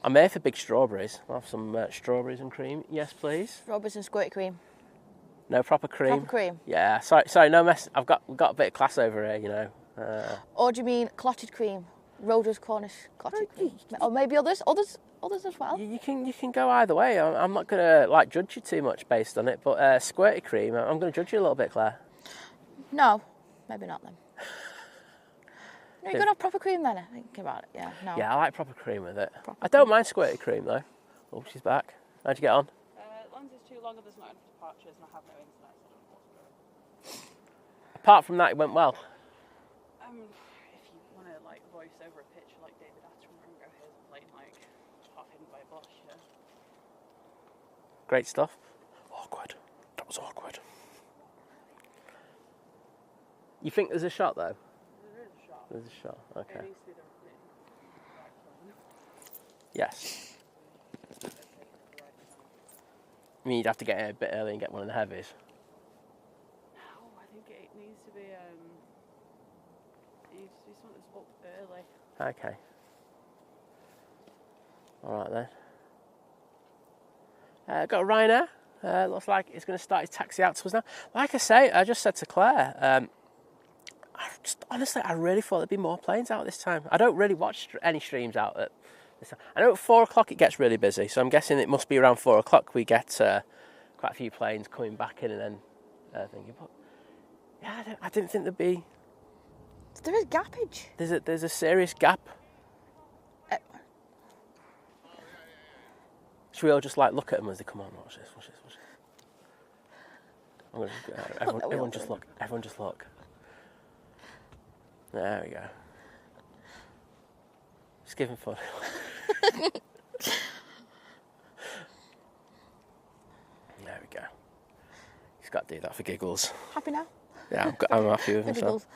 [SPEAKER 1] I'm here for big strawberries. I'll have some strawberries and cream. Yes, please.
[SPEAKER 3] Strawberries and squirty cream.
[SPEAKER 1] No proper cream.
[SPEAKER 3] Proper cream.
[SPEAKER 1] Yeah. Sorry. No mess. We've got a bit of class over here,
[SPEAKER 3] Or do you mean clotted cream? Roder's Cornish clotted cream. Or maybe others as well.
[SPEAKER 1] You can go either way. I'm not going to judge you too much based on it, but squirty cream, I'm going to judge you a little bit, Claire.
[SPEAKER 3] No, maybe not then. No, you're going to have proper cream then, thinking about it. Yeah, no.
[SPEAKER 1] Yeah, I like proper cream with it. I don't mind squirty cream though. Oh, she's back. How'd you get on?
[SPEAKER 2] Lens is too long and there's not enough departures and I have no internet, so I don't know what to do.
[SPEAKER 1] Apart from that, it went well.
[SPEAKER 2] If you want to voice over a picture like David Attenborough and go, here's a plane half hidden gosh, yeah.
[SPEAKER 1] Great stuff. Awkward. That was awkward. You think there's a shot though?
[SPEAKER 2] There is a shot.
[SPEAKER 1] There's a shot.
[SPEAKER 2] It
[SPEAKER 1] Okay.
[SPEAKER 2] needs to be the right one.
[SPEAKER 1] Yes. I mean, you'd have to get in a bit early and get one of the heavies.
[SPEAKER 2] No, I think it needs to be it needs to be something that's up early.
[SPEAKER 1] Okay. All right then. Got a Ryanair. Looks like it's going to start his taxi out to us now. Like I say, I just said to Claire, honestly, I really thought there'd be more planes out this time. I don't really watch any streams out at this time. I know at 4 o'clock it gets really busy, so I'm guessing it must be around 4 o'clock we get quite a few planes coming back in and then thinking, but yeah, I didn't think there'd be.
[SPEAKER 3] There is gappage.
[SPEAKER 1] There's a serious gap. Should we all just like look at them as they come on? Watch this. I'm gonna everyone just look. Everyone just look. There we go. Just give him fun. There we go. He's got to do that for giggles.
[SPEAKER 3] Happy now?
[SPEAKER 1] Yeah, I'm happy with
[SPEAKER 3] For
[SPEAKER 1] himself.
[SPEAKER 3] giggles.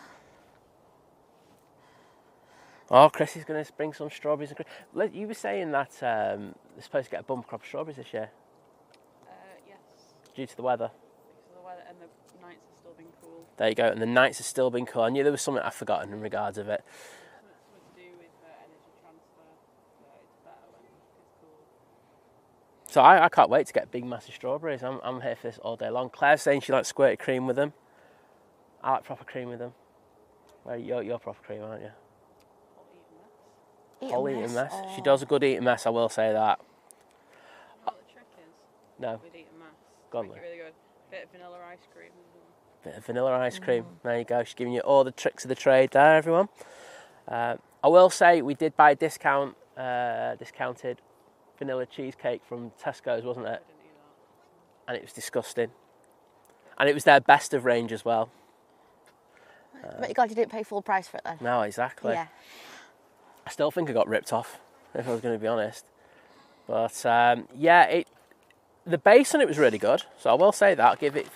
[SPEAKER 1] Oh, Chris is going to bring some strawberries. You were saying that they're supposed to get a bumper crop of strawberries this year
[SPEAKER 2] Yes.
[SPEAKER 1] due to the weather.
[SPEAKER 2] Because of the weather and the nights have still been cool.
[SPEAKER 1] There you go. And the nights have still been cool. I knew there was something I'd forgotten in regards of it.
[SPEAKER 2] Something to do with energy transfer. It's better when it's cool.
[SPEAKER 1] So I can't wait to get big, massive strawberries. I'm here for this all day long. Claire's saying she likes squirted cream with them. I like proper cream with them. Well, you're proper cream, aren't you? Whole eating mess.
[SPEAKER 3] Oh.
[SPEAKER 1] She does a good eating mess, I will say that.
[SPEAKER 2] What the trick is
[SPEAKER 1] No.
[SPEAKER 2] with eating mass.
[SPEAKER 1] Go on,
[SPEAKER 2] Make it
[SPEAKER 1] Lou.
[SPEAKER 2] really good. Bit of vanilla ice cream.
[SPEAKER 1] Bit of vanilla ice cream. There you go. She's giving you all the tricks of the trade there, everyone. I will say we did buy a discounted vanilla cheesecake from Tesco's, wasn't it?
[SPEAKER 2] I didn't eat that.
[SPEAKER 1] And it was disgusting. And it was their best of range as well.
[SPEAKER 3] But you're glad you didn't pay full price for it then?
[SPEAKER 1] No, exactly.
[SPEAKER 3] Yeah.
[SPEAKER 1] I still think I got ripped off, if I was going to be honest. But yeah, the base on it was really good, so I will say that. I'll give it.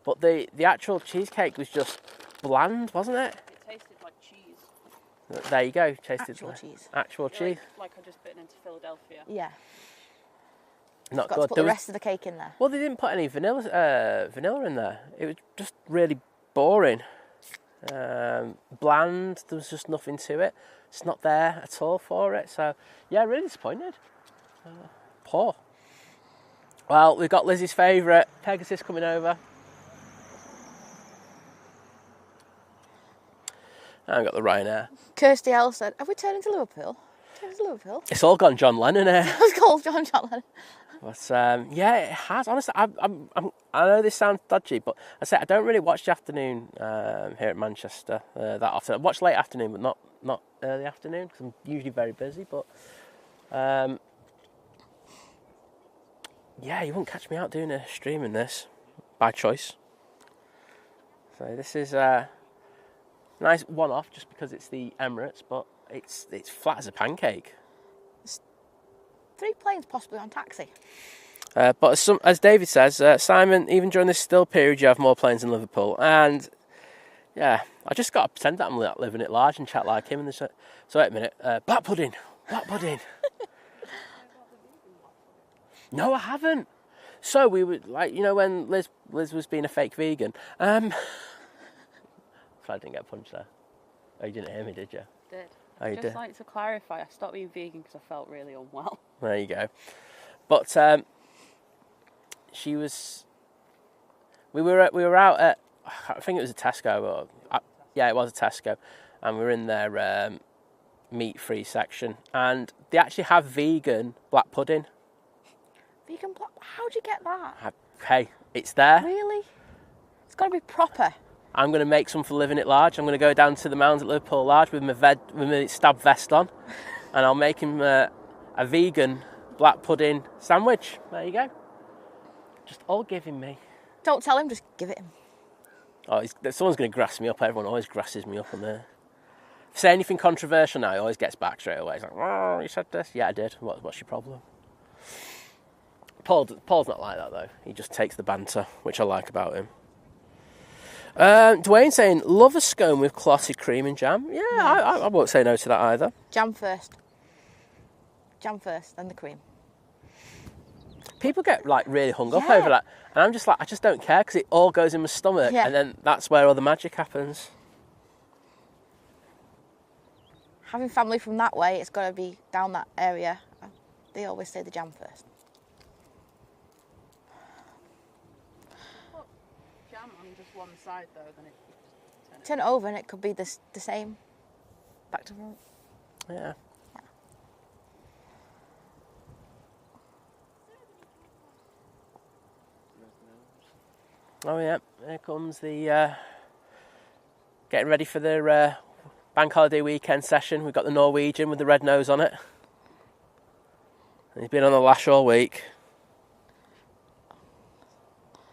[SPEAKER 1] But the actual cheesecake was just bland, wasn't it?
[SPEAKER 2] It tasted like cheese.
[SPEAKER 1] There you go. Tasted
[SPEAKER 3] Actual
[SPEAKER 1] like
[SPEAKER 3] cheese.
[SPEAKER 1] Actual cheese.
[SPEAKER 2] Like I just bitten into Philadelphia.
[SPEAKER 3] Yeah.
[SPEAKER 1] Not
[SPEAKER 3] Got
[SPEAKER 1] good.
[SPEAKER 3] to put the rest of the cake in there.
[SPEAKER 1] Well, they didn't put any vanilla in there. It was just really boring. Bland. There was just nothing to it. It's not there at all for it. So yeah, really disappointed. Poor. Well, we've got Lizzie's favourite, Pegasus, coming over. And we've got the Ryanair.
[SPEAKER 3] Kirsty L said, have we turned into Liverpool? Turned into Liverpool?
[SPEAKER 1] It's all gone John Lennon here.
[SPEAKER 3] I was called John Chatelain.
[SPEAKER 1] But yeah, it has. Honestly, I know this sounds dodgy, but I say I don't really watch the afternoon here at Manchester that often. I watch late afternoon, but not early afternoon because I'm usually very busy. But yeah, you won't catch me out doing a stream in this by choice. So this is a nice one-off just because it's the Emirates, but it's flat as a pancake.
[SPEAKER 3] 3 planes possibly on taxi.
[SPEAKER 1] But as David says, Simon, even during this still period, you have more planes in Liverpool. And yeah, I just got to pretend that I'm living it large and chat like him. So wait a minute, black pudding. No, I haven't. So we were like, when Liz was being a fake vegan. So I didn't get punched there. Oh, you didn't hear me, did you?
[SPEAKER 2] Did.
[SPEAKER 1] Oh, you
[SPEAKER 2] Just
[SPEAKER 1] did.
[SPEAKER 2] like to clarify, I stopped being vegan because I felt really unwell.
[SPEAKER 1] There you go. But she was. We were out at. I think it was a Tesco. Or, yeah, it was a Tesco, and we were in their meat-free section, and they actually have vegan black pudding.
[SPEAKER 3] Vegan block? How'd you get that?
[SPEAKER 1] Hey, it's there.
[SPEAKER 3] Really? It's got to be proper.
[SPEAKER 1] I'm going to make some for Living It Large. I'm going to go down to the mounds at Liverpool Large with my stab vest on, and I'll make him a vegan black pudding sandwich. There you go. Just all giving me.
[SPEAKER 3] Don't tell him, just give it him.
[SPEAKER 1] Oh, someone's going to grass me up. Everyone always grasses me up on there. Say anything controversial now, he always gets back straight away. He's like, oh, you said this? Yeah, I did. What's your problem? Paul's not like that though. He just takes the banter, which I like about him. Dwayne saying, love a scone with clotted cream and jam. Yeah, I won't say no to that either.
[SPEAKER 3] Jam first. Jam first, then the cream.
[SPEAKER 1] People get like really hung up over that, and I'm just like, I just don't care because it all goes in my stomach, and then that's where all the magic happens.
[SPEAKER 3] Having family from that way, it's got to be down that area. They always say the jam first.
[SPEAKER 2] Put jam on just one side though, then it
[SPEAKER 3] Turn it over and it could be the same. Back to front.
[SPEAKER 1] Yeah. Oh yeah, here comes the getting ready for the bank holiday weekend session. We've got the Norwegian with the red nose on it. And he's been on the lash all week.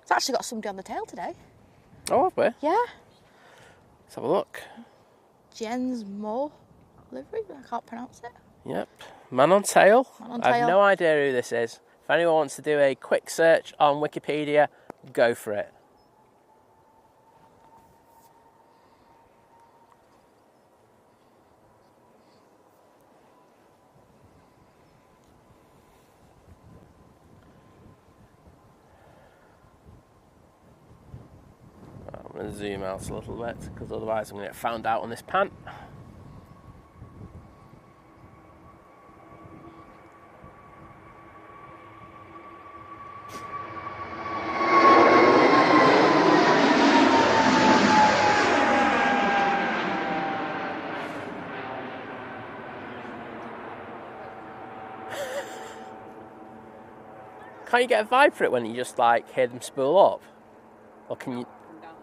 [SPEAKER 3] It's actually got somebody on the tail today.
[SPEAKER 1] Oh, have we?
[SPEAKER 3] Yeah.
[SPEAKER 1] Let's have a look.
[SPEAKER 3] Jens Mo Livery, I can't pronounce it.
[SPEAKER 1] Yep, man on tail.
[SPEAKER 3] Man on
[SPEAKER 1] I have
[SPEAKER 3] tail.
[SPEAKER 1] no idea who this is. If anyone wants to do a quick search on Wikipedia, go for it. I'm going to zoom out a little bit because otherwise I'm going to get found out on this pan. Can't you get a vibe for it when you just like hear them spool up? Or can you?
[SPEAKER 2] from down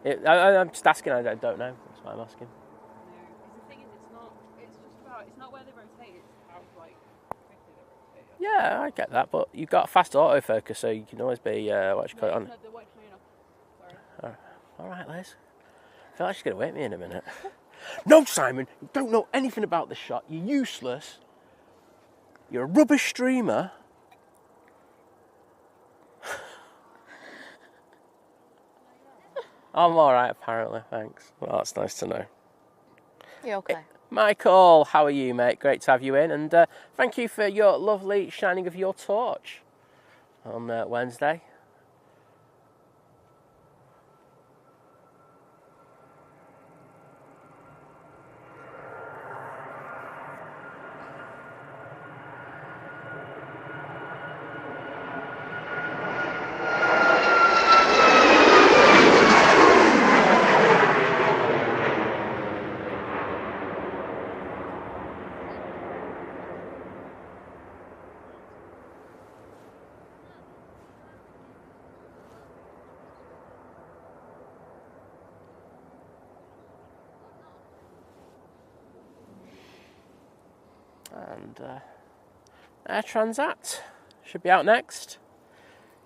[SPEAKER 2] there. Cause,
[SPEAKER 1] I'm just asking. I don't know. That's why I'm asking.
[SPEAKER 2] no, because the thing is, it's just about, it's not where they rotate, it's how like quickly they rotate.
[SPEAKER 1] Yeah, I get that, but you've got fast autofocus, so you can always be what you call it on.
[SPEAKER 2] No, the white coming off. Sorry.
[SPEAKER 1] All right, Liz. I feel like she's going to wake me in a minute. No, Simon, you don't know anything about the shot. You're useless. You're a rubbish streamer. I'm all right, apparently. Thanks. Well, that's nice to know.
[SPEAKER 3] You okay?
[SPEAKER 1] Michael, how are you, mate? Great to have you in, and thank you for your lovely shining of your torch on Wednesday. And Air Transat should be out next.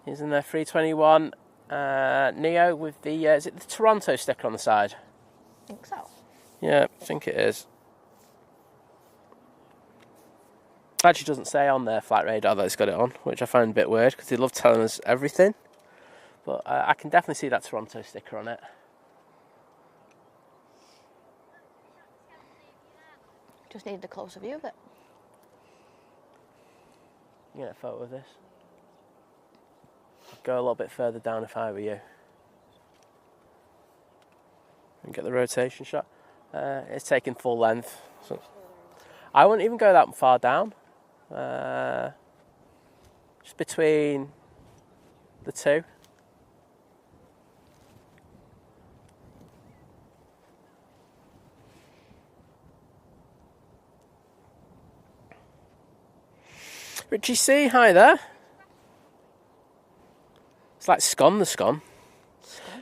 [SPEAKER 1] He's in their 321 Neo with the is it the Toronto sticker on the side?
[SPEAKER 3] I think so.
[SPEAKER 1] Yeah, I think it is. Actually doesn't say on their flight radar that it's got it on, which I find a bit weird because they love telling us everything. But I can definitely see that Toronto sticker on it.
[SPEAKER 3] Just needed a closer view of it.
[SPEAKER 1] You get a photo of this. I'd go a little bit further down if I were you. And get the rotation shot. It's taking full length. So I wouldn't even go that far down. Just between the two. Richie C, hi there. It's like Scon the Scon.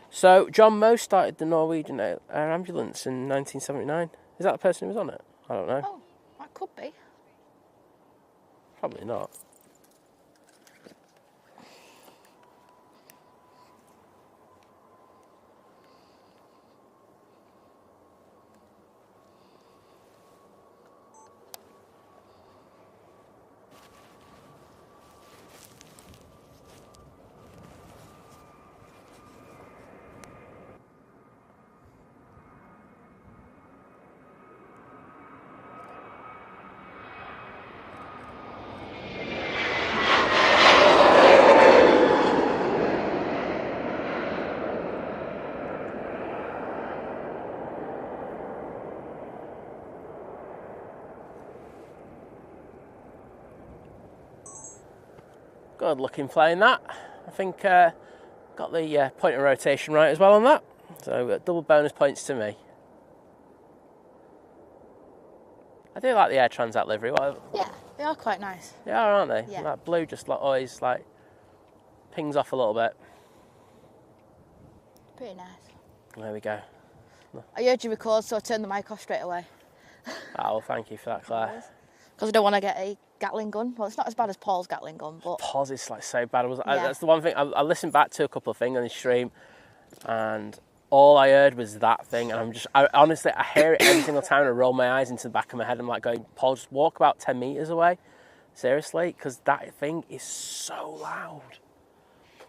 [SPEAKER 1] So, John Moe started the Norwegian Air Ambulance in 1979. Is that the person who was on it? I don't know.
[SPEAKER 3] Oh, that could be.
[SPEAKER 1] Probably not. Good looking plane that. I think got the point of rotation right as well on that. So double bonus points to me. I do like the Air Transat livery.
[SPEAKER 3] Yeah, they are quite nice.
[SPEAKER 1] They are, aren't they?
[SPEAKER 3] Yeah.
[SPEAKER 1] That blue just always pings off a little bit.
[SPEAKER 3] Pretty nice.
[SPEAKER 1] There we go.
[SPEAKER 3] I heard you record, so I turned the mic off straight away.
[SPEAKER 1] Oh, well, thank you for that, Claire.
[SPEAKER 3] Because I don't want to get a Gatling gun. Well, it's not as bad as Paul's Gatling gun, but...
[SPEAKER 1] Pause is so bad.
[SPEAKER 3] Yeah.
[SPEAKER 1] That's the one thing. I listened back to a couple of things on the stream, and all I heard was that thing. And honestly, I hear it every single time and I roll my eyes into the back of my head. I'm like going, Paul, just walk about 10 metres away. Seriously, because that thing is so loud.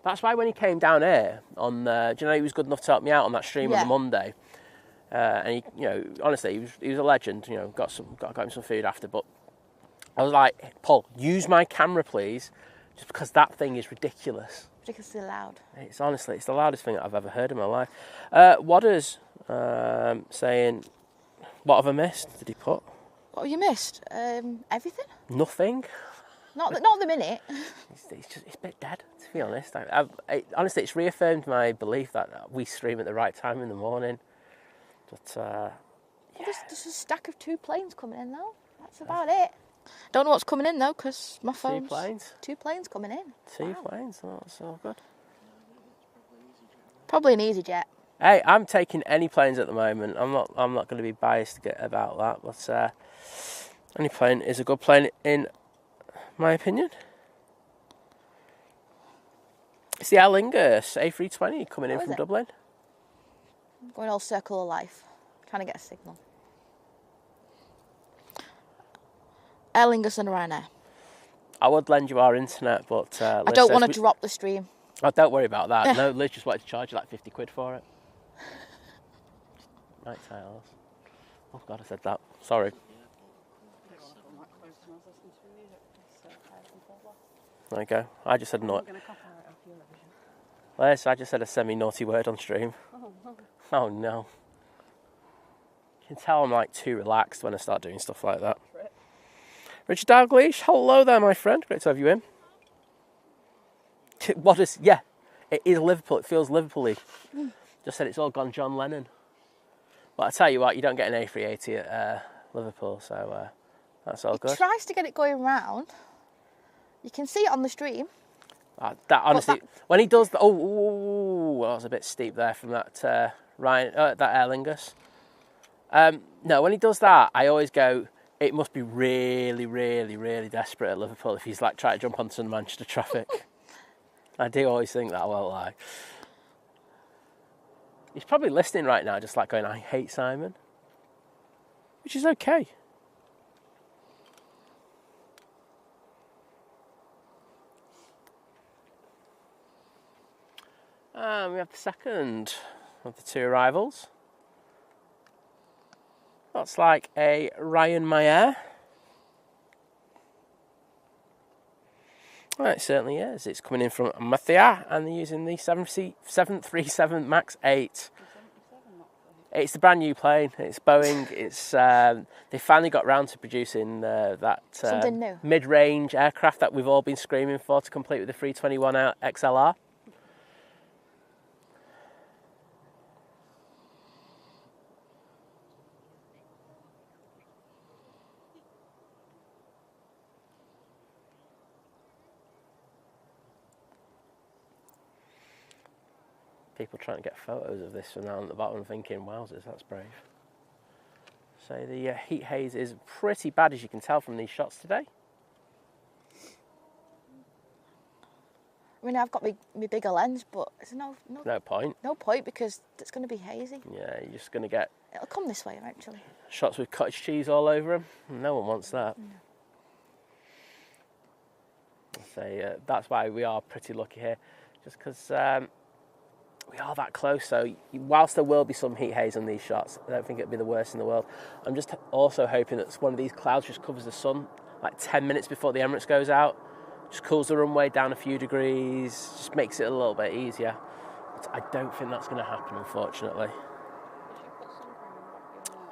[SPEAKER 1] That's why when he came down here on, do you know, he was good enough to help me out on that stream on the Monday. And he, you know, honestly, he was a legend. You know, got him some food after. But I was like, Paul, use my camera, please, just because that thing is ridiculous.
[SPEAKER 3] Ridiculously loud.
[SPEAKER 1] It's the loudest thing that I've ever heard in my life. Wadders saying, what have I missed? Did he put?
[SPEAKER 3] What have you missed? Everything?
[SPEAKER 1] Nothing.
[SPEAKER 3] Not at the minute.
[SPEAKER 1] It's a bit dead, to be honest. Honestly, it's reaffirmed my belief that we stream at the right time in the morning. But yeah.
[SPEAKER 3] There's a stack of 2 planes coming in though. That's about it. Don't know what's coming in though, because my phone's...
[SPEAKER 1] 2 planes?
[SPEAKER 3] 2 planes coming in.
[SPEAKER 1] 2 planes? Oh, that's all good.
[SPEAKER 3] Probably an EasyJet.
[SPEAKER 1] Hey, I'm taking any planes at the moment. I'm not going to be biased about that. But any plane is a good plane in my opinion. It's the Aer Lingus A380 coming in from Dublin.
[SPEAKER 3] Going all circle of life. Trying to get a signal. Aer Lingus and Ryanair.
[SPEAKER 1] I would lend you our internet, but
[SPEAKER 3] I don't want to drop the stream.
[SPEAKER 1] Oh, don't worry about that. No, Liz just wanted to charge you like 50 quid for it. Night tails. Oh God, I said that. Sorry. There you go. I just said naughty. Liz, I just said a semi-naughty word on stream. Oh no. You can tell I'm like too relaxed when I start doing stuff like that. Richard Dalglish, hello there, my friend. Great to have you in. What is? Yeah, it is Liverpool. It feels Liverpool-y. Just said it's all gone John Lennon. But I tell you what, you don't get an A380 at Liverpool, so that's all good.
[SPEAKER 3] He tries to get it going round. You can see it on the stream.
[SPEAKER 1] That honestly, when he does the that was a bit steep there from that that Aer Lingus. No, when he does that, I always go, it must be really, really, really desperate at Liverpool if he's like trying to jump onto the Manchester traffic. I do always think that, I won't lie. He's probably listening right now, just like going, I hate Simon. Which is okay. And we have the second of the 2 arrivals. That's like a Ryanair. Well, it certainly is. It's coming in from Midday and they're using the 737 MAX 8. It's the brand new plane. It's Boeing. It's they finally got round to producing that
[SPEAKER 3] something new
[SPEAKER 1] mid-range aircraft that we've all been screaming for to complete with the 321 XLR. People trying to get photos of this from down at the bottom thinking, wowzers, that's brave. So the heat haze is pretty bad, as you can tell from these shots today.
[SPEAKER 3] I mean, I've got my bigger lens, but there's
[SPEAKER 1] no point.
[SPEAKER 3] No point because it's going to be hazy.
[SPEAKER 1] Yeah, you're just going to get...
[SPEAKER 3] It'll come this way eventually.
[SPEAKER 1] Shots with cottage cheese all over them. No one wants that.
[SPEAKER 3] No.
[SPEAKER 1] So that's why we are pretty lucky here. Just because... we are that close, so whilst there will be some heat haze on these shots, I don't think it'll be the worst in the world. I'm just also hoping that one of these clouds just covers the sun like 10 minutes before the Emirates goes out, just cools the runway down a few degrees, just makes it a little bit easier. But I don't think that's going to happen, unfortunately.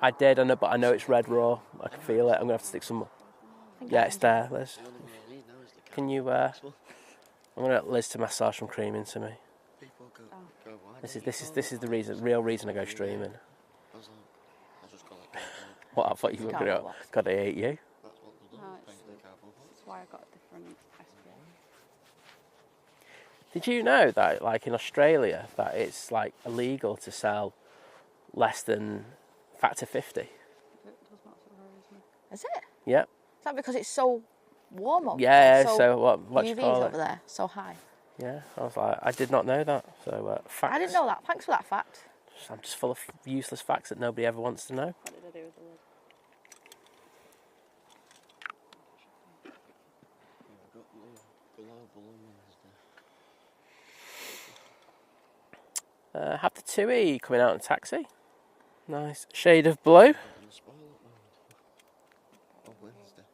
[SPEAKER 1] I did, but I know it's red raw. I can feel it. I'm going to have to stick some more. Yeah, it's there, Liz. Can you... I'm going to get Liz to massage some cream into me.
[SPEAKER 5] People go, why
[SPEAKER 1] This
[SPEAKER 5] don't
[SPEAKER 1] is
[SPEAKER 5] you
[SPEAKER 1] the
[SPEAKER 5] go?
[SPEAKER 1] real reason I go streaming.
[SPEAKER 5] I was like, I just got it.
[SPEAKER 1] What, I thought you were going to God, I hate you.
[SPEAKER 5] That's what they do.
[SPEAKER 2] No,
[SPEAKER 5] Paint the cardboard box.
[SPEAKER 2] That's why I got a different SPA.
[SPEAKER 1] Did you know that, like in Australia, that it's like illegal to sell less than factor 50?
[SPEAKER 2] It does not surprise me.
[SPEAKER 3] Is it?
[SPEAKER 1] Yep.
[SPEAKER 3] Is that because it's so warm over
[SPEAKER 1] Yeah,
[SPEAKER 3] there?
[SPEAKER 1] so what do you
[SPEAKER 3] UV's
[SPEAKER 1] call
[SPEAKER 3] over
[SPEAKER 1] it?
[SPEAKER 3] there, so high.
[SPEAKER 1] Yeah, I was like, I did not know that. So facts.
[SPEAKER 3] I didn't know that. Thanks for that fact.
[SPEAKER 1] I'm just full of useless facts that nobody ever wants to know.
[SPEAKER 2] What did I do with the lid?
[SPEAKER 5] Yeah, I got global on Wednesday.
[SPEAKER 1] Have the TUI coming out in taxi. Nice shade of blue.
[SPEAKER 5] I'm gonna spoil it now. On Wednesday.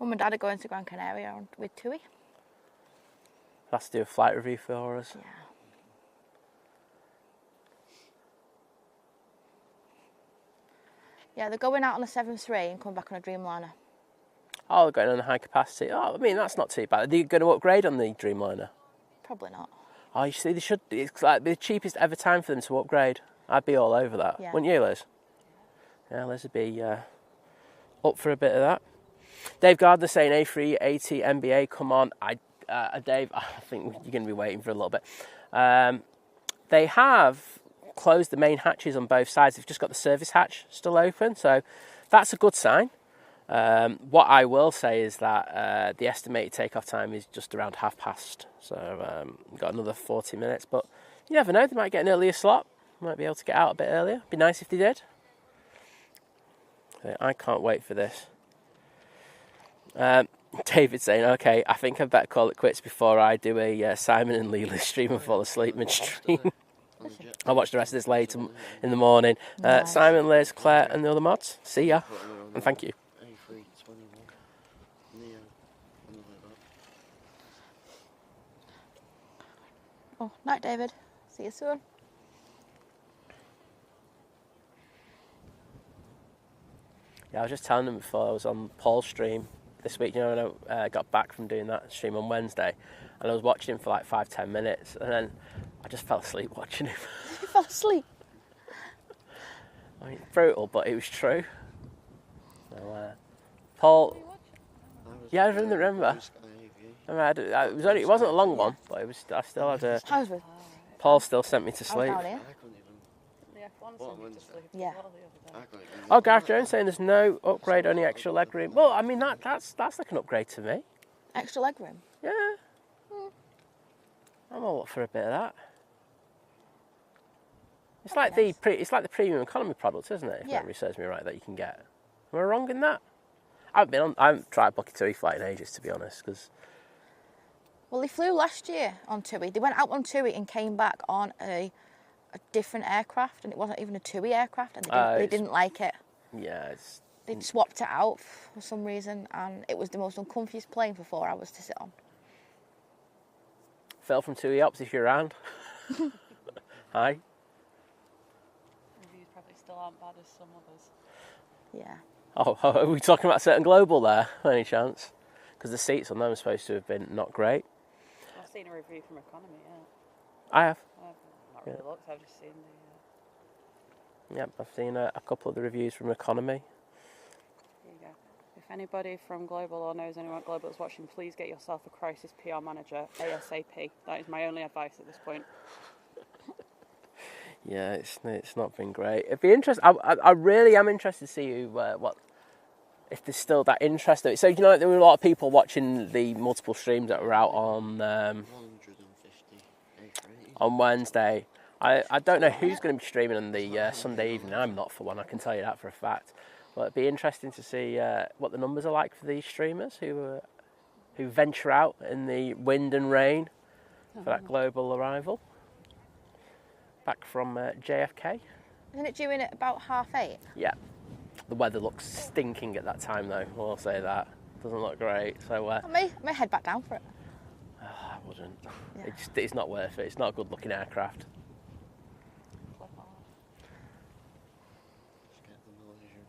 [SPEAKER 3] Mum and Dad are going to Gran Canaria with TUI.
[SPEAKER 1] Has to do a flight review for us.
[SPEAKER 3] Yeah. Yeah, they're going out on a 7-3 and coming back on a Dreamliner.
[SPEAKER 1] Oh, they're going on a high capacity. Oh, I mean, that's not too bad. Are they going to upgrade on the Dreamliner?
[SPEAKER 3] Probably not.
[SPEAKER 1] Oh, you see, they should. It's like the cheapest ever time for them to upgrade. I'd be all over that.
[SPEAKER 3] Yeah.
[SPEAKER 1] Wouldn't you, Liz? Yeah, Liz would be up for a bit of that. Dave Gardner saying A380 NBA, come on. Dave, I think you're going to be waiting for a little bit. They have closed the main hatches on both sides. They've just got the service hatch still open, so that's a good sign. What I will say is that the estimated takeoff time is just around past. So we've got another 40 minutes, but you never know. They might get an earlier slot. Might be able to get out a bit earlier. Be nice if they did. So I can't wait for this. David saying, okay, I think I better call it quits before I do a Simon and Leela stream and fall asleep midstream. I'll watch the rest of this later in the morning.
[SPEAKER 3] Nice.
[SPEAKER 1] Simon, Liz, Claire and the other mods, see ya. And thank you.
[SPEAKER 5] A321. Neo. Something like that.
[SPEAKER 3] Oh, night, David. See you soon.
[SPEAKER 1] Yeah, I was just telling them before I was on Paul's stream this week, you know, when I got back from doing that stream on Wednesday, and I was watching him for like 5-10 minutes, and then I just fell asleep watching him.
[SPEAKER 3] You fell asleep.
[SPEAKER 1] I mean, brutal, but it was true. So, Paul, yeah, I remember. It wasn't a long one, but it was. I still had a.
[SPEAKER 3] How was it?
[SPEAKER 1] Paul still sent me to
[SPEAKER 3] I was
[SPEAKER 1] sleep.
[SPEAKER 3] down here.
[SPEAKER 5] I couldn't even.
[SPEAKER 2] The F1
[SPEAKER 5] What,
[SPEAKER 2] sent me to
[SPEAKER 5] Wednesday?
[SPEAKER 2] sleep
[SPEAKER 3] Yeah.
[SPEAKER 2] as well the other day.
[SPEAKER 5] I couldn't even.
[SPEAKER 1] Oh, Gareth Jones saying there's no upgrade, only extra leg room. Well, I mean that's like an upgrade to me.
[SPEAKER 3] Extra leg room.
[SPEAKER 1] Yeah. I'm all up for a bit of that. It's like
[SPEAKER 3] Yes.
[SPEAKER 1] the premium economy product, isn't it? If
[SPEAKER 3] Yeah.
[SPEAKER 1] memory serves me right, that you can get. Am I wrong in that? I haven't tried a Bucket 2 flight in ages, to be honest, because
[SPEAKER 3] Well, they flew last year on TUI. They went out on TUI and came back on a different aircraft, and it wasn't even a TUI aircraft, and they didn't like it.
[SPEAKER 1] yeah, it's
[SPEAKER 3] They'd swapped it out for some reason, and it was the most uncomfiest plane for 4 hours to sit on.
[SPEAKER 1] Phil from 2 Ops if you're around. Hi.
[SPEAKER 2] Reviews probably still aren't bad as some others.
[SPEAKER 3] Yeah.
[SPEAKER 1] Oh, are we talking about certain global there, by any chance? Because the seats on them are supposed to have been not great.
[SPEAKER 2] I've seen a review from Economy, yeah.
[SPEAKER 1] I have.
[SPEAKER 2] I've not really looked, I've just seen the...
[SPEAKER 1] Yep, I've seen a couple of the reviews from Economy.
[SPEAKER 2] Here you go. If anybody from Global or knows anyone at Global that's watching, please get yourself a crisis PR manager ASAP. That is my only advice at this point.
[SPEAKER 1] Yeah, it's not been great. It'd be interesting. I really am interested to see if there's still that interest. So you know, there were a lot of people watching the multiple streams that were out on
[SPEAKER 5] 150 A380.
[SPEAKER 1] on Wednesday. I don't know who's going to be streaming on the Sunday evening. I'm not for one. I can tell you that for a fact. But it'd be interesting to see what the numbers are like for these streamers who venture out in the wind and rain for that global arrival back from JFK.
[SPEAKER 3] Isn't it due in at about 8:30?
[SPEAKER 1] Yeah, the weather looks stinking at that time though. I'll say that doesn't look great. So
[SPEAKER 3] I may head back down for it.
[SPEAKER 1] I wouldn't.
[SPEAKER 3] Yeah.
[SPEAKER 1] It's not worth it. It's not a good looking aircraft.
[SPEAKER 5] Just get the Malaysian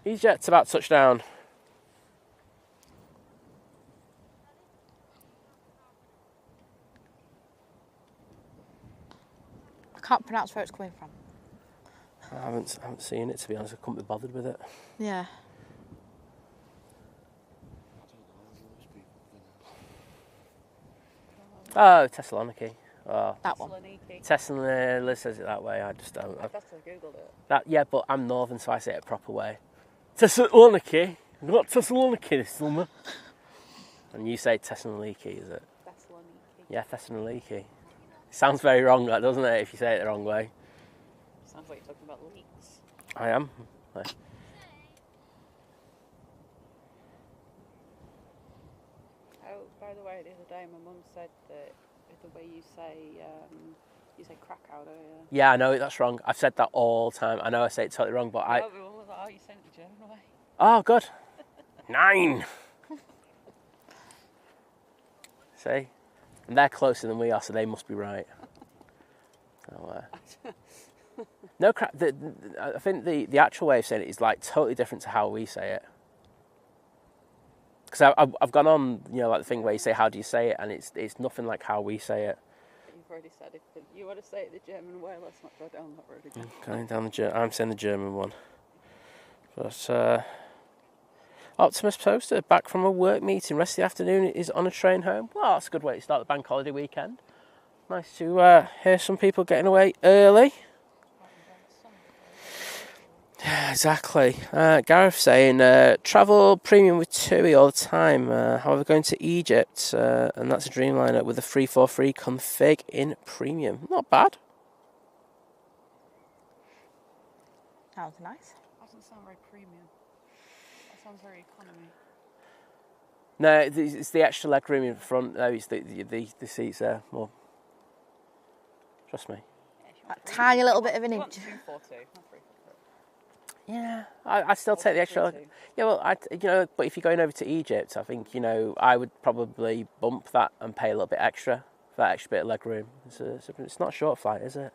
[SPEAKER 1] EasyJet's about touchdown.
[SPEAKER 3] I can't pronounce where it's coming from.
[SPEAKER 1] I haven't seen it, to be honest. I couldn't be bothered with it.
[SPEAKER 3] Yeah.
[SPEAKER 1] Oh, Thessaloniki. Oh,
[SPEAKER 3] That one.
[SPEAKER 1] Thessaloniki says it that way. I just don't.
[SPEAKER 2] That's what I googled it.
[SPEAKER 1] That, yeah, but I'm northern, so I say it a proper way. Thessaloniki. We've got Thessaloniki this summer. And you say Thessaloniki, is it?
[SPEAKER 2] Thessaloniki.
[SPEAKER 1] Yeah, Thessaloniki. It sounds very wrong, that, doesn't it, if you say it the wrong way?
[SPEAKER 2] Sounds like you're talking about leaks.
[SPEAKER 1] I am.
[SPEAKER 2] Oh, by the way, the other day my mum said that the way you say Krakow, don't you?
[SPEAKER 1] Yeah, I know that's wrong. I've said that all the time. I know I say it totally wrong, but I...
[SPEAKER 2] Oh, my mum was like, oh, you sent it the German way.
[SPEAKER 1] Oh, good. 9. See? And they're closer than we are, so they must be right. Oh, no crap. I think the actual way of saying it is like totally different to how we say it. Because I've gone on, you know, like the thing where you say how do you say it, and it's nothing like how we say it.
[SPEAKER 2] But you've already said if you want to say it the German way, let's not go down that road again.
[SPEAKER 1] Going down I'm saying the German one. But Optimus Poster back from a work meeting. Rest of the afternoon is on a train home. Well, that's a good way to start the bank holiday weekend. Nice to hear some people getting away early. Yeah, exactly. Gareth saying, travel premium with TUI all the time. However, going to Egypt, and that's a Dreamliner with a 343 config in premium. Not bad.
[SPEAKER 3] Sounds nice.
[SPEAKER 2] Doesn't sound very premium. That sounds very economy.
[SPEAKER 1] No, it's the extra leg room in front. No, it's the seats there more. Trust me.
[SPEAKER 3] A tiny little bit of an inch.
[SPEAKER 2] 242, not 343.
[SPEAKER 1] Yeah, I still take the extra. Yeah, well, but if you're going over to Egypt, I think, I would probably bump that and pay a little bit extra for that extra bit of leg room. It's not a short flight, is it?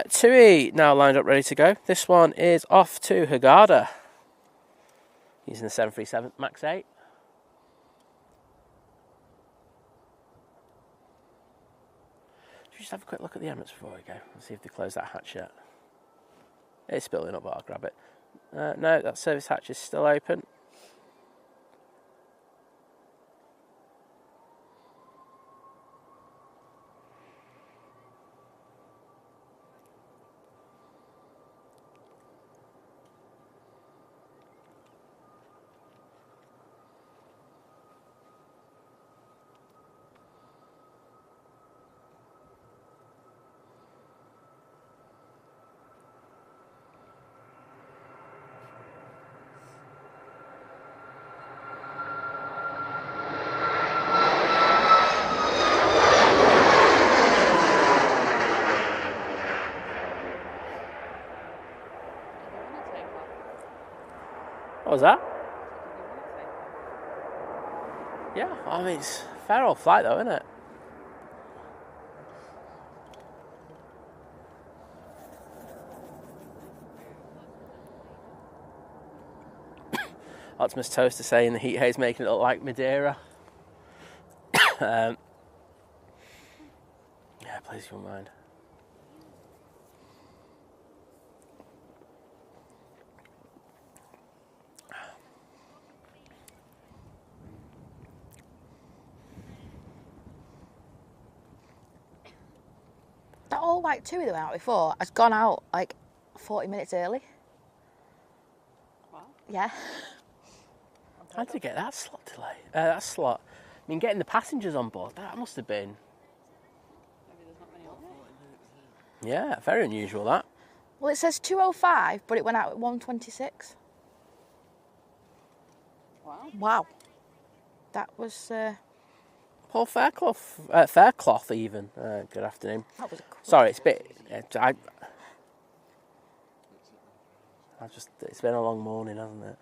[SPEAKER 1] TUI now lined up, ready to go. This one is off to Hurghada, using the 737 MAX 8. Should we just have a quick look at the Emirates before we go and see if they close that hatch yet? It's building up, but I'll grab it. No, that service hatch is still open. What was that? Yeah, I mean, it's a fair old flight though, isn't it? Optimus Toaster saying the heat haze making it look like Madeira. Yeah, please your mind.
[SPEAKER 3] That all white TUI that went out before has gone out like 40 minutes early.
[SPEAKER 2] Wow.
[SPEAKER 3] Yeah.
[SPEAKER 1] How did you get that slot delay? I mean, getting the passengers on board, that must have been...
[SPEAKER 2] Maybe there's not many on it.
[SPEAKER 1] Yeah, very unusual, that.
[SPEAKER 3] Well, it says 2:05, but it went out at 1:26.
[SPEAKER 2] Wow.
[SPEAKER 3] Wow. That was...
[SPEAKER 1] Paul Faircloth even. Good afternoon.
[SPEAKER 3] That was a cool.
[SPEAKER 1] Sorry, it's a bit... it's been a long morning, hasn't it?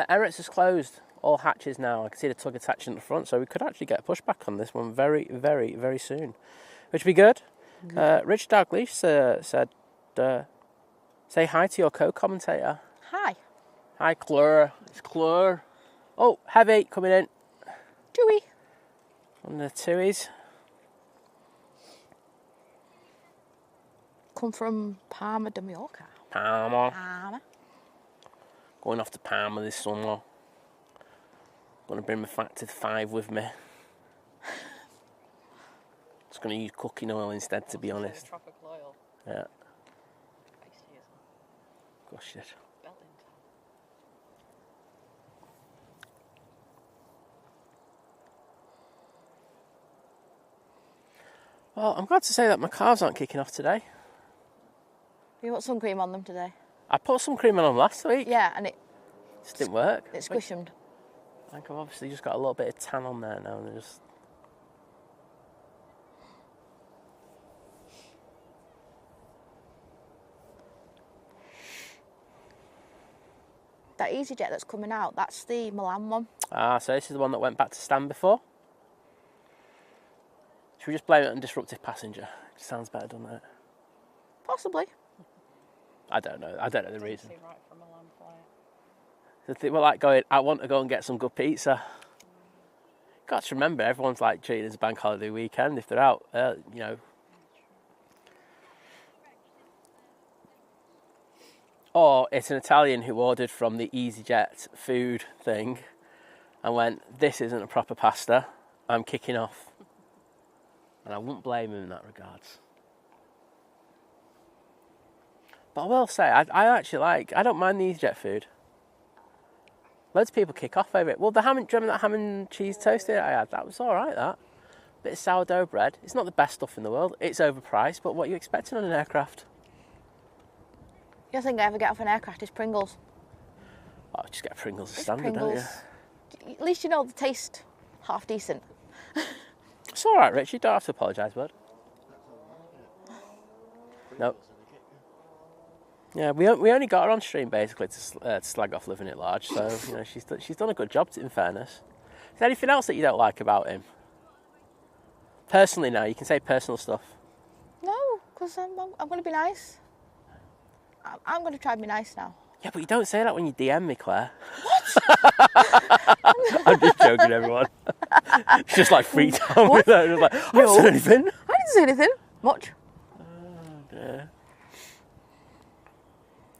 [SPEAKER 1] Emirates has closed all hatches now. I can see the tug attaching at the front, so we could actually get a pushback on this one very, very, very soon, which would be good. Richard Dalglish said Say hi to your co-commentator.
[SPEAKER 3] Hi.
[SPEAKER 1] Hi, Claire. It's Claire. Oh, heavy coming in.
[SPEAKER 3] Chewy.
[SPEAKER 1] On the Tuies.
[SPEAKER 3] Come from Palma de Mallorca.
[SPEAKER 1] Palma. Going off to Palma this summer. Going to bring my Factor 5 with me. Just going to use cooking oil instead, to be honest.
[SPEAKER 2] Tropical oil.
[SPEAKER 1] Yeah.
[SPEAKER 2] Tasty, isn't it?
[SPEAKER 1] Gosh, shit.
[SPEAKER 2] Belt in town.
[SPEAKER 1] Well, I'm glad to say that my calves aren't kicking off today.
[SPEAKER 3] You put sun cream on them today?
[SPEAKER 1] I put some cream on them last week.
[SPEAKER 3] Yeah, and it
[SPEAKER 1] Just didn't work.
[SPEAKER 3] squished them.
[SPEAKER 1] I think I've obviously just got a little bit of tan on there now, and they're just...
[SPEAKER 3] That EasyJet that's coming out, that's the Milan one.
[SPEAKER 1] Ah, so this is the one that went back to stand before. Should we just blame it on disruptive passenger? It sounds better, doesn't it?
[SPEAKER 3] Possibly.
[SPEAKER 1] I don't know the
[SPEAKER 2] Doesn't
[SPEAKER 1] reason.
[SPEAKER 2] seem right for a Milan flight.
[SPEAKER 1] We're like going, I want to go and get some good pizza. Got to remember, everyone's like treating it as a bank holiday weekend if they're out, you know. Or it's an Italian who ordered from the EasyJet food thing and went, this isn't a proper pasta, I'm kicking off. And I wouldn't blame him in that regards. But I will say, I actually I don't mind the EasyJet food. Loads of people kick off over it. Well, do you remember that ham and cheese toast I had? That was alright, that. Bit of sourdough bread. It's not the best stuff in the world. It's overpriced, but what are you expecting on an aircraft?
[SPEAKER 3] The other thing I ever get off an aircraft is Pringles.
[SPEAKER 1] Oh, just get Pringles as
[SPEAKER 3] Just
[SPEAKER 1] standard,
[SPEAKER 3] Pringles.
[SPEAKER 1] don't you?
[SPEAKER 3] At least you know the taste half decent.
[SPEAKER 1] It's alright, Rich. You don't have to apologise, bud. No. Yeah, we only got her on stream basically to slag off Living It Large, so you know she's done a good job. In fairness, is there anything else that you don't like about him? Personally, now you can say personal stuff.
[SPEAKER 3] No, because I'm going to be nice. I'm going to try and be nice now.
[SPEAKER 1] Yeah, but you don't say that when you DM me, Claire. What? I'm just joking, everyone. It's just like freaked out with her. Just like, I didn't say anything.
[SPEAKER 3] I didn't say anything. Much.
[SPEAKER 1] Oh dear.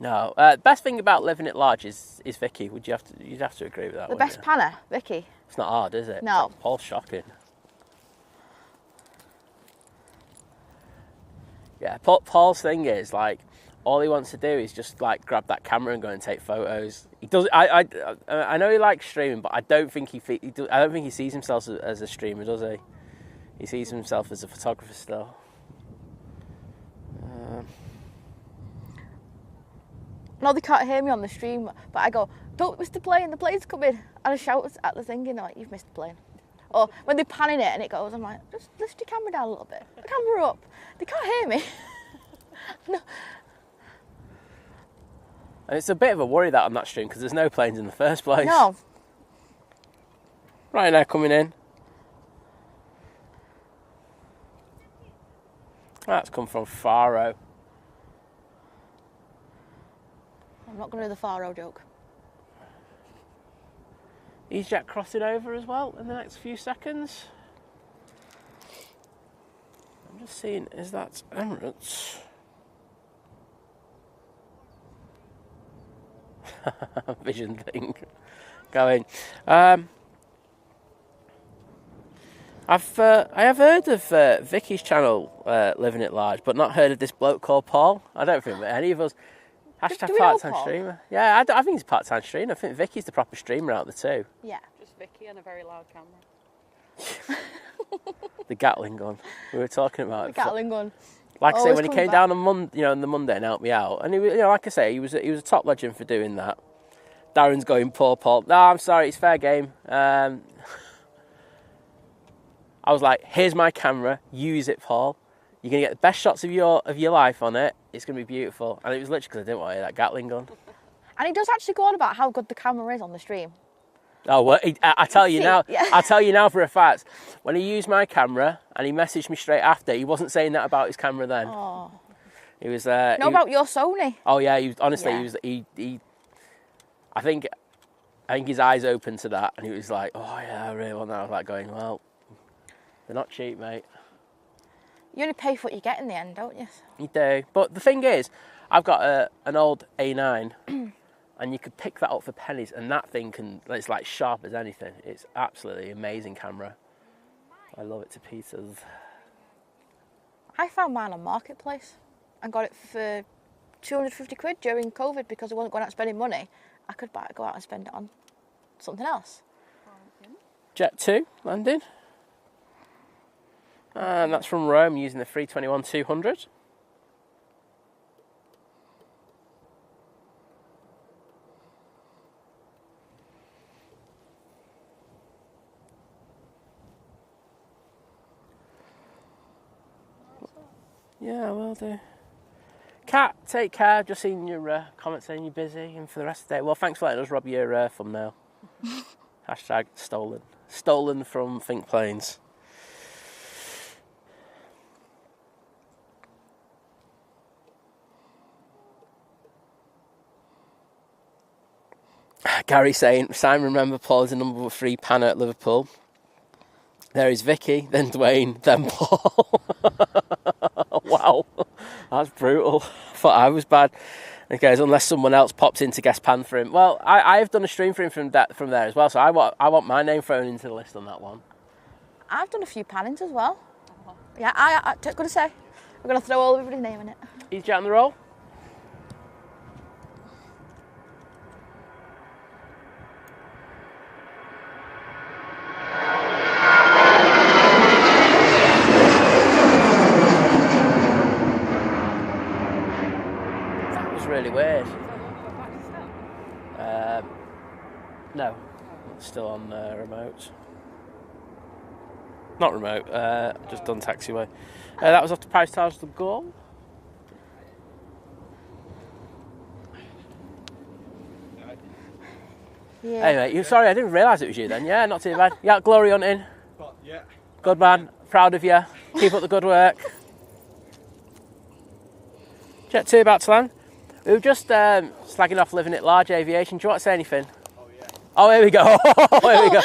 [SPEAKER 1] No, best thing about Living It Large is Vicky. You'd have to agree with that.
[SPEAKER 3] The
[SPEAKER 1] wouldn't
[SPEAKER 3] best
[SPEAKER 1] you?
[SPEAKER 3] panner, Vicky.
[SPEAKER 1] It's not hard, is it?
[SPEAKER 3] No.
[SPEAKER 1] Paul's shocking. Yeah, Paul's thing is like all he wants to do is just like grab that camera and go and take photos. He does. I know he likes streaming, but I don't think I don't think he sees himself as a streamer, does he? He sees himself as a photographer still.
[SPEAKER 3] No, they can't hear me on the stream, but I go, don't miss the plane, the plane's coming. And I shout at the thing, you know, like, you've missed the plane. Or when they're panning it and it goes, I'm like, just lift your camera down a little bit. The camera up. They can't hear me. No.
[SPEAKER 1] And it's a bit of a worry that on that stream because there's no planes in the first place.
[SPEAKER 3] No.
[SPEAKER 1] Ryanair coming in. That's come from Faro.
[SPEAKER 3] I'm not going to do the Faro joke.
[SPEAKER 1] EasyJet crossing over as well in the next few seconds. I'm just seeing, is that Emirates? Vision thing going. I have heard of Vicky's channel, Living It Large, but not heard of this bloke called Paul. I don't think any of us. Hashtag
[SPEAKER 3] Do we know
[SPEAKER 1] part-time
[SPEAKER 3] Paul?
[SPEAKER 1] streamer. Yeah, I think he's a part-time streamer. I think Vicky's the proper streamer out of the two.
[SPEAKER 3] Yeah.
[SPEAKER 2] Just Vicky and a very loud camera.
[SPEAKER 1] The Gatling gun. We were talking about
[SPEAKER 3] The
[SPEAKER 1] it.
[SPEAKER 3] Gatling gun.
[SPEAKER 1] Like I say,
[SPEAKER 3] Always
[SPEAKER 1] when he
[SPEAKER 3] comes
[SPEAKER 1] came
[SPEAKER 3] back.
[SPEAKER 1] down on the Monday and helped me out, and he was, like I say, he was a top legend for doing that. Darren's going, poor Paul. No, I'm sorry, it's fair game. I was like, here's my camera, use it, Paul. You're gonna get the best shots of your life on it. It's gonna be beautiful. And it was literally because I didn't want to hear that Gatling gun.
[SPEAKER 3] And he does actually go on about how good the camera is on the stream.
[SPEAKER 1] Oh, well, I tell you
[SPEAKER 3] See,
[SPEAKER 1] now.
[SPEAKER 3] yeah.
[SPEAKER 1] I tell you now for a fact. When he used my camera and he messaged me straight after, he wasn't saying that about his camera then.
[SPEAKER 3] Oh.
[SPEAKER 1] He was.
[SPEAKER 3] Know about your Sony?
[SPEAKER 1] Oh yeah, he was, honestly,
[SPEAKER 3] Yeah.
[SPEAKER 1] he was. He. I think his eyes opened to that, and he was like, "Oh yeah, I really want that." I was like, going, "Well, they're not cheap, mate."
[SPEAKER 3] You only pay for what you get in the end, don't you?
[SPEAKER 1] You do, but the thing is, I've got an old A9, and you could pick that up for pennies, and that thing it's like sharp as anything. It's absolutely amazing camera. I love it to pieces.
[SPEAKER 3] I found mine on Marketplace and got it for 250 quid during COVID because I wasn't going out spending money. I could go out and spend it on something else.
[SPEAKER 1] Jet 2 landing. And that's from Rome using the 321-200. Yeah, I will do. Kat, take care. Just seen your comment saying you're busy and for the rest of the day. Well, thanks for letting us rob your thumbnail. Hashtag stolen. Stolen from Think Planes. Gary saying, Simon, remember Paul is a number 3 panner at Liverpool. There is Vicky, then Dwayne, then Paul. Wow, that's brutal. I thought I was bad. Okay, unless someone else pops in to guest pan for him. Well, I've done a stream for him from there as well, so I want my name thrown into the list on that one.
[SPEAKER 3] I've done a few pannings as well. Yeah, I got to say, we're going to throw all everybody's name in it.
[SPEAKER 1] Is Jet on the roll? Really weird. No, it's still on remote. Not remote, just done taxiway. That was off the Price Towers the goal.
[SPEAKER 3] Yeah.
[SPEAKER 1] Anyway, you sorry, I didn't realise it was you then. Yeah, not too bad. Yeah, glory hunting.
[SPEAKER 4] Yeah.
[SPEAKER 1] Good man, proud of you. Keep up the good work. Jet 2 about to land. We were just slagging off living at large aviation. Do you want to say anything?
[SPEAKER 4] Oh, yeah.
[SPEAKER 1] Oh, here we go. Here we go.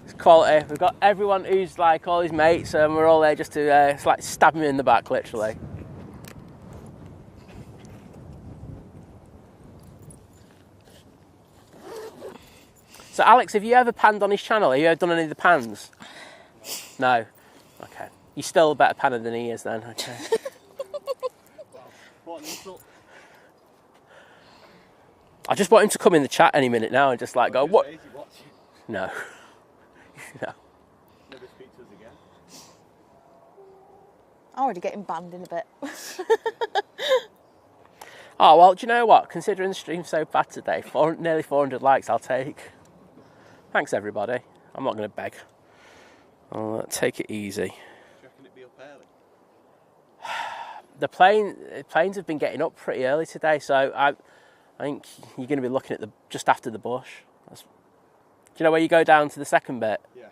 [SPEAKER 1] It's quality. We've got everyone who's like all his mates, and we're all there just to it's like stab him in the back, literally. So, Alex, have you ever panned on his channel? Have you ever done any of the pans? No. Okay. You're still a better panner than he is, then. Okay.
[SPEAKER 4] What an insult.
[SPEAKER 1] I just want him to come in the chat any minute now and just like go, what? No. No.
[SPEAKER 4] Never speak to us again.
[SPEAKER 3] I'm already getting banned in a bit.
[SPEAKER 1] Oh, well, do you know what? Considering the stream's so bad today, nearly 400 likes I'll take. Thanks, everybody. I'm not going to beg. I'll take it easy.
[SPEAKER 4] Do you reckon it'd be up early?
[SPEAKER 1] The planes have been getting up pretty early today, so I think you're going to be looking at just after the bush. Do you know where you go down to the second bit?
[SPEAKER 4] Yeah.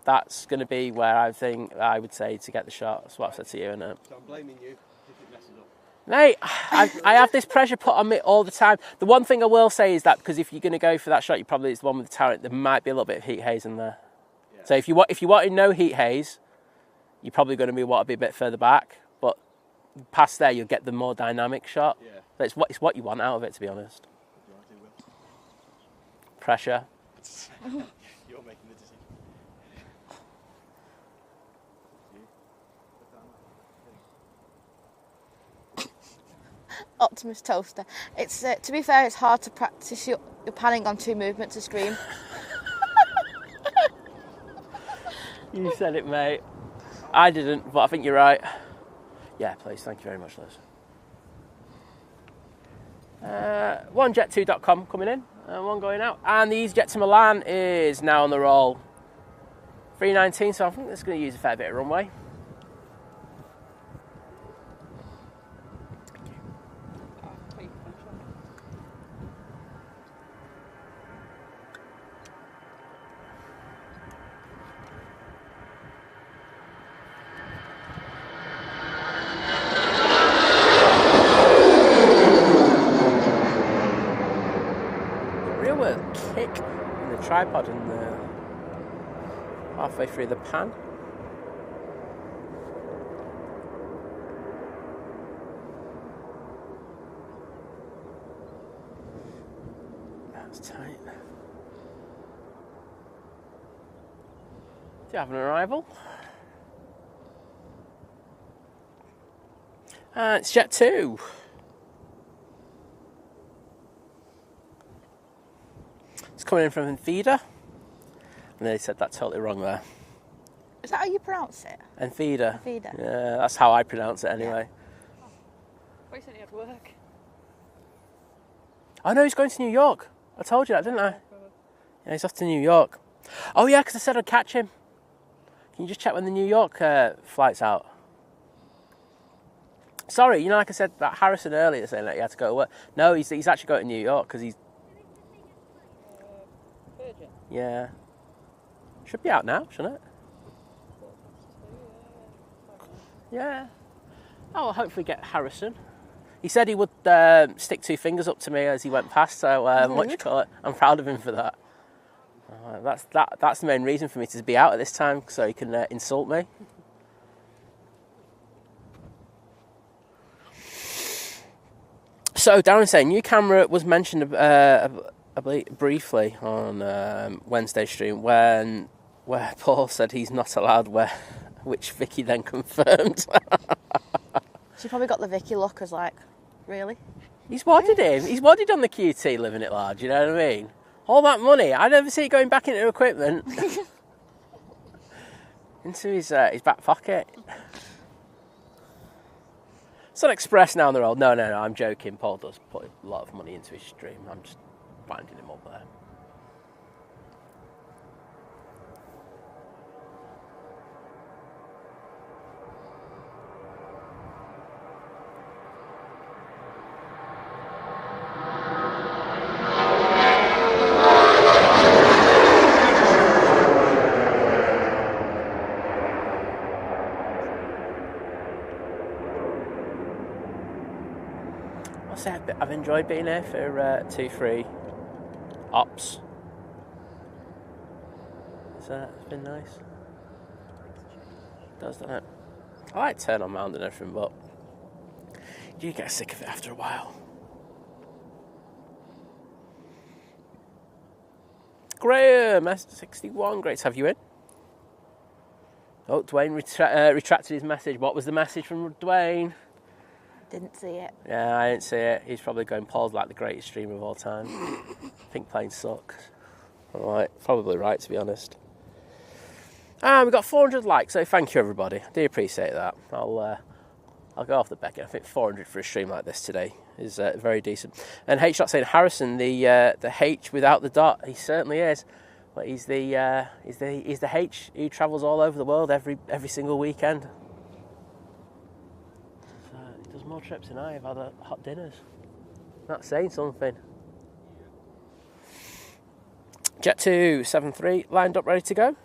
[SPEAKER 1] That's going to be where I would say to get the shot. That's what I've said to you, innit?
[SPEAKER 4] So I'm blaming you if it messes up.
[SPEAKER 1] Mate, I have this pressure put on me all the time. The one thing I will say is that because if you're going to go for that shot, it's the one with the turret. There might be a little bit of heat haze in there.
[SPEAKER 4] Yeah.
[SPEAKER 1] So if you want no heat haze, you're probably going to want to be a bit further back. But past there, you'll get the more dynamic shot.
[SPEAKER 4] Yeah.
[SPEAKER 1] But it's what you want out of it, to be honest.
[SPEAKER 4] What do you want to do, Will?
[SPEAKER 1] Pressure.
[SPEAKER 4] You're making the decision.
[SPEAKER 3] Optimus Toaster. It's to be fair, it's hard to practice your panning on 2 movements a stream.
[SPEAKER 1] You said it, mate. I didn't, but I think you're right. Yeah, please. Thank you very much, Liz. OneJet2.com coming in and one going out. And the EasyJet to Milan is now on the roll. 319, so I think that's going to use a fair bit of runway. tripod and halfway through the pan. That's tight. Do you have an arrival? It's Jet 2. It's coming in from Etihad. And they said that totally wrong there.
[SPEAKER 3] Is that how you pronounce it?
[SPEAKER 1] Etihad.
[SPEAKER 3] Etihad.
[SPEAKER 1] Yeah, that's how I pronounce it anyway.
[SPEAKER 2] I said he had work.
[SPEAKER 1] Oh no, he's going to New York. I told you that, didn't I? Yeah, he's off to New York. Oh yeah, because I said I'd catch him. Can you just check when the New York flight's out? Sorry, you know, like I said about Harrison earlier, saying that he had to go to work. No, he's actually going to New York because he's...
[SPEAKER 2] Virgin?
[SPEAKER 1] Yeah. Should be out now, shouldn't it? Yeah. Oh, well, hopefully get Harrison. He said he would stick 2 fingers up to me as he went past, so what you call it? I'm proud of him for that. That's the main reason for me to be out at this time, so he can insult me. So Darren's saying new camera was mentioned I believe briefly on Wednesday's stream where Paul said he's not allowed which Vicky then confirmed.
[SPEAKER 3] She probably got the Vicky look as like, really?
[SPEAKER 1] He's wadded him. He's wadded on the QT living it large, you know what I mean? All that money, I never see it going back into equipment. Into his back pocket. Sun Express now on the roll. No, I'm joking. Paul does put a lot of money into his stream. I'm just winding him up there. I've enjoyed being here for 2-3 ops. So it's been nice. It does, doesn't it? I like turn on mound and everything, but you get sick of it after a while. Graham, S61, great to have you in. Oh, Dwayne retracted his message. What was the message from Dwayne?
[SPEAKER 3] Didn't see it.
[SPEAKER 1] Yeah, I didn't see it. He's probably going, Paul's like the greatest streamer of all time. Pink plane sucks. Alright, probably right, to be honest. We've got 400 likes, so thank you everybody. I do appreciate that. I'll go off the begging. I think 400 for a stream like this today is very decent. And H.Dot saying Harrison, the H without the dot, he certainly is. But he's the H who travels all over the world every single weekend. There's more trips than I have had at hot dinners. That's saying something. Jet 273 lined up, ready to go.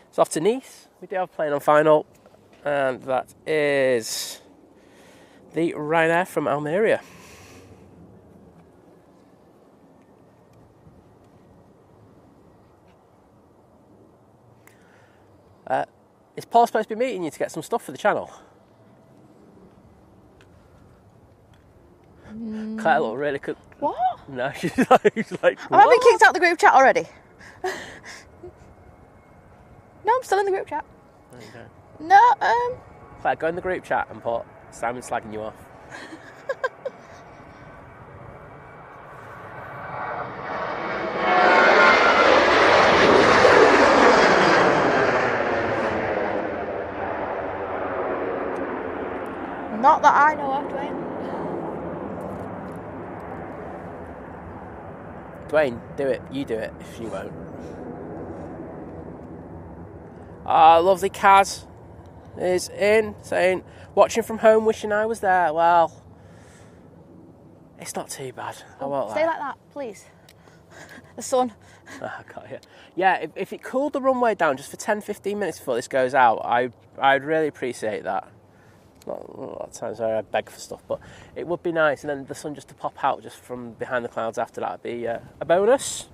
[SPEAKER 1] It's off to Nice. We do have a plane on final, and that is the Ryanair from Almeria. Is Paul supposed to be meeting you to get some stuff for the channel? Claire looked really good.
[SPEAKER 3] What?
[SPEAKER 1] No, she's like
[SPEAKER 3] Have I been kicked out the group chat already? No, I'm still in the group chat.
[SPEAKER 1] There you go.
[SPEAKER 3] No,
[SPEAKER 1] Claire, go in the group chat and put Simon's slagging you off.
[SPEAKER 3] not that I know of, Dwayne.
[SPEAKER 1] Dwayne, do it. You do it if you won't. Lovely Kaz is in, saying, watching from home, wishing I was there. Well, it's not too bad. I won't
[SPEAKER 3] Stay
[SPEAKER 1] lie.
[SPEAKER 3] like that, please. The sun.
[SPEAKER 1] Oh, God, yeah. Yeah, if it cooled the runway down just for 10-15 minutes before this goes out, I'd really appreciate that. Not a lot of times I beg for stuff, but it would be nice. And then the sun just to pop out just from behind the clouds after that would be a bonus.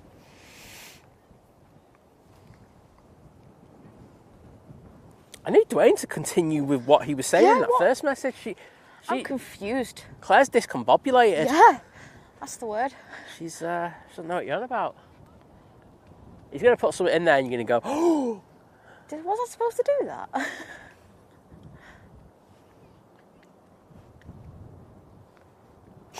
[SPEAKER 1] I need Dwayne to continue with what he was saying in that first message.
[SPEAKER 3] I'm confused.
[SPEAKER 1] Claire's discombobulated.
[SPEAKER 3] Yeah, that's the word.
[SPEAKER 1] She doesn't know what you're on about. He's going to put something in there and you're going to go, oh!
[SPEAKER 3] Was I supposed to do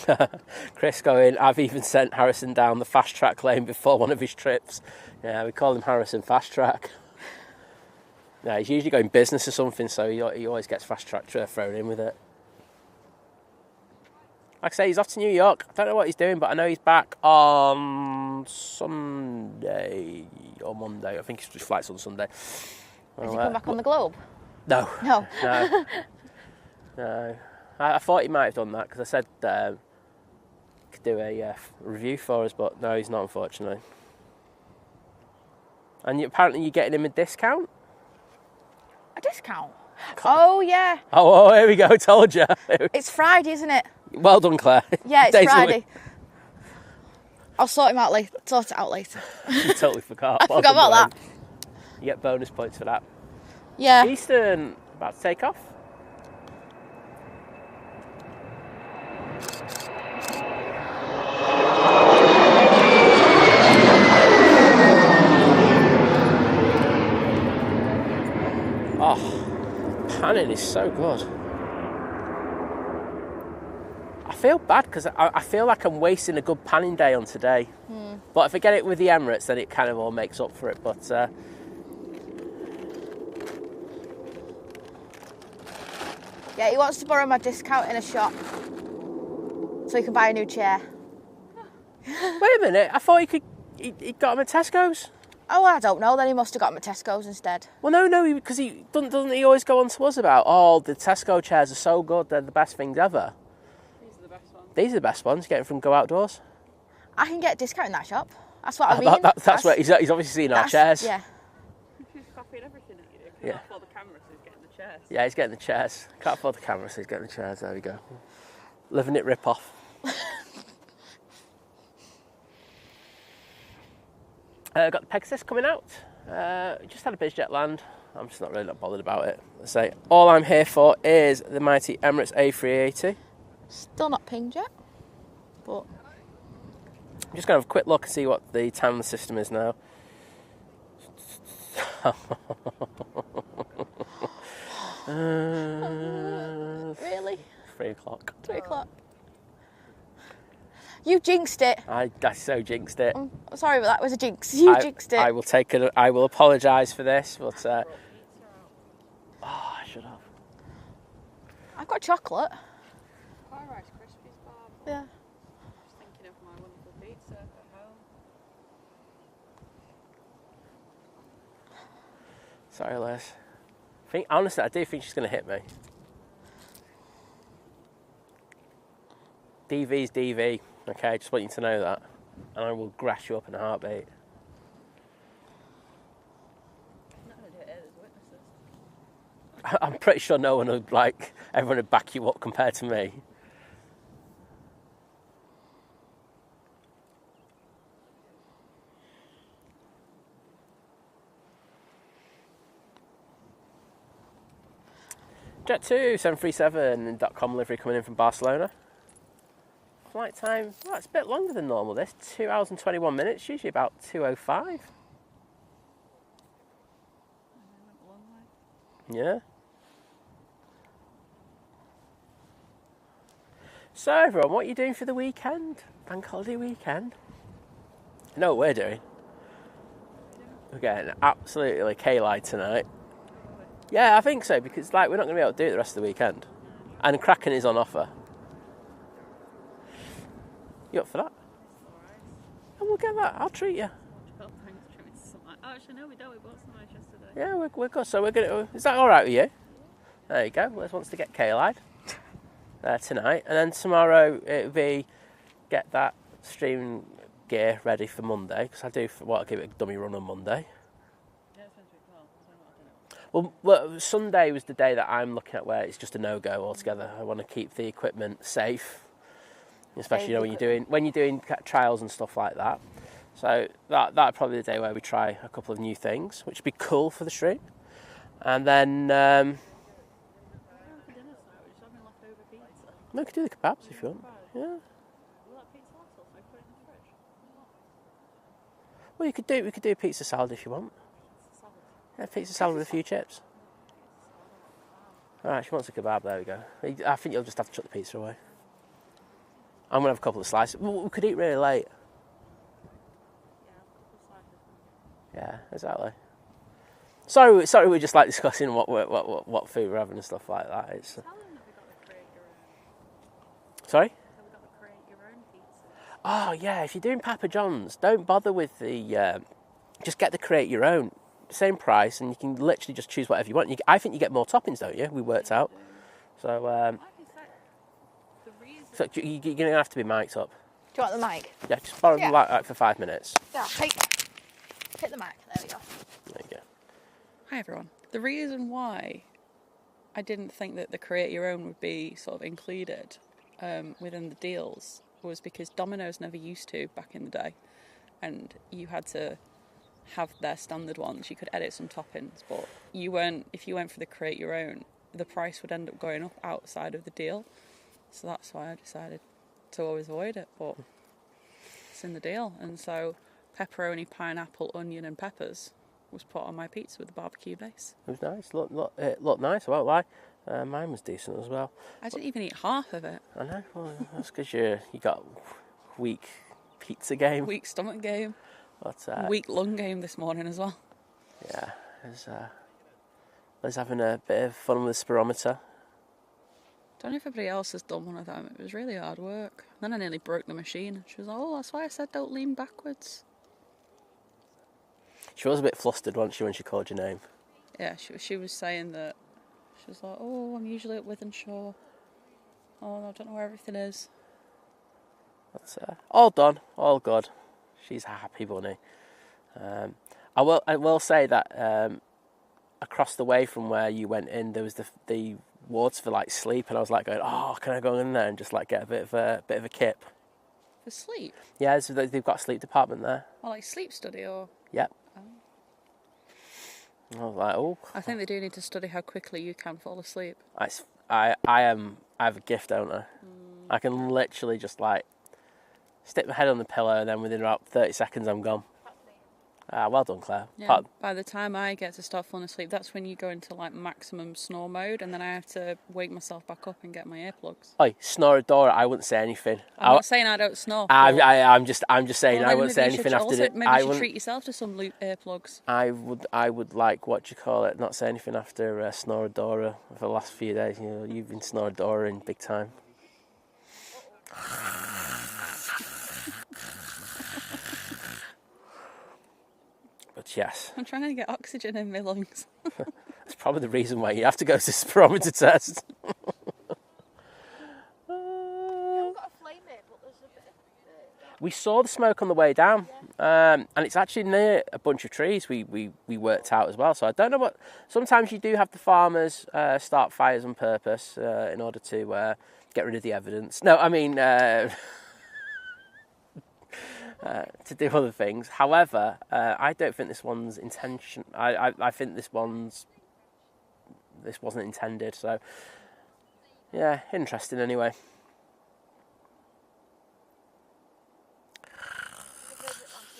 [SPEAKER 1] that? Chris going, I've even sent Harrison down the fast track lane before one of his trips. Yeah, we call him Harrison Fast Track. Yeah, he's usually going business or something, so he always gets fast track thrown in with it. Like I say, he's off to New York. I don't know what he's doing, but I know he's back on Sunday or Monday. I think his flight's on Sunday.
[SPEAKER 3] Has he come back on the Globe?
[SPEAKER 1] No.
[SPEAKER 3] No.
[SPEAKER 1] No. I thought he might have done that because I said he could do a review for us, but no, he's not, unfortunately. And apparently you're getting him a discount?
[SPEAKER 3] A discount? Oh, yeah.
[SPEAKER 1] Oh, here we go. Told you.
[SPEAKER 3] It's Friday, isn't it?
[SPEAKER 1] Well done, Claire.
[SPEAKER 3] Yeah, it's Friday. I'll sort it out later.
[SPEAKER 1] You totally forgot.
[SPEAKER 3] I forgot about that.
[SPEAKER 1] You get bonus points for that.
[SPEAKER 3] Yeah.
[SPEAKER 1] Eastern, about to take off. Oh, panning is so good. I feel bad because I feel like I'm wasting a good panning day on today. But if I get it with the Emirates, then it kind of all makes up for it. But
[SPEAKER 3] yeah, he wants to borrow my discount in a shop so he can buy a new chair.
[SPEAKER 1] Wait a minute, I thought he got him at Tesco's.
[SPEAKER 3] Oh, I don't know. Then he must have got him at Tesco's instead.
[SPEAKER 1] Well, no, because he doesn't he always go on to us about, oh, the Tesco chairs are so good, they're the best things ever.
[SPEAKER 2] These are the best ones.
[SPEAKER 1] These are the best ones, getting from Go Outdoors.
[SPEAKER 3] I can get a discount in that shop. That's what I mean.
[SPEAKER 1] That's where he's obviously seen our chairs.
[SPEAKER 3] Yeah.
[SPEAKER 2] He's copying everything that you do.
[SPEAKER 1] Yeah.
[SPEAKER 2] Can't afford the camera, so he's getting the chairs.
[SPEAKER 1] Yeah, he's getting the chairs. Can't afford the camera, so he's getting the chairs. There we go. Living it rip-off. Got the Pegasus coming out. Just had a BizJet land. I'm just not bothered about it. Let's say all I'm here for is the mighty Emirates A380.
[SPEAKER 3] Still not pinged yet, but
[SPEAKER 1] I'm just going to have a quick look and see what the time of the system is now.
[SPEAKER 3] really?
[SPEAKER 1] 3 o'clock.
[SPEAKER 3] 3 o'clock. You jinxed it.
[SPEAKER 1] I so jinxed it.
[SPEAKER 3] I'm sorry, but that was a jinx. You jinxed it.
[SPEAKER 1] I will take it. I will apologise for this, but I should have.
[SPEAKER 3] I've got chocolate.
[SPEAKER 2] Quite Rice Krispies bar.
[SPEAKER 3] Yeah.
[SPEAKER 2] Just thinking of my wonderful pizza at home.
[SPEAKER 1] Sorry, Liz. Honestly, I do think she's going to hit me. DV's DV. Okay, I just want you to know that. And I will grass you up in a heartbeat.
[SPEAKER 2] I'm not going to do it here, there's witnesses.
[SPEAKER 1] I'm pretty sure no one would, everyone would back you up compared to me. Jet 2, 737.com livery coming in from Barcelona. Flight time, well, it's a bit longer than normal this, 2 hours and 21 minutes, usually about 2:05. Yeah. So everyone, what are you doing for the weekend? Bank holiday weekend? You know what we're doing? We're getting absolutely K-lied tonight. Yeah, I think so, because we're not going to be able to do it the rest of the weekend. And Kraken is on offer. You up for that? And we'll get that. I'll treat you.
[SPEAKER 2] Oh, actually, no, we don't. We bought some ice yesterday.
[SPEAKER 1] Yeah, we're good. So we're gonna. Is that all right with you? There you go. Liz wants to get K-lied tonight, and then tomorrow it'll be get that stream gear ready for Monday, because I do want to give it a dummy run on Monday.
[SPEAKER 2] Yeah, it's meant to be cool.
[SPEAKER 1] Well, Sunday was the day that I'm looking at where it's just a no-go altogether. I want to keep the equipment safe. Especially when you're doing trials and stuff like that. So that's probably the day where we try a couple of new things, which would be cool for the stream. And then
[SPEAKER 2] For dinner tonight, we're just having leftover pizza.
[SPEAKER 1] we could do the kebabs if you want. Yeah.
[SPEAKER 2] Will that pizza last us? I put it in the fridge.
[SPEAKER 1] Well, we could do pizza salad if you want.
[SPEAKER 2] Salad.
[SPEAKER 1] Yeah, pizza salad with a few chips. All right, she wants a kebab. There we go. I think you'll just have to chuck the pizza away. I'm gonna have a couple of slices. We could eat really late. Yeah, exactly. Sorry, we're just like discussing what food we're having and stuff like that. It's.
[SPEAKER 2] Tell them that we got the create your own.
[SPEAKER 1] Sorry.
[SPEAKER 2] So we got the create your own pizza.
[SPEAKER 1] Oh yeah, if you're doing Papa John's, don't bother with the. Just get the create your own, same price, and you can literally just choose whatever you want. I think you get more toppings, don't you? We worked out. So.
[SPEAKER 2] Like I said, the reason.
[SPEAKER 1] So you're gonna have to be mic'd up.
[SPEAKER 3] Do you want the mic?
[SPEAKER 1] Yeah, just borrow
[SPEAKER 3] Yeah.
[SPEAKER 1] the mic for 5 minutes.
[SPEAKER 3] Yeah, hit the mic. There we go.
[SPEAKER 1] There you go.
[SPEAKER 2] Hi everyone. The reason why I didn't think that the create your own would be sort of included within the deals was because Domino's never used to back in the day, and you had to have their standard ones. You could edit some toppings, but you weren't. If you went for the create your own, the price would end up going up outside of the deal. So that's why I decided to always avoid it. But it's in the deal, and so pepperoni, pineapple, onion, and peppers was put on my pizza with a barbecue base.
[SPEAKER 1] It was nice. It looked nice. I won't lie. Mine was decent as well.
[SPEAKER 2] I didn't even eat half of it.
[SPEAKER 1] I know. Well, that's because you got weak pizza game.
[SPEAKER 2] Weak stomach game.
[SPEAKER 1] But,
[SPEAKER 2] Weak lung game this morning as well.
[SPEAKER 1] yeah, Liz having a bit of fun with the spirometer.
[SPEAKER 2] Don't know if everybody else has done one of them. It was really hard work. Then I nearly broke the machine. She was like, "Oh, that's why I said don't lean backwards."
[SPEAKER 1] She was a bit flustered, wasn't she, when she called your name?
[SPEAKER 2] Yeah, she was saying that. She was like, "Oh, I'm usually at Withenshaw. Oh, I don't know where everything is."
[SPEAKER 1] That's all done, all good. She's a happy bunny. I will say that across the way from where you went in, there was the wards for like sleep, and I was like going, "Oh, can I go in there and just like get a bit of a kip?"
[SPEAKER 2] For sleep?
[SPEAKER 1] Yeah, so they've got a sleep department there.
[SPEAKER 2] Or like sleep study or...
[SPEAKER 1] Yep.
[SPEAKER 2] Oh.
[SPEAKER 1] I was like, oh.
[SPEAKER 2] I think they do need to study how quickly you can fall asleep.
[SPEAKER 1] I have a gift, don't I? I can literally just like stick my head on the pillow, and then within about 30 seconds I'm gone. Well done, Claire.
[SPEAKER 2] Yeah, by the time I get to start falling asleep, that's when you go into like maximum snore mode, and then I have to wake myself back up and get my earplugs.
[SPEAKER 1] Oi, Snoradora, I wouldn't say anything.
[SPEAKER 2] I'm not saying I don't snore.
[SPEAKER 1] I'm just saying
[SPEAKER 2] well,
[SPEAKER 1] I wouldn't say anything after
[SPEAKER 2] it. Maybe you should
[SPEAKER 1] wouldn't.
[SPEAKER 2] treat yourself to some loop earplugs.
[SPEAKER 1] I would like, what do you call it, not say anything after Snoradora for the last few days. You know, you've been Snoradoring big time. But yes.
[SPEAKER 2] I'm trying to get oxygen in my lungs.
[SPEAKER 1] That's probably the reason why you have to go to this spirometer test. We saw the smoke on the way down, and it's actually near a bunch of trees we worked out as well. So I don't know what... Sometimes you do have the farmers start fires on purpose in order to get rid of the evidence. No, I mean... to do other things. However, I don't think this one's intention. I think this wasn't intended. So, yeah, interesting anyway.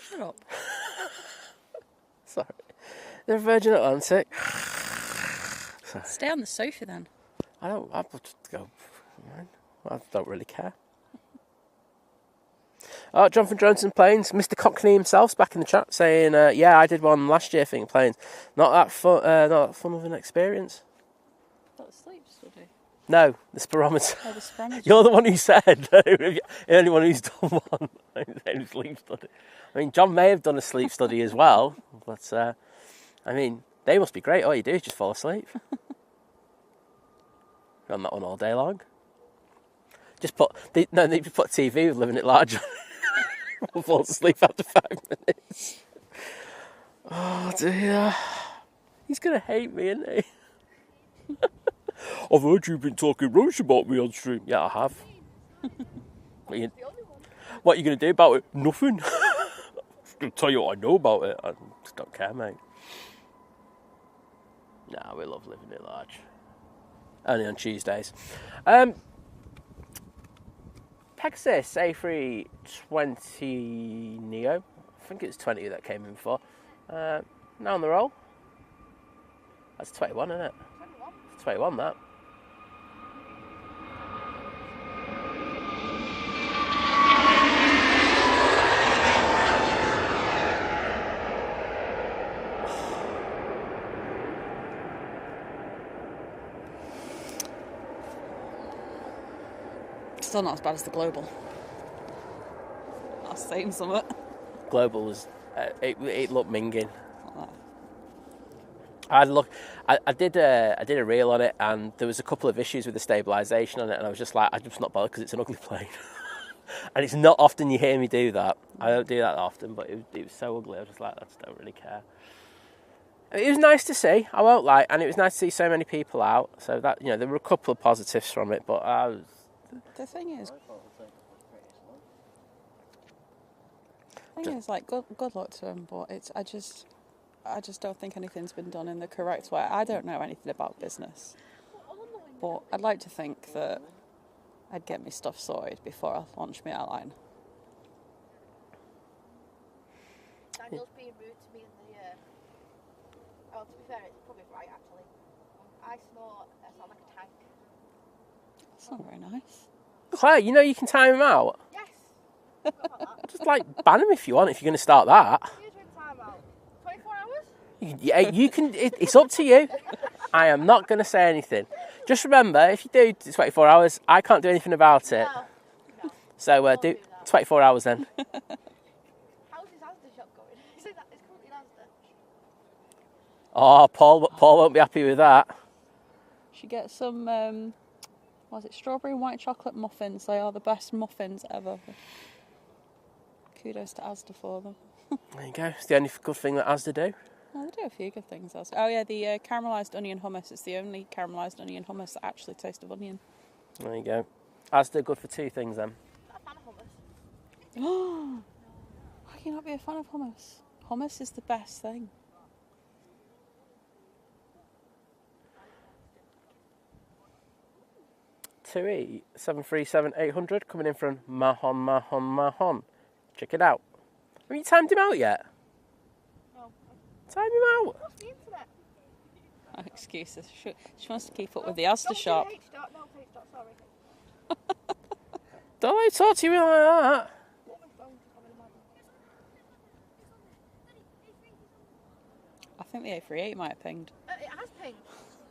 [SPEAKER 2] Shut up.
[SPEAKER 1] Sorry, the Virgin Atlantic. Sorry.
[SPEAKER 2] Stay on the sofa then.
[SPEAKER 1] I'll just go. I don't really care. Oh, Jonathan Johnson planes. Mr. Cockney himself's back in the chat saying, "Yeah, I did one last year. Thinking planes, not that fun of an experience."
[SPEAKER 2] That sleep study.
[SPEAKER 1] No, the spirometer.
[SPEAKER 2] Oh, the spirometer.
[SPEAKER 1] You're the one who said. The only one who's done one. Sleep study. I mean, John may have done a sleep study as well, but I mean, they must be great. All you do is just fall asleep. You're on that one all day long. Just they just put TV with Living It Large. We'll fall asleep after 5 minutes. Oh dear. He's going to hate me, isn't he? I've heard you've been talking rubbish about me on stream. Yeah, I have. What are you going to do about it? Nothing. I'm going to tell you what I know about it. I just don't care, mate. No, we love living it large. Only on Tuesdays. Pegasus A320 Neo. I think it's 20 that came in for. Now on the roll. That's 21, isn't it?
[SPEAKER 3] 21.
[SPEAKER 1] It's 21, that.
[SPEAKER 2] Still not as bad as the Global. I was saying something.
[SPEAKER 1] Global was... it looked minging. I did a reel on it, and there was a couple of issues with the stabilisation on it, and I was just like, I'm just not bothered because it's an ugly plane. And it's not often you hear me do that. I don't do that often, but it was so ugly. I was just like, I just don't really care. It was nice to see, I won't lie, and it was nice to see so many people out. So that, there were a couple of positives from it, but I was...
[SPEAKER 2] The thing is, like, good luck to him, but I just don't think anything's been done in the correct way. I don't know anything about business, but I'd like to think that I'd get my stuff sorted before I launch my airline.
[SPEAKER 3] Daniel's being rude to me in the... Oh, to be fair, it's probably right, actually. I snore, I sound like a tank.
[SPEAKER 2] That's not very nice.
[SPEAKER 1] Claire, you can time him out.
[SPEAKER 3] Yes!
[SPEAKER 1] Just, ban him if you want, if you're going to start that.
[SPEAKER 3] Here's your time out. 24 hours?
[SPEAKER 1] You can. It's up to you. I am not going to say anything. Just remember, if you do 24 hours, I can't do anything about it.
[SPEAKER 3] No.
[SPEAKER 1] So do 24 hours then.
[SPEAKER 3] How's his Asda shop going? He said that it's currently in Asda.
[SPEAKER 1] Oh, Paul won't be happy with that.
[SPEAKER 2] She gets some, strawberry and white chocolate muffins. They are the best muffins ever. Kudos to Asda for them.
[SPEAKER 1] There you go. It's the only good thing that Asda do.
[SPEAKER 2] Oh, they do a few good things. Asda. Oh yeah, the caramelised onion hummus. It's the only caramelised onion hummus that actually tastes of onion.
[SPEAKER 1] There you go. Asda good for two things then.
[SPEAKER 3] Not a fan of hummus.
[SPEAKER 2] Oh, how can you not be a fan of hummus? Hummus is the best thing.
[SPEAKER 1] Tui 737-800 coming in from Mahon. Check it out. Have you timed him out yet?
[SPEAKER 3] No.
[SPEAKER 1] Time him out.
[SPEAKER 3] What's the internet?
[SPEAKER 2] Oh, excuses. She wants to keep up with the Asda shop.
[SPEAKER 3] No, please stop, sorry.
[SPEAKER 1] Don't let me talk to you like that.
[SPEAKER 3] What my phone to come in, imagine.
[SPEAKER 2] I think the A380 might have pinged.
[SPEAKER 3] It has pinged.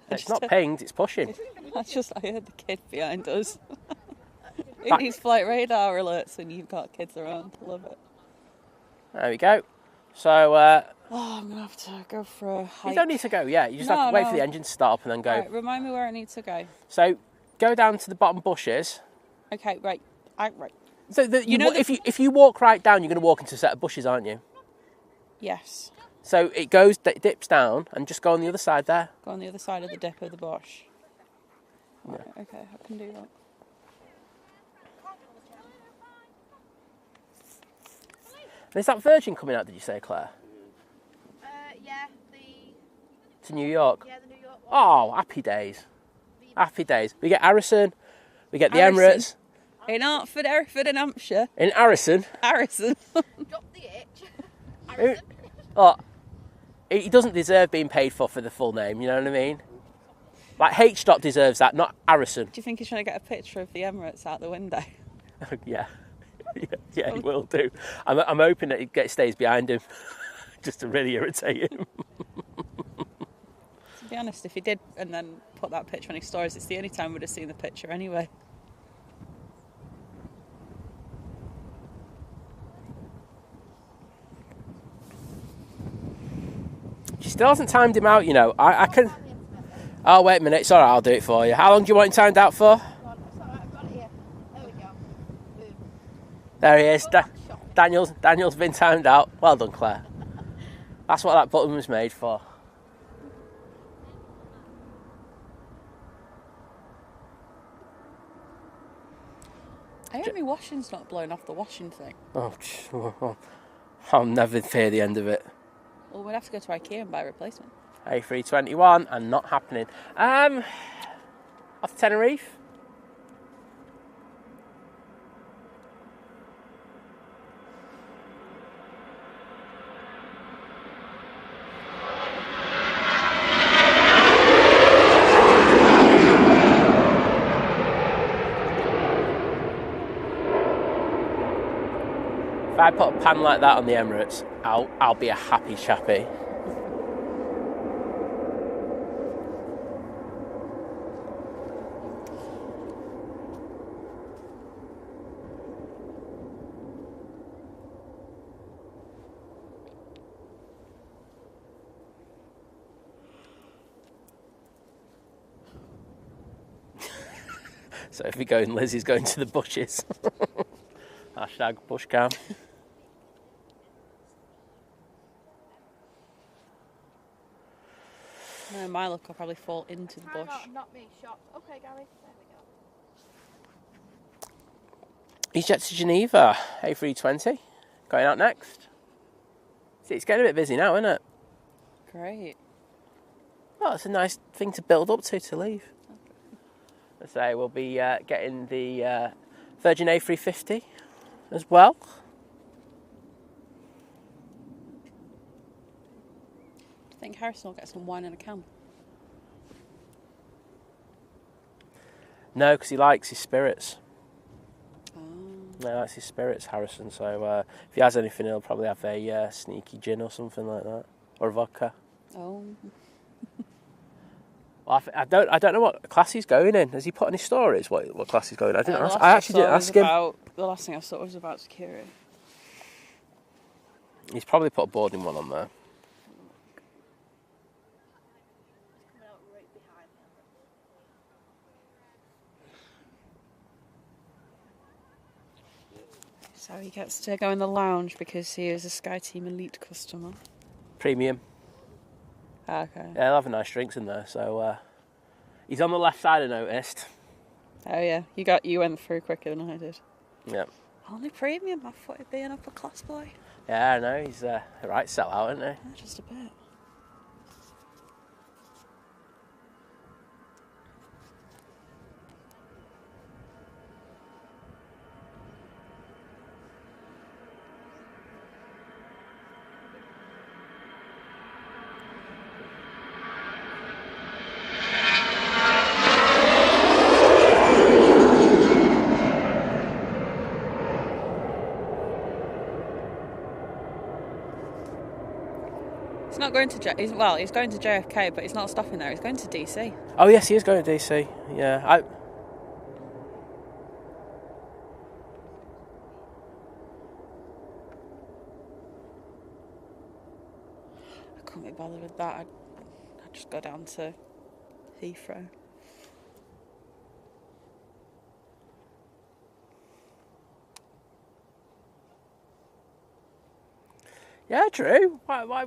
[SPEAKER 1] It's not pinged, it's pushing.
[SPEAKER 2] I heard the kid behind us. It needs flight radar alerts when you've got kids around. Love it.
[SPEAKER 1] There we go. So,
[SPEAKER 2] I'm going to have to go for a hike.
[SPEAKER 1] you don't need to go yet. You just have to wait for the engine to start up and then go.
[SPEAKER 2] Right, remind me where I need to go.
[SPEAKER 1] So, go down to the bottom bushes.
[SPEAKER 2] Okay, right. Right.
[SPEAKER 1] So, if you walk right down, you're going to walk into a set of bushes, aren't you?
[SPEAKER 2] Yes.
[SPEAKER 1] So, it dips down, and just go on the other side there.
[SPEAKER 2] Go on the other side of the dip of the bush. Right, okay, I can do that.
[SPEAKER 1] Is that Virgin coming out, did you say, Claire?
[SPEAKER 3] Yeah,
[SPEAKER 1] To New York?
[SPEAKER 3] the New York one.
[SPEAKER 1] Oh, happy days. Happy days. We get Harrison, we get the
[SPEAKER 2] Harrison.
[SPEAKER 1] Emirates.
[SPEAKER 2] In Hereford and Hampshire.
[SPEAKER 1] In Harrison.
[SPEAKER 3] Drop the H. Harrison.
[SPEAKER 1] Oh, he doesn't deserve being paid for the full name, you know what I mean? Like, H. deserves that, not Harrison.
[SPEAKER 2] Do you think he's trying to get a picture of the Emirates out the window?
[SPEAKER 1] Yeah, he will do. I'm hoping that it stays behind him, just to really irritate him.
[SPEAKER 2] To be honest, if he did and then put that picture on his stories, it's the only time we'd have seen the picture anyway.
[SPEAKER 1] She still hasn't timed him out, I can... Oh, wait a minute, it's alright, I'll do it for you. How long do you want him timed out for?
[SPEAKER 3] It's alright, I've got it here. There we go. Boom.
[SPEAKER 1] There he is. Daniel's been timed out. Well done, Claire. That's what that button was made for.
[SPEAKER 2] I hope my washing's not blown off the washing thing.
[SPEAKER 1] I'll never fear the end of it.
[SPEAKER 2] Well, we'd have to go to IKEA and buy a replacement.
[SPEAKER 1] A321 and not happening. Off Tenerife. If I put a pan like that on the Emirates, I'll be a happy chappy. So if we go and Lizzie's going to the bushes. Hashtag bushcam.
[SPEAKER 2] No, my luck will probably fall into the bush.
[SPEAKER 3] Not me, shot. Okay, Gary. There we go.
[SPEAKER 1] EasyJet to Geneva, A320. Going out next. See, it's getting a bit busy now, isn't it?
[SPEAKER 2] Great.
[SPEAKER 1] Well, it's a nice thing to build up to leave. I say we'll be getting the Virgin A350 as well.
[SPEAKER 2] I think Harrison will get some wine in a can.
[SPEAKER 1] No, because he likes his spirits.
[SPEAKER 2] Oh.
[SPEAKER 1] No, he likes his spirits, Harrison. So if he has anything, he'll probably have a sneaky gin or something like that, or a vodka.
[SPEAKER 2] Oh.
[SPEAKER 1] Well, I don't know what class he's going in. Has he put any stories? What class he's going in? I actually didn't ask him.
[SPEAKER 2] The last thing I saw was about security.
[SPEAKER 1] He's probably put a boarding one on there.
[SPEAKER 2] So he gets to go in the lounge because he is a SkyTeam Elite customer.
[SPEAKER 1] Premium.
[SPEAKER 2] Okay.
[SPEAKER 1] Yeah, they'll have nice drinks in there. So he's on the left side, I noticed.
[SPEAKER 2] Oh yeah, you went through quicker than I did.
[SPEAKER 1] Yeah.
[SPEAKER 2] Only premium. I thought he'd be an upper class boy.
[SPEAKER 1] Yeah, I know. He's a right sellout, isn't he?
[SPEAKER 2] Yeah, just a bit. He's not going to he's going to JFK, but he's not stopping there. He's going to DC.
[SPEAKER 1] Oh yes, he is going to DC. Yeah, I
[SPEAKER 2] couldn't be bothered with that. I'd just go down to Heathrow.
[SPEAKER 1] Yeah, Drew. Why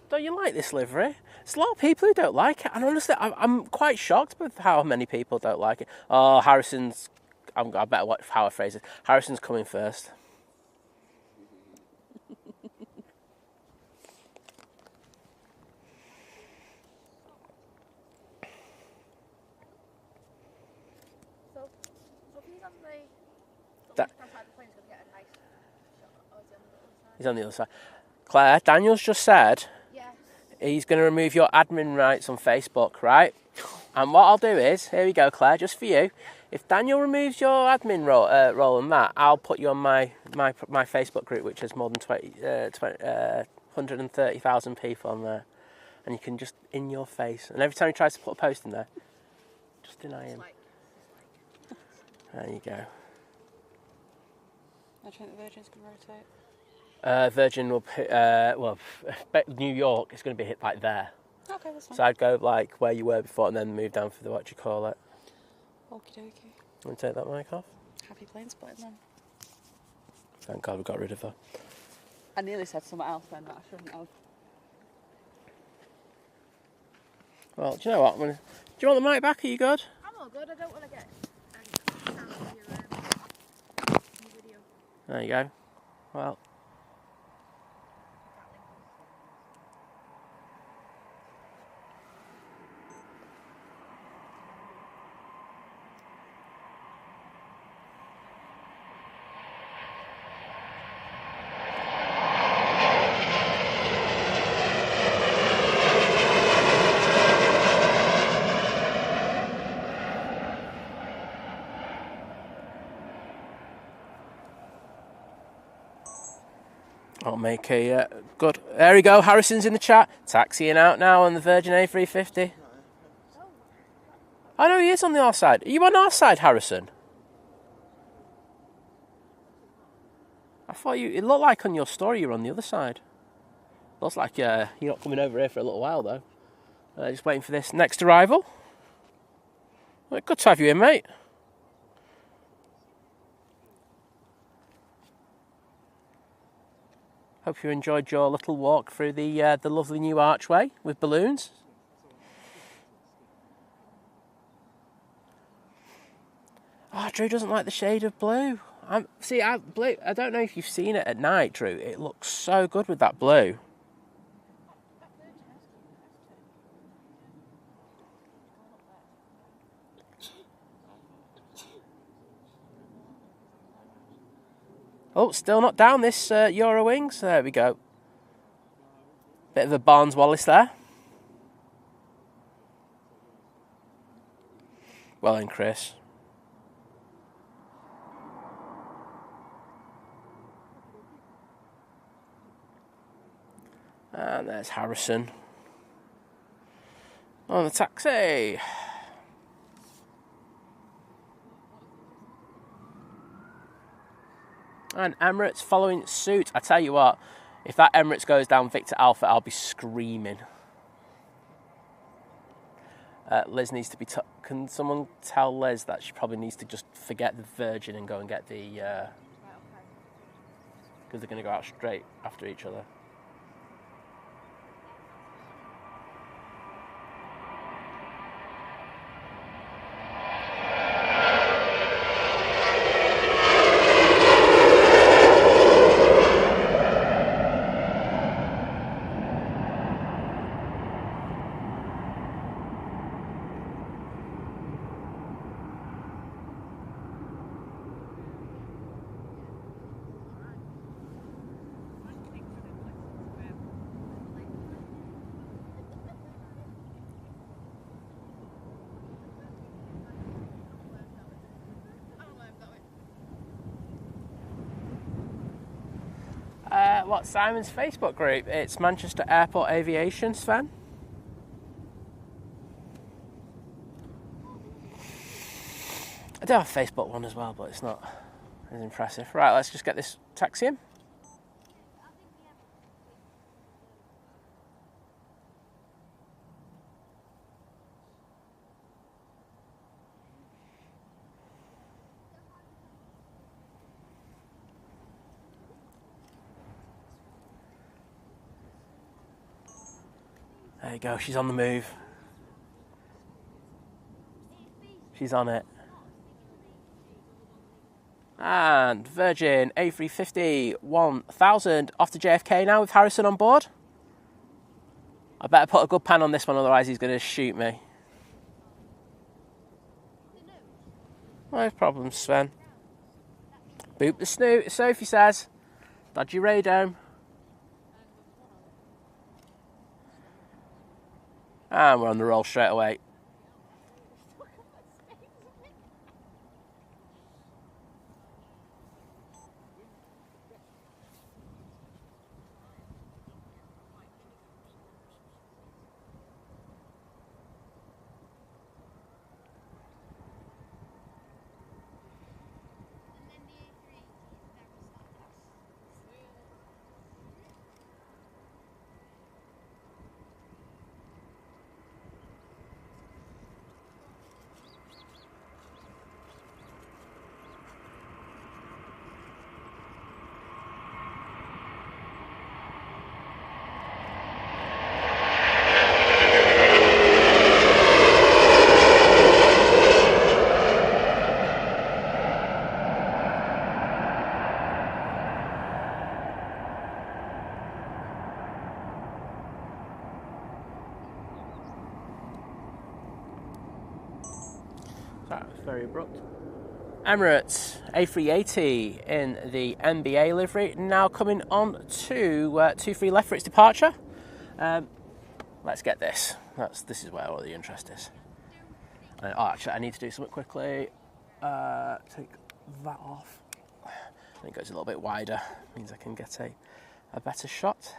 [SPEAKER 1] don't you like this livery? There's a lot of people who don't like it, and honestly, I'm quite shocked with how many people don't like it. Oh, Harrison's. I better watch how I phrase it. Harrison's coming first.
[SPEAKER 3] So he's on the
[SPEAKER 1] That-
[SPEAKER 3] left-hand side of the plane. He's going to get a nice shot. Oh, is he on the other side?
[SPEAKER 1] He's on the other side. Claire, Daniel's just said
[SPEAKER 3] Yes.
[SPEAKER 1] he's going to remove your admin rights on Facebook, right? And what I'll do is, here we go, Claire, just for you. If Daniel removes your admin role on that, I'll put you on my Facebook group, which has more than 130,000 people on there. And you can just, in your face. And every time he tries to put a post in there, just deny him. There you go.
[SPEAKER 2] I think the Virgin's going to rotate.
[SPEAKER 1] Virgin will hit, New York is going to be hit like there.
[SPEAKER 2] Okay, that's fine.
[SPEAKER 1] So I'd go like where you were before and then move down for the, what do you call it?
[SPEAKER 2] Okie dokie.
[SPEAKER 1] Want to take that mic off?
[SPEAKER 2] Happy plane splitting then.
[SPEAKER 1] Thank God we got rid of her.
[SPEAKER 2] I nearly said something else then that I shouldn't have.
[SPEAKER 1] Well, do you know what? Do you want the mic back? Are you good?
[SPEAKER 3] I'm all good. I don't want to get sound of your video.
[SPEAKER 1] There you go. Well. I'll make a good... There we go, Harrison's in the chat. Taxiing out now on the Virgin A350. I know he is on the our side. Are you on our side, Harrison? I thought you... It looked like on your story you were on the other side. Looks like you're not coming over here for a little while, though. Just waiting for this next arrival. Well, good to have you in, mate. Hope you enjoyed your little walk through the lovely new archway with balloons. Oh, Drew doesn't like the shade of blue. Blue. I don't know if you've seen it at night, Drew. It looks so good with that blue. Oh, still not down this Eurowings. There we go. Bit of a Barnes Wallis there. Well in, Chris. And there's Harrison on the taxi. And Emirates following suit. I tell you what, if that Emirates goes down Victor Alpha, I'll be screaming. Liz needs to be... Can someone tell Liz that she probably needs to just forget the Virgin and go and get the... Because they're going to go out straight after each other. What's Simon's Facebook group? It's Manchester Airport Aviation, Sven. I do have a Facebook one as well, but it's not as impressive. Right, let's just get this taxi in. There you go, she's on the move. She's on it. And Virgin A350 1000 off to JFK now with Harrison on board. I better put a good pan on this one, otherwise he's going to shoot me. No problem, Sven. Boop the snoot, as Sophie says. Dodgy radome. And we're on the roll straight away. That was very abrupt. Emirates A380 in the NBA livery, now coming on to 2-3 left for its departure. Let's get this. This is where all the interest is. Actually, I need to do something quickly. Take that off. I think it goes a little bit wider. Means I can get a a better shot.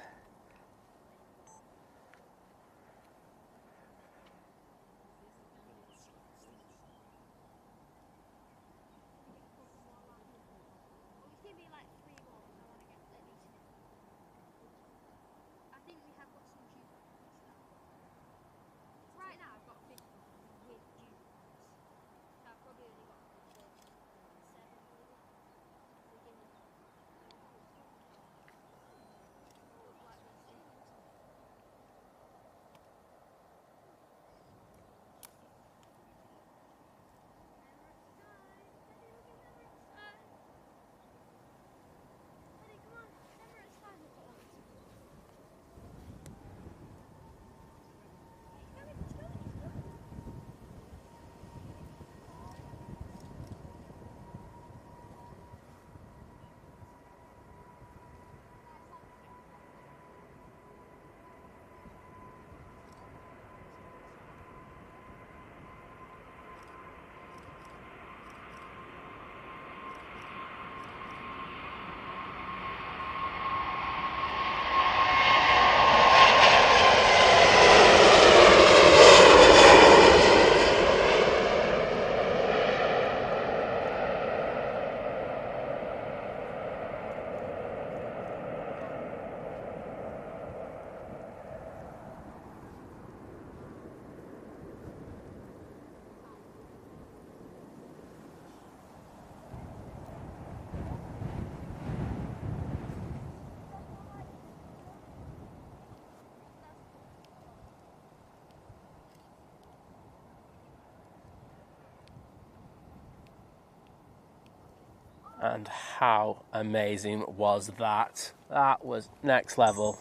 [SPEAKER 1] And how amazing was that? That was next level.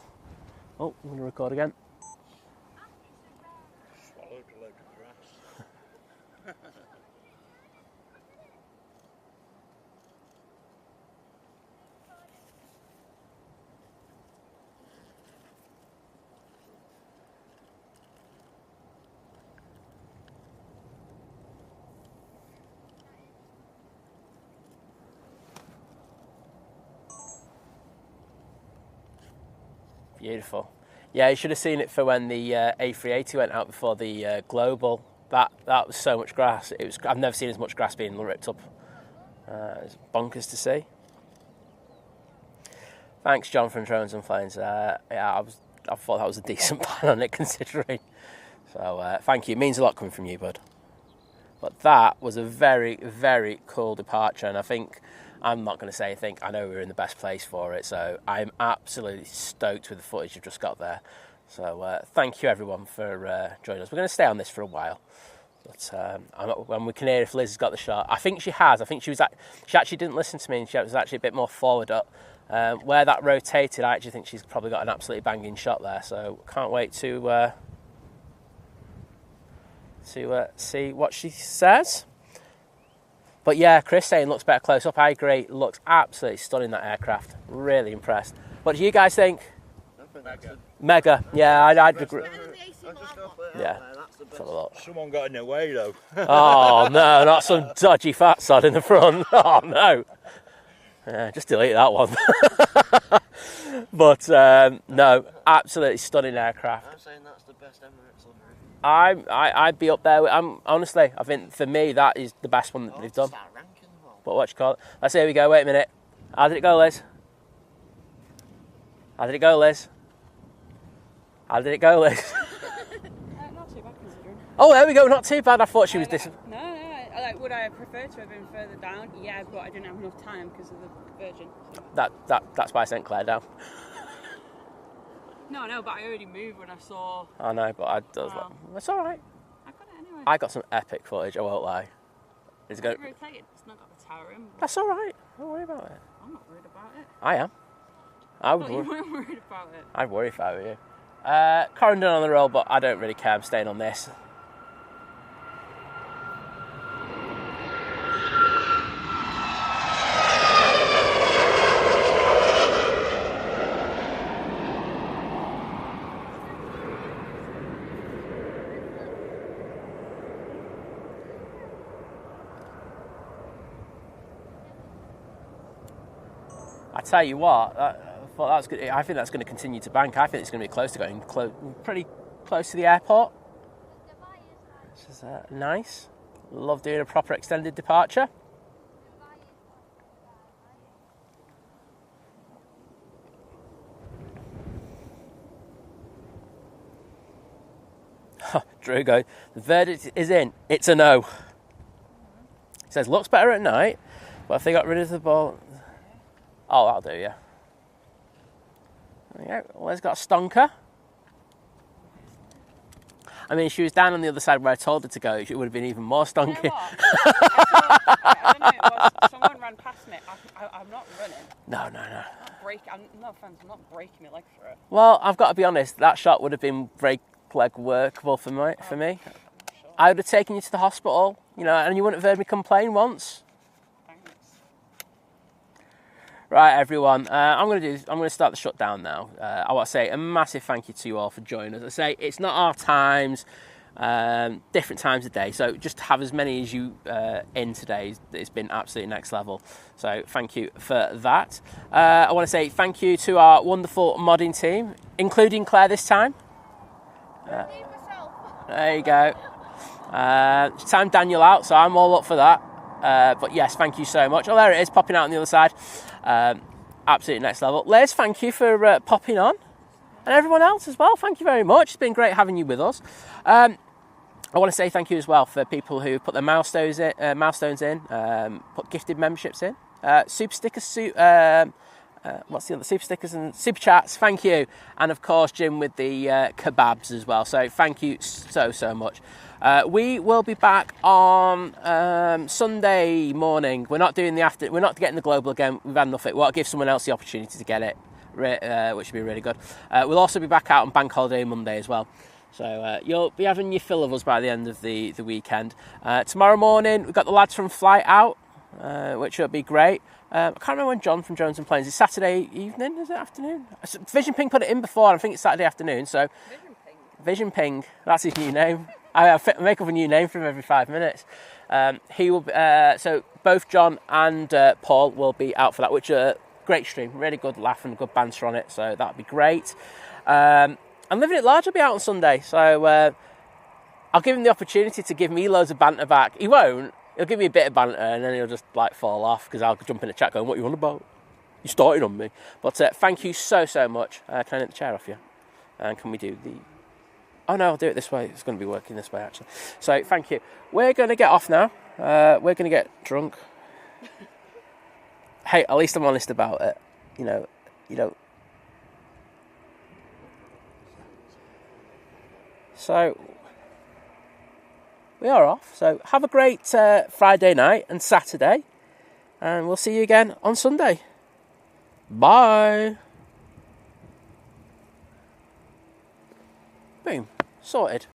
[SPEAKER 1] Oh, I'm going to record again.
[SPEAKER 4] Swallowed a load of grass.
[SPEAKER 1] Beautiful. Yeah, you should have seen it for when the A380 went out before the Global. That was so much grass. I've never seen as much grass being ripped up. It's bonkers to see. Thanks, John, from Drones and Planes. Yeah, I thought that was a decent ban on it, considering. So thank you. It means a lot coming from you, bud. But that was a very, very cool departure, and I think I'm not going to say I think. I know we were in the best place for it, so I'm absolutely stoked with the footage you've just got there. So thank you, everyone, for joining us. We're going to stay on this for a while, but when we can hear if Liz has got the shot. I think she has. I think she actually didn't listen to me, and she was actually a bit more forward up. Where that rotated, I actually think she's probably got an absolutely banging shot there, so can't wait to see what she says. But yeah, Chris saying looks better close up. I agree. Looks absolutely stunning, that aircraft. Really impressed. What do you guys think? Mega. Yeah, I'd agree. Yeah. Let's have a look.
[SPEAKER 4] Someone got in the way though.
[SPEAKER 1] Oh no, not some dodgy fat sod in the front. Oh no. Yeah, just delete that one. But no, absolutely stunning aircraft.
[SPEAKER 5] I'm saying that's the best Emirates on route.
[SPEAKER 1] I'd be up there. Honestly, I think for me that is the best one that they've done.
[SPEAKER 5] Start ranking them all.
[SPEAKER 1] But what you call it? Let's see, here we go. Wait a minute. How did it go, Liz? How did it go, Liz? How did it go, Liz?
[SPEAKER 2] Not too bad considering.
[SPEAKER 1] Oh, there we go. Not too bad. I thought she was
[SPEAKER 2] No. Would I have preferred to have been further down? Yeah, but I didn't have enough time because of the Virgin. So.
[SPEAKER 1] That's why I sent Claire down.
[SPEAKER 2] No, but I already moved when I saw.
[SPEAKER 1] I know, but I was like, that's all right.
[SPEAKER 2] I got it anyway.
[SPEAKER 1] I got some epic footage. I won't lie. It's going.
[SPEAKER 2] Rotated. It's not got the tower in.
[SPEAKER 1] That's all right. Don't worry about it.
[SPEAKER 2] I'm not worried about it.
[SPEAKER 1] I am. I would.
[SPEAKER 2] You weren't worried about it.
[SPEAKER 1] I'd worry if I were you. Corendon on the roll, but I don't really care. I'm staying on this. I tell you what, thought that was good. I think that's going to continue to bank. I think it's going to be close to going pretty close to the airport. Which is nice. Love doing a proper extended departure. Drew goes, the verdict is in. It's a no. He says, looks better at night, but if they got rid of the ball... Oh, that'll do, yeah. There we go. Well, it's got a stonker. I mean, if she was down on the other side where I told her to go, it would have been even more stonky.
[SPEAKER 2] You know what? I don't know, it was, someone ran past me. I'm not running.
[SPEAKER 1] No.
[SPEAKER 2] No offence, I'm not breaking my leg for it.
[SPEAKER 1] Well, I've got to be honest, that shot would have been break leg workable for me.
[SPEAKER 2] Sure.
[SPEAKER 1] I would have taken you to the hospital, and you wouldn't have heard me complain once.
[SPEAKER 2] Thanks.
[SPEAKER 1] Right, everyone. I'm going to start the shutdown now. I want to say a massive thank you to you all for joining us. I say it's not our times, different times of day. So just to have as many as you in today, it's been absolutely next level. So thank you for that. I want to say thank you to our wonderful modding team, including Claire this time. There you go. Time Daniel out, so I'm all up for that. But yes, thank you so much. Oh, there it is, popping out on the other side. Absolutely next level. Les, thank you for popping on. And everyone else as well, thank you very much. It's been great having you with us. I want to say thank you as well for people who put their milestones in, put gifted memberships in. Super stickers, what's the other? Super stickers and super chats, thank you. And of course, Jim with the kebabs as well. So thank you so much. We will be back on Sunday morning. We're not getting the global again. We've had enough of it. We'll give someone else the opportunity to get it, which would be really good. We'll also be back out on Bank Holiday Monday as well. So you'll be having your fill of us by the end of the weekend. Tomorrow morning, we've got the lads from Flight Out, which will be great. I can't remember when John from Jones and Planes. It's Saturday evening, is it afternoon? Vision Ping put it in before, and I think it's Saturday afternoon. So Vision Ping, that's his new name. I make up a new name for him every 5 minutes. He will. So both John and Paul will be out for that, which is a great stream. Really good laugh and good banter on it. So that'll be great. And Living It Large will be out on Sunday. So I'll give him the opportunity to give me loads of banter back. He won't. He'll give me a bit of banter and then he'll just fall off because I'll jump in the chat going, what are you on about? You started on me. But thank you so much. Can I get the chair off you? And can we do the... Oh no, I'll do it this way. It's going to be working this way actually. So thank you. We're going to get off now. We're going to get drunk. Hey, at least I'm honest about it. You know. So we are off. So have a great Friday night and Saturday. And we'll see you again on Sunday. Bye. Boom. Sorted.